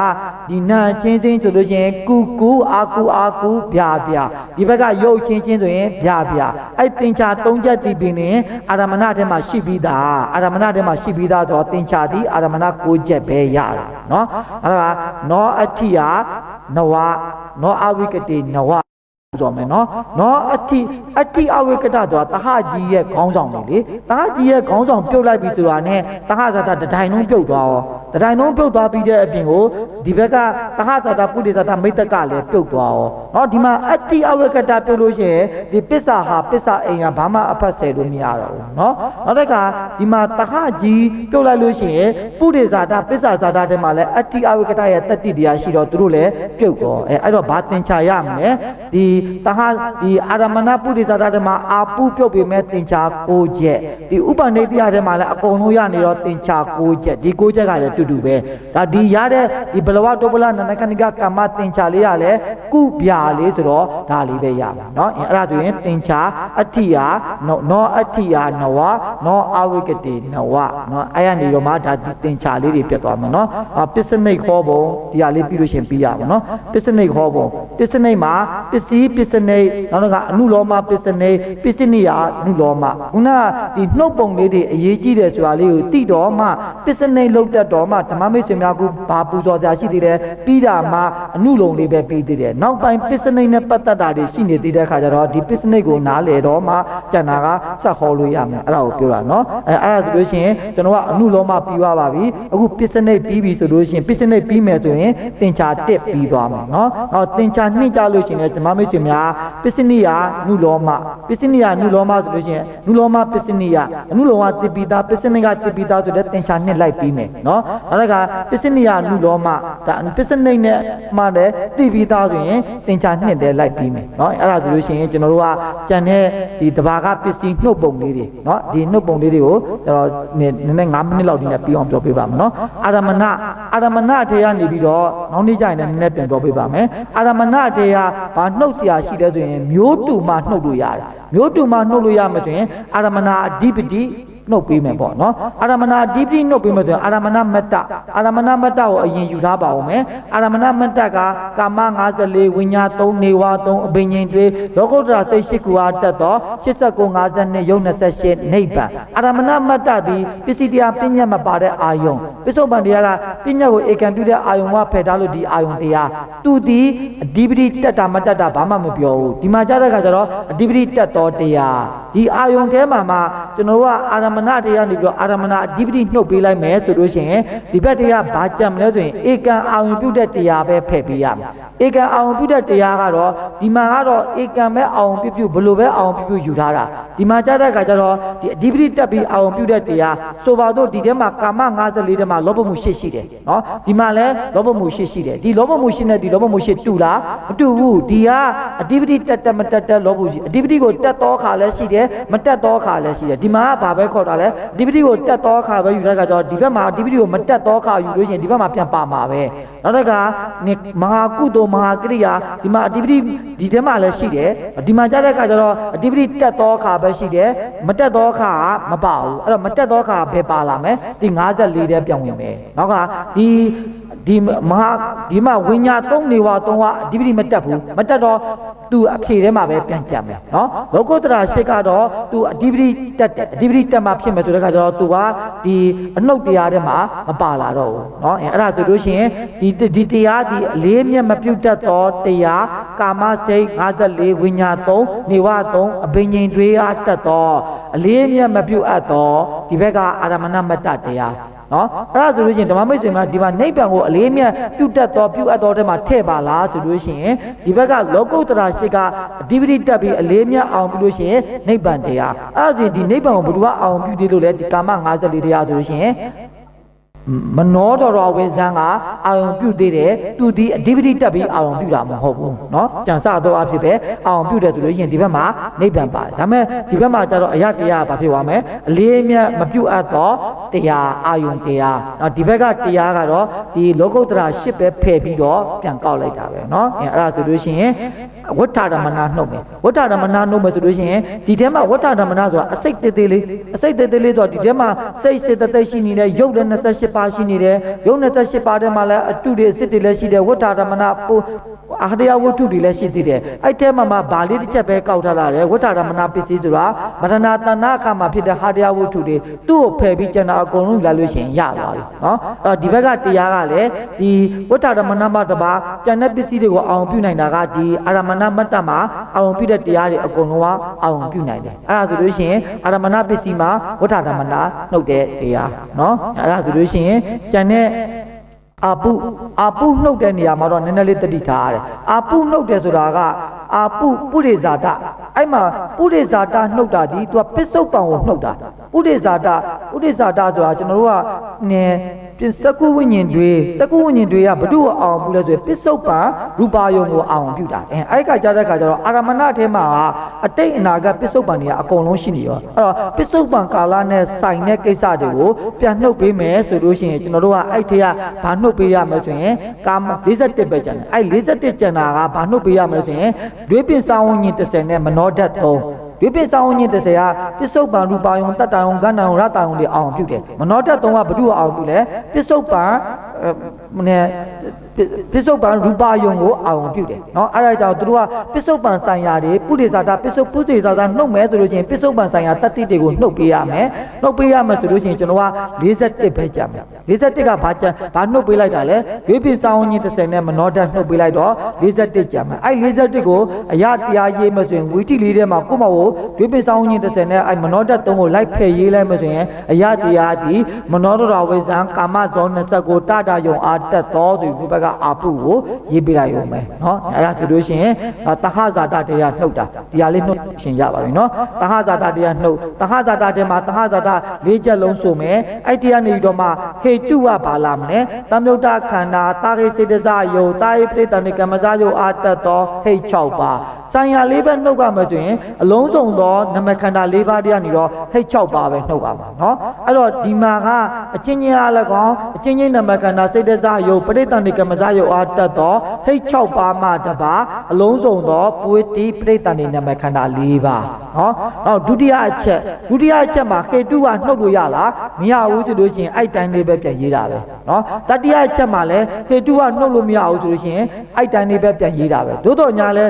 ဒီနာချင်းချင်းဆိုလို့ရှိရင်ကုကုအာကုအာကုဗျာဗျာဒီဘက်ကရုပ်ချင်းချင်းဆိုရင်ဗျာဗျာအဲ့သင်္ချာ၃ချက်တည်ပြီးနေအာရမဏထဲမှာရှိပြီးသားအာရမဏထဲမှာရှိပြီးသားတော့သင်္ချာဒီအာရမဏ၉ချက်ပဲရတာနော်အဲ့ဒါကနောအဋ္ဌိယနဝနောအဝိကတိနဝဆိုမယ်နော်အဋ္ဌိအဝိကတဆိုတာတဟကြီးရဲ့ခေါင်းဆောင်နေလေတဟကြီးရဲ့ခေါင်းဆောင်ပြုတ်လိုက်ပြီဆိုတာနဲ့တဟဇာတတတိုင်းလုံးပြုတ်သွားရောတတိုင်းလုံးပြုတ်သွားပြီးတဲ့အပြင်ကိုဒီဘက်ကတဟဇာတပုရိဇာတမိတ္တကလည်းပြုတ်သွားရောနော်ဒီမှာအဋ္ဌိအဝိကတပြုတ်လို့ရှိရင်ဒီပစ္စာဟာပစ္စာအိမ်ကဘာမှအဖတ်ဆယ်လို့မရတော့ဘူးနော်နောက်တစ်ခါဒီမှာတဟကြီးပြုတ်လိုက်လို့ရှိရင်ပုရိဇာတပစ္စာဇာတထဲမှာလည်းအဋ္ဌိအဝိကတရဲ့တတ္တိတရားရှိတော့သူတို့လည်းပြုတ်သွားအဲ့တော့ဘာသင်္ချာရမလဲဒီတဟဒီအာရမဏပုရိသတာထဲမှာအာပုပြုတ်ပေမဲ့သင်္ချာ၉ချက်ဒီဥပ္ပန္နေတရားထဲမှာလည်းအကုန်လုံးရနေတော့သင်္ချာ၉ချက်ဒီ၉ချက်ကလည်းတူတူပဲဒါဒီရတဲ့ဒီဘလဝတုပ္ပလနနခဏိကကမ္မသင်္ချာလေးရလဲကုဗျာလေးဆိုတော့ဒါလေးပဲရမှာเนาะအဲ့ဒါဆိုရင်သင်္ချာအဋ္ဌိယနောအဋ္ဌိယနဝနောအဝိကတိနဝเนาะအဲ့ရနေတော့မှဒါသင်္ချာလေးတွေပြတ်သွားမှာเนาะပစ္စနိတ်ဟောပုံဒီဟာလေးပြီးလို့ရှင်ပြီးရမှာเนาะပစ္စနိတ်ဟောပုံပစ္စနိတ်မှာပစ္စည်းပစ္စနိတ်နောက်တော့ကအနုလောမပစ္စနိပစ္စနိယအနုလောမခုနဒီနှုတ်ပုံလေးတွေအရေးကြီးတယ်ဆိုတာလေးကိုသိတော့မှပစ္စနိလောက်တတ်တော့မှဓမ္မမိတ်ဆွေများကဘာပူဇော်ကြရှိသေးတယ်ပြီးတာမှအနုလုံလေးပဲပြီးသေးတယ်နောက်ပိုင်းပစ္စနိနဲ့ပတ်သက်တာတွေရှိနေသေးတဲ့အခါကျတော့ဒီပစ္စနိကိုနားလေတော့မှကျန်တာကစက်ဟောလို့ရမယ်အဲ့ဒါကိုပြောတာနော်အဲ့ဒါဆိုလို့ရှိရင်ကျွန်တော်ကအနုလောမပြီးသွားပါပြီအခုပစ္စနိပြီးပြီဆိုလို့ရှိရင်ပစ္စနိပြီးမယ်ဆိုရင်သင်္ချာတက်ပြီးသွားမယ်နော်သင်္ချာနှိမ့်ကြလို့ရှိရင်ဓမ္မမိတ်ဆွေများပစ္စနိယနုလောမပစ္စနိယနုလောမဆိုလို့ရှိရင်နုလောမပစ္စနိယအနုလောမတိပိတာပစ္စနိကတိပိတာဆိုတဲ့သင်္ချာနှစ်လိုက်ပြီးမယ်နော်နောက်ကပစ္စနိယနုလောမဒါပစ္စနိနဲ့မှလည်းတိပိတာဆိုရင်သင်္ချာနှစ်တည်းလိုက်ပြီးမယ်နော်အဲ့ဒါဆိုလို့ရှိရင်ကျွန်တော်တို့ကကြံတဲ့ဒီတဘာကပစ္စည်းနှုတ်ပုံလေးတွေနော်ဒီနှုတ်ပုံလေးတွေကိုကျွန်တော်နည်းနည်း9မိနစ်လောက်ဒီနဲ့ပြီးအောင်ပြောပြပါမယ်နော်အာရမဏထေကနေပြီးတော့နောက်နေ့ကျရင်လည်းနည်းနည်းပြန်ပြောပြပါမယ်အာရမဏထေကဘာနှုတ်เสียရှိတယ်ဆိုရင်မျိုးတူမှနှုတ်လို့ရတယ်မျိုးတူမှနှုတ်လို့ရမယ်ဆိုရင်အာရမဏအဓိပတိနှုတ်ပေးမယ်ပေါ့နော်အာရမဏအဓိပတိနှုတ်ပေးမယ်ဆိုရင်အာရမဏမတ္တကိုအရင်ယူထားပါဦးမယ်အာရမဏမတ္တကကာမ54ဝိညာဉ်3နေဝါ3အဘိညာဉ်တွေလောကုတ္တရာစိတ်8ခုအားတက်တော့89 52ယုတ်28နိဗ္ဗာန်အာရမဏမတ္တသည်ပစ္စည်းတရားပညာမပါတဲ့အာယုံပစ္စုပန်တရားကပညာကိုဧကံပြုတဲ့အာယုံကဖယ်ထားလို့ဒီအာယုံတရားသူသည်အဓိပတိတက်တာမတက်တာဘာမှမပြောဘူးဒီမှာကြားတဲ့အခါကျတော့အဓိပတိတက်တော်တရားဒီအာယုံထဲမှာကျွန်တော်တို့ကအာရ မဏတရားနေပြီးတော့အာရမဏအဓိပတိနှုတ်ပေးလိုက်မယ်ဆိုလို့ရှိရင်ဒီဘက်တရားဘာကြံမလဲဆိုရင်ဧကံအာရုံပြုတဲ့တရားပဲဖက်ပေးရမယ်ဧကံအာရုံပြုတဲ့တရားကတော့ဒီမှာကတော့ဧကံပဲအာရုံပြုဘလို့ပဲအာရုံပြုယူထားတာဒီမှာကြားတဲ့အခါကျတော့ဒီအဓိပတိတက်ပြီးအာရုံပြုတဲ့တရားဆိုပါတော့ဒီထဲမှာကာမ54ထဲမှာလောဘမှုရှိတယ်နော်ဒီမှာလည်းလောဘမှုရှိတယ်ဒီလောဘမှုရှိနဲ့ဒီလောဘမှုရှိတူလားမတူဘူးဒီကအဓိပတိတက်မတက်လောဘရှိအဓိပတိကိုတက်တော့ခါလည်းရှိတယ်မတက်တော့ခါလည်းရှိတယ်ဒီမှာကဘာပဲခေါ်တာလဲအဓိပတိကိုတက်တော့ခါပဲယူတဲ့အခါကျတော့ဒီဘက်မှာအဓိပတိကိုမတက်တော့ခါယူလို့ရှိရင်ဒီဘက်မှာပြန်ပါမှာပဲနောက်တစ်ခါမဟာကုသိုလ်မဟာကရိယာဒီမှာအဓိပတိဒီထဲမှာလည်းရှိတယ်ဒီမှာကြားတဲ့အခါကျတော့အဓိပတိတက်တော့ခါပဲရှိတယ်မတက်တော့ခါမပါဘူးအဲ့တော့မတက်တော့ခါဘယ်ပါလာမလဲဒီ54တဲ့ပြောင်းဝင်မယ်နောက်ကဒီမှာဝိညာဉ်3နေဝါ3ဝအဓိပတိမတက်ဘူးမတက်တော့သူအဖြေထဲမှာပဲပြန်ကြမယ်နော်လောကုတ္တရာရှိကတော့သူအဓိပတိတက်တယ်အဓိပတိတက်မှဖြစ်မယ်ဆိုတဲ့အခါကျတော့သူကဒီအနှုတ်တရားထဲမှာမပါလာတော့ဘူးနော်အဲ့ဒါဆိုလို့ရှိရင်ဒီတရားဒီအလေးမြတ်မပြုတ်တတ်သောတရားကာမစိတ်54ဝိညာဉ်3နေဝ3အဘိညာဉ်တွေအားတက်သောအလေးမြတ်မပြုတ်အပ်သောဒီဘက်ကအာရမဏမတ္တတရားနော်အဲ့ဒါဆိုလို့ရှိရင်ဓမ္မမိတ်ဆွေများဒီမှာနိဗ္ဗာန်ကိုအလေးမြတ်ပြုတ်တတ်သောပြုတ်အပ်သောထဲမှာထည့်ပါလားဆိုလို့ရှိရင်ဒီဘက်ကလောကုတ္တရာရှိကအဓိပတိတက်ပြီးအလေးမြတ်အောင်ပြုလို့ရှိရင်နိဗ္ဗာန်တရားအဲ့ဒါဆိုရင်ဒီနိဗ္ဗာန်ကိုဘုရားအောင်ပြုတယ်လို့လေဒီကာမ54တရားဆိုလို့ရှိရင်မနောတော်ဝိဇံကအာယုံပြုသေးတယ်သူဒီအဓိပတိတက်ပြီးအာယုံပြုတာမဟုတ်ဘူးเนาะကြံစတော့အဖြစ်ပဲအာယုံပြုတယ်ဆိုလို့ရှိရင်ဒီဘက်မှာနိဗ္ဗာန်ပါတယ်ဒါပေမဲ့ဒီဘက်မှာကျတော့အရတရားဘာဖြစ်သွားမလဲအလေးအမြတ်မပြုတ်အပ်တော့တရားအာယုံတရားเนาะဒီဘက်ကတရားကတော့ဒီလောကုတ္တရာ8ပဲဖယ်ပြီးတော့ပြန်ကောက်လိုက်တာပဲเนาะအဲ့ဒါဆိုလို့ရှိရင်ဝဋ္ဌဓမ္မနာနှုတ်မယ်ဝဋ္ဌဓမ္မနာနှုတ်မယ်ဆိုလို့ရှိရင်ဒီထဲမှာဝဋ္ဌဓမ္မနာဆိုတာအစိတ်သေးသေးလေးအစိတ်သေးသေးလေးဆိုတော့ဒီထဲမှာစိတ်စေတသိက်ရှိနေတယ်ရုပ်လည်း28ပါးရှိနေတယ်ရုပ်28ပါးထဲမှာလည်းအတုတွေအစစ်တွေလည်းရှိတယ်ဝဋ္ဌဓမ္မနာအာဟတရားဝတ္ထုတွေလည်းရှိသေးတယ်အဲ့ထဲမှာဗာလေးတစ်ချက်ပဲကောက်ထားလာတယ်ဝဋ္ဌဓမ္မနာပစ္စည်းဆိုတာမရဏတဏ္ဍအခါမှာဖြစ်တဲ့ဟာတရားဝတ္ထုတွေသူ့ကိုဖယ်ပြီးကျန်တာအကုန်လုံးလာလို့ရှိရင်ရသွားပြီနော်အဲ့ဒီဘက်ကတရားကလည်းဒီဝဋ္ဌဓမ္မနာမှာတပါကျန်တဲ့ပစ္စည်းတွေကိုအောင်ပြုနိုင်တာကဒီအာရမဏမတ္တမှာအောင်ပြုတဲ့တရားတွေအကုန်လုံးကအောင်ပြုနိုင်တယ်အဲ့ဒါဆိုလို့ရှိရင်အာရမဏပစ္စည်းမှာဝဋ္ဌဓမ္မနာနှုတ်တဲ့တရားနော်အဲ့ဒါဆိုလို့ရှိရင်ကျန်တဲ့အာပုနှုတ်တဲ့နေရာမှာတော့နည်းနည်းလေးတတိထားရတယ်အာပုနှုတ်တယ်ဆိုတာကအာပုရိဇာတအဲ့မှာပုရိဇာတနှုတ်တာဒီသူကပစ္စုပန်ကိုနှုတ်တာပုရိဇာတဆိုတာကျွန်တော်တို့ကစကုဝိညာဉ်တွေကဘု து အောင်ပြုလဲဆိုပစ္စုပန်ရူပါယုံကိုအောင်ပြုတာအဲ့ကကြားတဲ့ခါကျတော့အာရမဏထဲမှာအတိတ်အနာဂတ်ပစ္စုပန်တွေကအကုန်လုံးရှိနေရောအဲ့တော့ပစ္စုပန်ကာလနဲ့ဆိုင်တဲ့ကိစ္စတွေကိုပြန်နှုတ်ပေးမယ်ဆိုလို့ရှိရင်ကျွန်တော်တို့ကအဲ့ထဲကဘာနှုတ်ပေးရမလဲဆိုရင်ကာမ41ပဲကျန်တယ်အဲ့41ကျန်တာကဘာနှုတ်ပေးရမလဲဆိုရင်ဒွေပင်စာဝဉ္ဉ္30နဲ့မနောဓာတ်3ဒီပိစာဝဉ္ဉ္30ကပစ္စုပန်ရူပါယုံတတ္တယုံကဏ္ဍယုံရတ္တယုံတွေအောင်ပြုတယ်မနောဓာတ်3ကဘု து အောင်ပြုလဲပစ္စုပန်ပစ္စုပန်ရူပါယုံကိုအောင်ပြုတယ်เนาะအဲ့ဒါကြောင့်သူတို့ကပစ္စုပန်ဆိုင်ရာတွေပုရိသတာပုရိသတာနှုတ်မယ်ဆိုလို့ရှိရင်ပစ္စုပန်ဆိုင်ရာတတ္တိတွေကိုနှုတ်ပေးရမယ်ဆိုလို့ရှိရင်ကျွန်တော်က41ပဲကြာမယ်41ကဘာနှုတ်ပေးလိုက်တာလဲရွေးပင်စာဝဉ္ဉ္30နဲ့မနောဓာတ်နှုတ်ပေးလိုက်တော့41ကြာမယ်အဲ့41ကိုအရာတရားရေးမယ်ဆိုရင်ဝီတိလေးထဲမှာကိုမကိုရွေးပင်စာဝဉ္ဉ္30နဲ့အဲ့မနောဓာတ်3ကိုလိုက်ဖယ်ရေးလိုက်မယ်ဆိုရင်အရာတရားဒီမနောဒရဝိဇံကာမဇော29တတယုံအားတက်တော်သူဘက်ကအာပုကိုရေးပြလိုက်ရုံပဲเนาะအဲ့ဒါဆိုလို့ရှိရင်တဟဇာတတရားနှုတ်တာဒီဟာလေးနှုတ်ရှင်ရပါပြီเนาะတဟဇာတတရားနှုတ်တဟဇာတတဲမှာတဟဇာတ၄ချက်လုံးဆိုမယ်အဲ့ဒီကနေတော့မှဟေတုဝဘာလာမလဲသမယုတ်တခန္ဓာတာရိစေတဇယုတာရိပရိတဏိကမ္မဇယုအားတက်တော်ဟိတ်6ပါဆိုင်ရာ၄ဘက်နှုတ်ကမယ်ဆိုရင်အလုံးစုံသောနမခန္ဓာ၄ပါးတရားနေတော့ဟိတ်6ပါပဲနှုတ်ပါမှာเนาะအဲ့တော့ဒီမှာကအချင်းချင်းအားလည်းကောင်းအချင်းချင်းနမခန္ဓာစေတဇယုပရိတဏိကမ္မဇယုအားတက်တော်ဟိတ်6ပါးမှတပါအလုံးစုံသောပွေတိပရိတဏိနမခန္ဓာ၄ပါးเนาะနောက်ဒုတိယအချက်မှာဟေတုကနှုတ်လို့ရလားမရဘူးဆိုလို့ရှိရင်အဲ့တိုင်းလေးပဲပြန်ရေးတာပဲเนาะတတိယအချက်မှာလည်းဟေတုကနှုတ်လို့မရဘူးဆိုလို့ရှိရင်အဲ့တိုင်းလေးပဲပြန်ရေးတာပဲသို့တော်ညာလဲ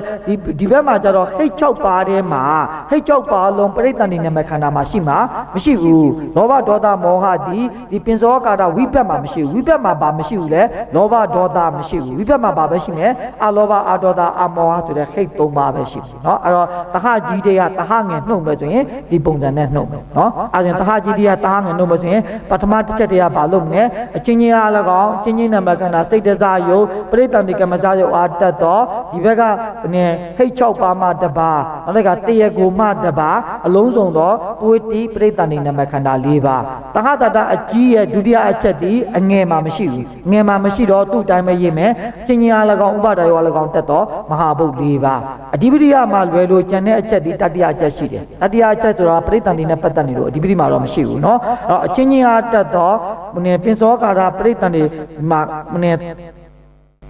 ဒီဘ ဘက်မှာကျတော့ဟိတ်6ပါးထဲမှာဟိတ်6ပါးလုံးပရိသန္တိနာမခန္ဓာမှာရှိမှာမရှိဘူးလောဘဒေါသမောဟဒီပင်စောကာရဝိဘက်မှာမရှိဘူးဝိဘက်မှာဘာမရှိဘူးလဲလောဘဒေါသမရှိဘူးဝိဘက်မှာဘာပဲရှိမယ်အလောဘအဒေါသအမောဟဆိုတဲ့ဟိတ်3ပါးပဲရှိတယ်เนาะအဲ့တော့တဟကြီးတွေကတဟငယ်နှုတ်မယ်ဆိုရင်ဒီပုံစံနဲ့နှုတ်မယ်เนาะအဲ့ဒါတဟကြီးတွေကတဟငယ်နှုတ်မယ်ဆိုရင်ပထမတစ်ချက်တည်းကဘာလုပ်မလဲအချင်းချင်းအား၎င်းချင်းချင်းနာမခန္ဓာစိတ်တစားယုတ်ပရိသန္တိကမ္မဇယုတ်အားတက်တော့ဒီဘက်ကဟိတ်6ပါးမှတပါးနောက်ကတရကိုမှတပါးအလုံးစုံသောပွေတိပရိသန္တိနာမခန္ဓာ4ပါးတဟတတအကြီးရဲ့ဒုတိယအချက်ဒီအငယ်မှာမရှိဘူးငယ်မှာမရှိတော့သူ့တိုင်းပဲရေးမယ်ချင်းချင်းအား၎င်းဥပါဒယောအား၎င်းတက်တော့မဟာဘုတ်4ပါးအဓိပတိယမှာလွယ်လို့ကျန်တဲ့အချက်ဒီတတိယအချက်ရှိတယ်တတိယအချက်ဆိုတာပရိသန္တိနဲ့ပတ်သက်နေလို့အဓိပတိမှာတော့မရှိဘူးเนาะအချင်းချင်းအားတက်တော့ပင်စောကာရပရိသန္တိမှာ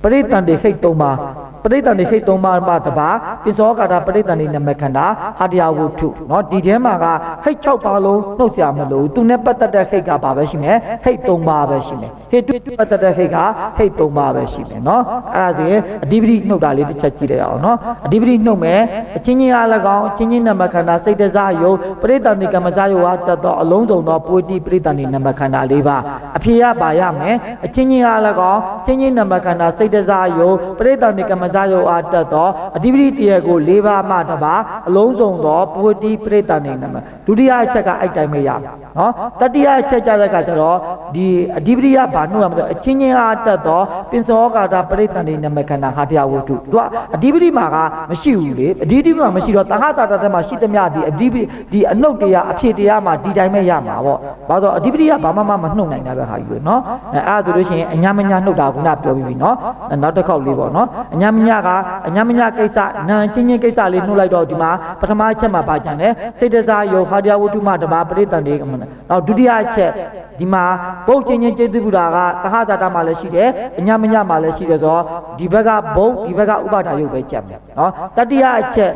ပရိသန္တိဟိတ်3ပါးပရိသန္တိဟိတ်3ပါးမှတပါးပစ္စောကာရပရိသန္တိနမခန္ဓာဟာတယဝုထုเนาะဒီထဲမှာကဟိတ်6ပါးလုံးနှုတ်ဆရာမလို့သူနဲ့ပတ်သက်တဲ့ဟိတ်ကဘာပဲရှိမယ်ဟိတ်3ပါးပဲရှိမယ်ဟိတ်ပတ်သက်တဲ့ဟိတ်ကဟိတ်3ပါးပဲရှိမယ်เนาะအဲ့ဒါဆိုရင်အဓိပတိနှုတ်တာလေးတစ်ချက်ကြည့်လိုက်အောင်เนาะအဓိပတိနှုတ်မယ်အချင်းချင်းအား၎င်းအချင်းချင်းနမခန္ဓာစိတ်တစားယုတ်ပရိသန္တိကမ္မဇယုတ်ဟာတက်တော့အလုံးစုံသောပွေတိပရိသန္တိနမခန္ဓာ4ပါးအဖြေရပါရမယ်အချင်းချင်းအား၎င်းချင်းချင်းနမခန္ဓာစိတ်တစားယုတ်ပရိသန္တိကမ္မဇယုတ်အားတက်တော့အဓိပတိတရားကို4ပါးမှတပါးအလုံးစုံသောပွေတိပရိသန္တိနမဒုတိယအချက်ကအဲ့တိုင်းပဲရမယ်နော်တတိယအချက်ကြတဲ့အခါကျတော့ဒီအဓိပတိကဘာနှုတ်ရမလဲအချင်းချင်းအားတက်တော့ပင်စောကာတာပရိသန္တိနမခန္ဓာဟာတယဝုထုသူကအဓိပတိမှာကမရှိဘူးလေအဓိပတိမှာမရှိတော့တဟတာတမှာရှိသမျှဒီအဓိပတိဒီအနှုတ်တရားအဖြစ်တရားမှာဒီတိုင်းပဲရမှာပေါ့ဘာလို့အဓိပတိကဘာမှမနှုတ်နိုင်တာပဲဟာယူနော်အဲ့ဒါဆိုလို့ရှိရင်အညာမညာနှုတ်တာကပြောပြီးပြီနော်နောက်တစ်ခေါက်လေးပေါ့နော်အညာမညာကအညာမညာကိစ္စနာချင်းချင်းကိစ္စလေးနှုတ်လိုက်တော့ဒီမှာပထမအချက်မှာပါကြတယ်စိတ်တစားယောဟာတယဝုထုမှတပါပရိသန္တိကမနောက်ဒုတိယအချက်ဒီမှာဘုတ်ချင်းချင်းကျေသူဘုရားကသဟဇာတမှာလည်းရှိတယ်အညာမညာမှာလည်းရှိတယ်ဆိုတော့ဒီဘက်ကဘုတ်ဒီဘက်ကဥပါဒယုတ်ပဲကြက်မယ်နော်တတိယအချက်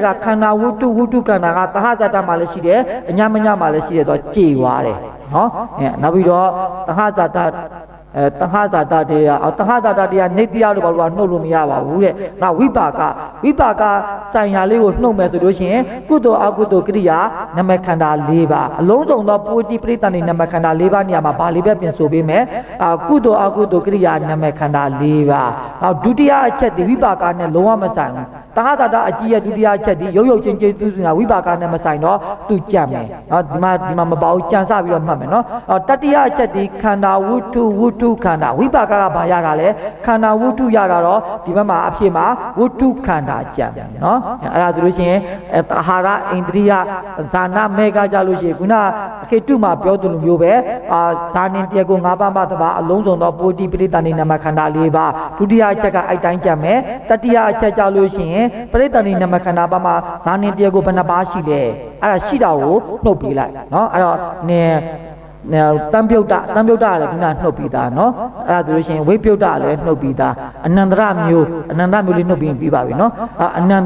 ကခန္ဓာဝုထုခန္ဓာကသဟဇာတမှာလည်းရှိတယ်အညာမညာမှာလည်းရှိတယ်ဆိုတော့ကြေသွားတယ်နော်နောက်ပြီးတော့သဟဇာတသဟဇာတတရားသဟဇာတတရားနေတရားလို့ဘာလို့နှုတ်လို့မရပါဘူးတဲ့။နောက်ဝိပါကဆိုင်ရာလေးကိုနှုတ်မယ်ဆိုလို့ရှိရင်ကုသိုလ်အကုသိုလ်ကရိယာနမခန္ဓာ၄ပါးအလုံးစုံသောပုတိပရိသန္တိနမခန္ဓာ၄ပါးနေရာမှာဘာလေးပဲပြင်ဆိုပေးမယ်။ကုသိုလ်အကုသိုလ်ကရိယာနမခန္ဓာ၄ပါး။နောက်ဒုတိယအချက်ဒီဝိပါကနဲ့လုံးဝမဆိုင်ဘူး။သဟဇာတအကြီးရဲ့ဒုတိယအချက်ဒီရုပ်ချင်းကျေးဇူးကဝိပါကနဲ့မဆိုင်တော့သူကြက်မယ်။နော်ဒီမှာမပေါ့ကြံစပြီးတော့မှတ်မယ်နော်။တတိယအချက်ဒီခန္ဓာဝုထုခန္ဓာဝိပါကဘာရတာလဲခန္ဓာဝုထုရတာတော့ဒီဘက်မှာအဖြစ်မှာဝုထုခန္ဓာကြံပြန်နော်အဲ့ဒါဆိုလို့ရှိရင်အာဟာရအိန္ဒြိယဇာနာမေကကြလို့ရှိရင်ခုနအခေတုမှာပြောသူလိုမျိုးပဲဇာနင်တရားကို၅ပါးမှတပါအလုံးစုံသောပုတိပရိသန္တိနမခန္ဓာ၄ပါးဒုတိယအချက်ကအဲ့တိုင်းကြံမယ်တတိယအချက်ကြလို့ရှိရင်ပရိသန္တိနမခန္ဓာပါမှာဇာနင်တရားကိုဘယ်နှပါရှိလဲအဲ့ဒါရှိတာကိုနှုတ်ပေးလိုက်နော်အဲ့တော့တံပြုတ်တာလည်းခုနနှုတ်ပြီးသားเนาะအဲ့ဒါဆိုလို့ရှိရင်ဝိပြုတ်တာလည်းနှုတ်ပြီးသားအနန္တရမျိုးလေးနှုတ်ပြီးပါပြီเนาะအနန္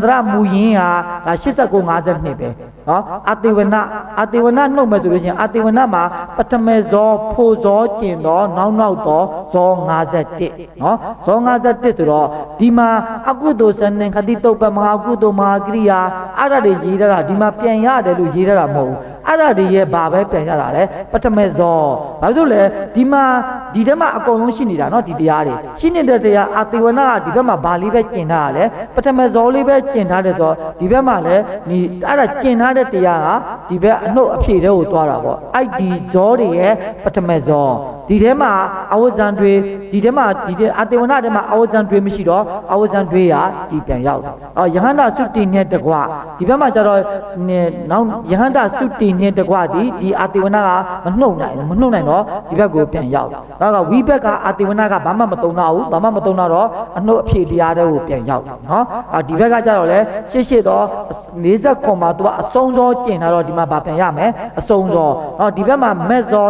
တရမူရင်းဟာ89 52ပဲเนาะအတေဝနနှုတ်မယ်ဆိုလို့ရှိရင်အတေဝနမှာပထမဇောဖို့ဇောကျင်တော့နောက်တော့ဇော51เนาะဇော51ဆိုတော့ဒီမှာအကုသိုလ်စနင်ခတိတုပ္ပမဟာကုသိုလ်မဟာကရိယာအဲ့ဒါတွေရေးတာဒီမှာပြန်ရတယ်လို့ရေးတာမဟုတ်ဘူးအဲ့ဒါတွေရဲ့ဘာပဲပြန်ရတာလဲပထမဇောဘာလို့လဲဒီထဲမှာအကုန်လုံးရှိနေတာเนาะဒီတရားတွေရှိနေတဲ့တရားအတေဝနကဒီဘက်မှာဘာလေးပဲကျင်ထားရတယ်ပထမဇောလေးပဲကျင်ထားတယ်ဆိုတော့ဒီဘက်မှာလည်းဒီအဲ့ဒါကျင်ထားတဲ့တရားကဒီဘက်အနှုတ်အဖြေတွေကိုသွားတာပေါ့အဲ့ဒီဇောတွေရဲ့ပထမဇောဒီထဲမှာအဝဇံတွေဒီထဲမှာအတေဝနထဲမှာအဝဇံတွေမရှိတော့အဝဇံတွေရာဒီပြန်ရောက်တယ်ယဟန္တာသုတိနဲ့တကွဒီဘက်မှာကျတော့နောက်ယဟန္တာသုတိနဲ့တကွဒီအတေဝနကမနှုတ်နိုင်တော့ဒီဘက်ကိုပြန်ရောက်နောက်ကဝိဘက်ကအတေဝနကဘာမှမတုံတော့ဘူးဘာမှမတုံတော့အနှုတ်အဖြေတရားတွေကိုပြန်ရောက်နော်ဒီဘက်ကကျတော့လေရှေ့တော့40ခွန်မှာသူကအစုံသောကျင်ထားတော့ဒီမှာဗာပြန်ရမယ်အစုံသောဒီဘက်မှာမက်ဇော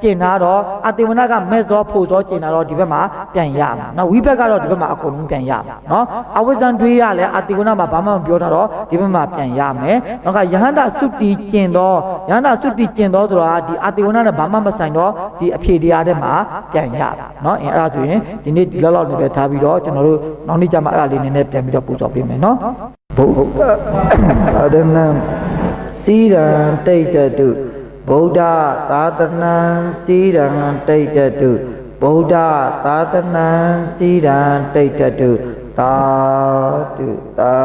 ကျင်ထားတော့အတေ တေဝနာကမဲ့စောဖို့စောကျင်တာတော့ဒီဘက်မှာပြန်ရမှာနော်ဝိဘက်ကတော့ဒီဘက်မှာအကုန်လုံးပြန်ရမှာနော်အဝိဇ္ဇံတွေးရလဲအတေဝနာမှာဘာမှမပြောတာတော့ဒီဘက်မှာပြန်ရမယ်နောက်ကယဟန္တာသုတိကျင်တော့ယဟန္တာသုတိကျင်တော့ဆိုတာဒီအတေဝနာနဲ့ဘာမှမဆိုင်တော့ဒီအဖြေတရားထဲမှာပြန်ရနော်အဲ့ဒါဆိုရင်ဒီနေ့ဒီလောက်နေပဲထားပြီးတော့ကျွန်တော်တို့နောက်နေ့ကျမှအဲ့ဒါလေးနည်းနည်းပြန်ပြီးတော့ပူဇော်ပေးမယ်နော်ဘုရားသာသနာစီရံတိတ်တတုဗုဒ္ဓသာသနာစီရံတိတ်တတုဗုဒ္ဓသာသနာစီရံတိတ်တတုသာဓုသာ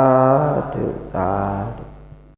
ဓုသာဓု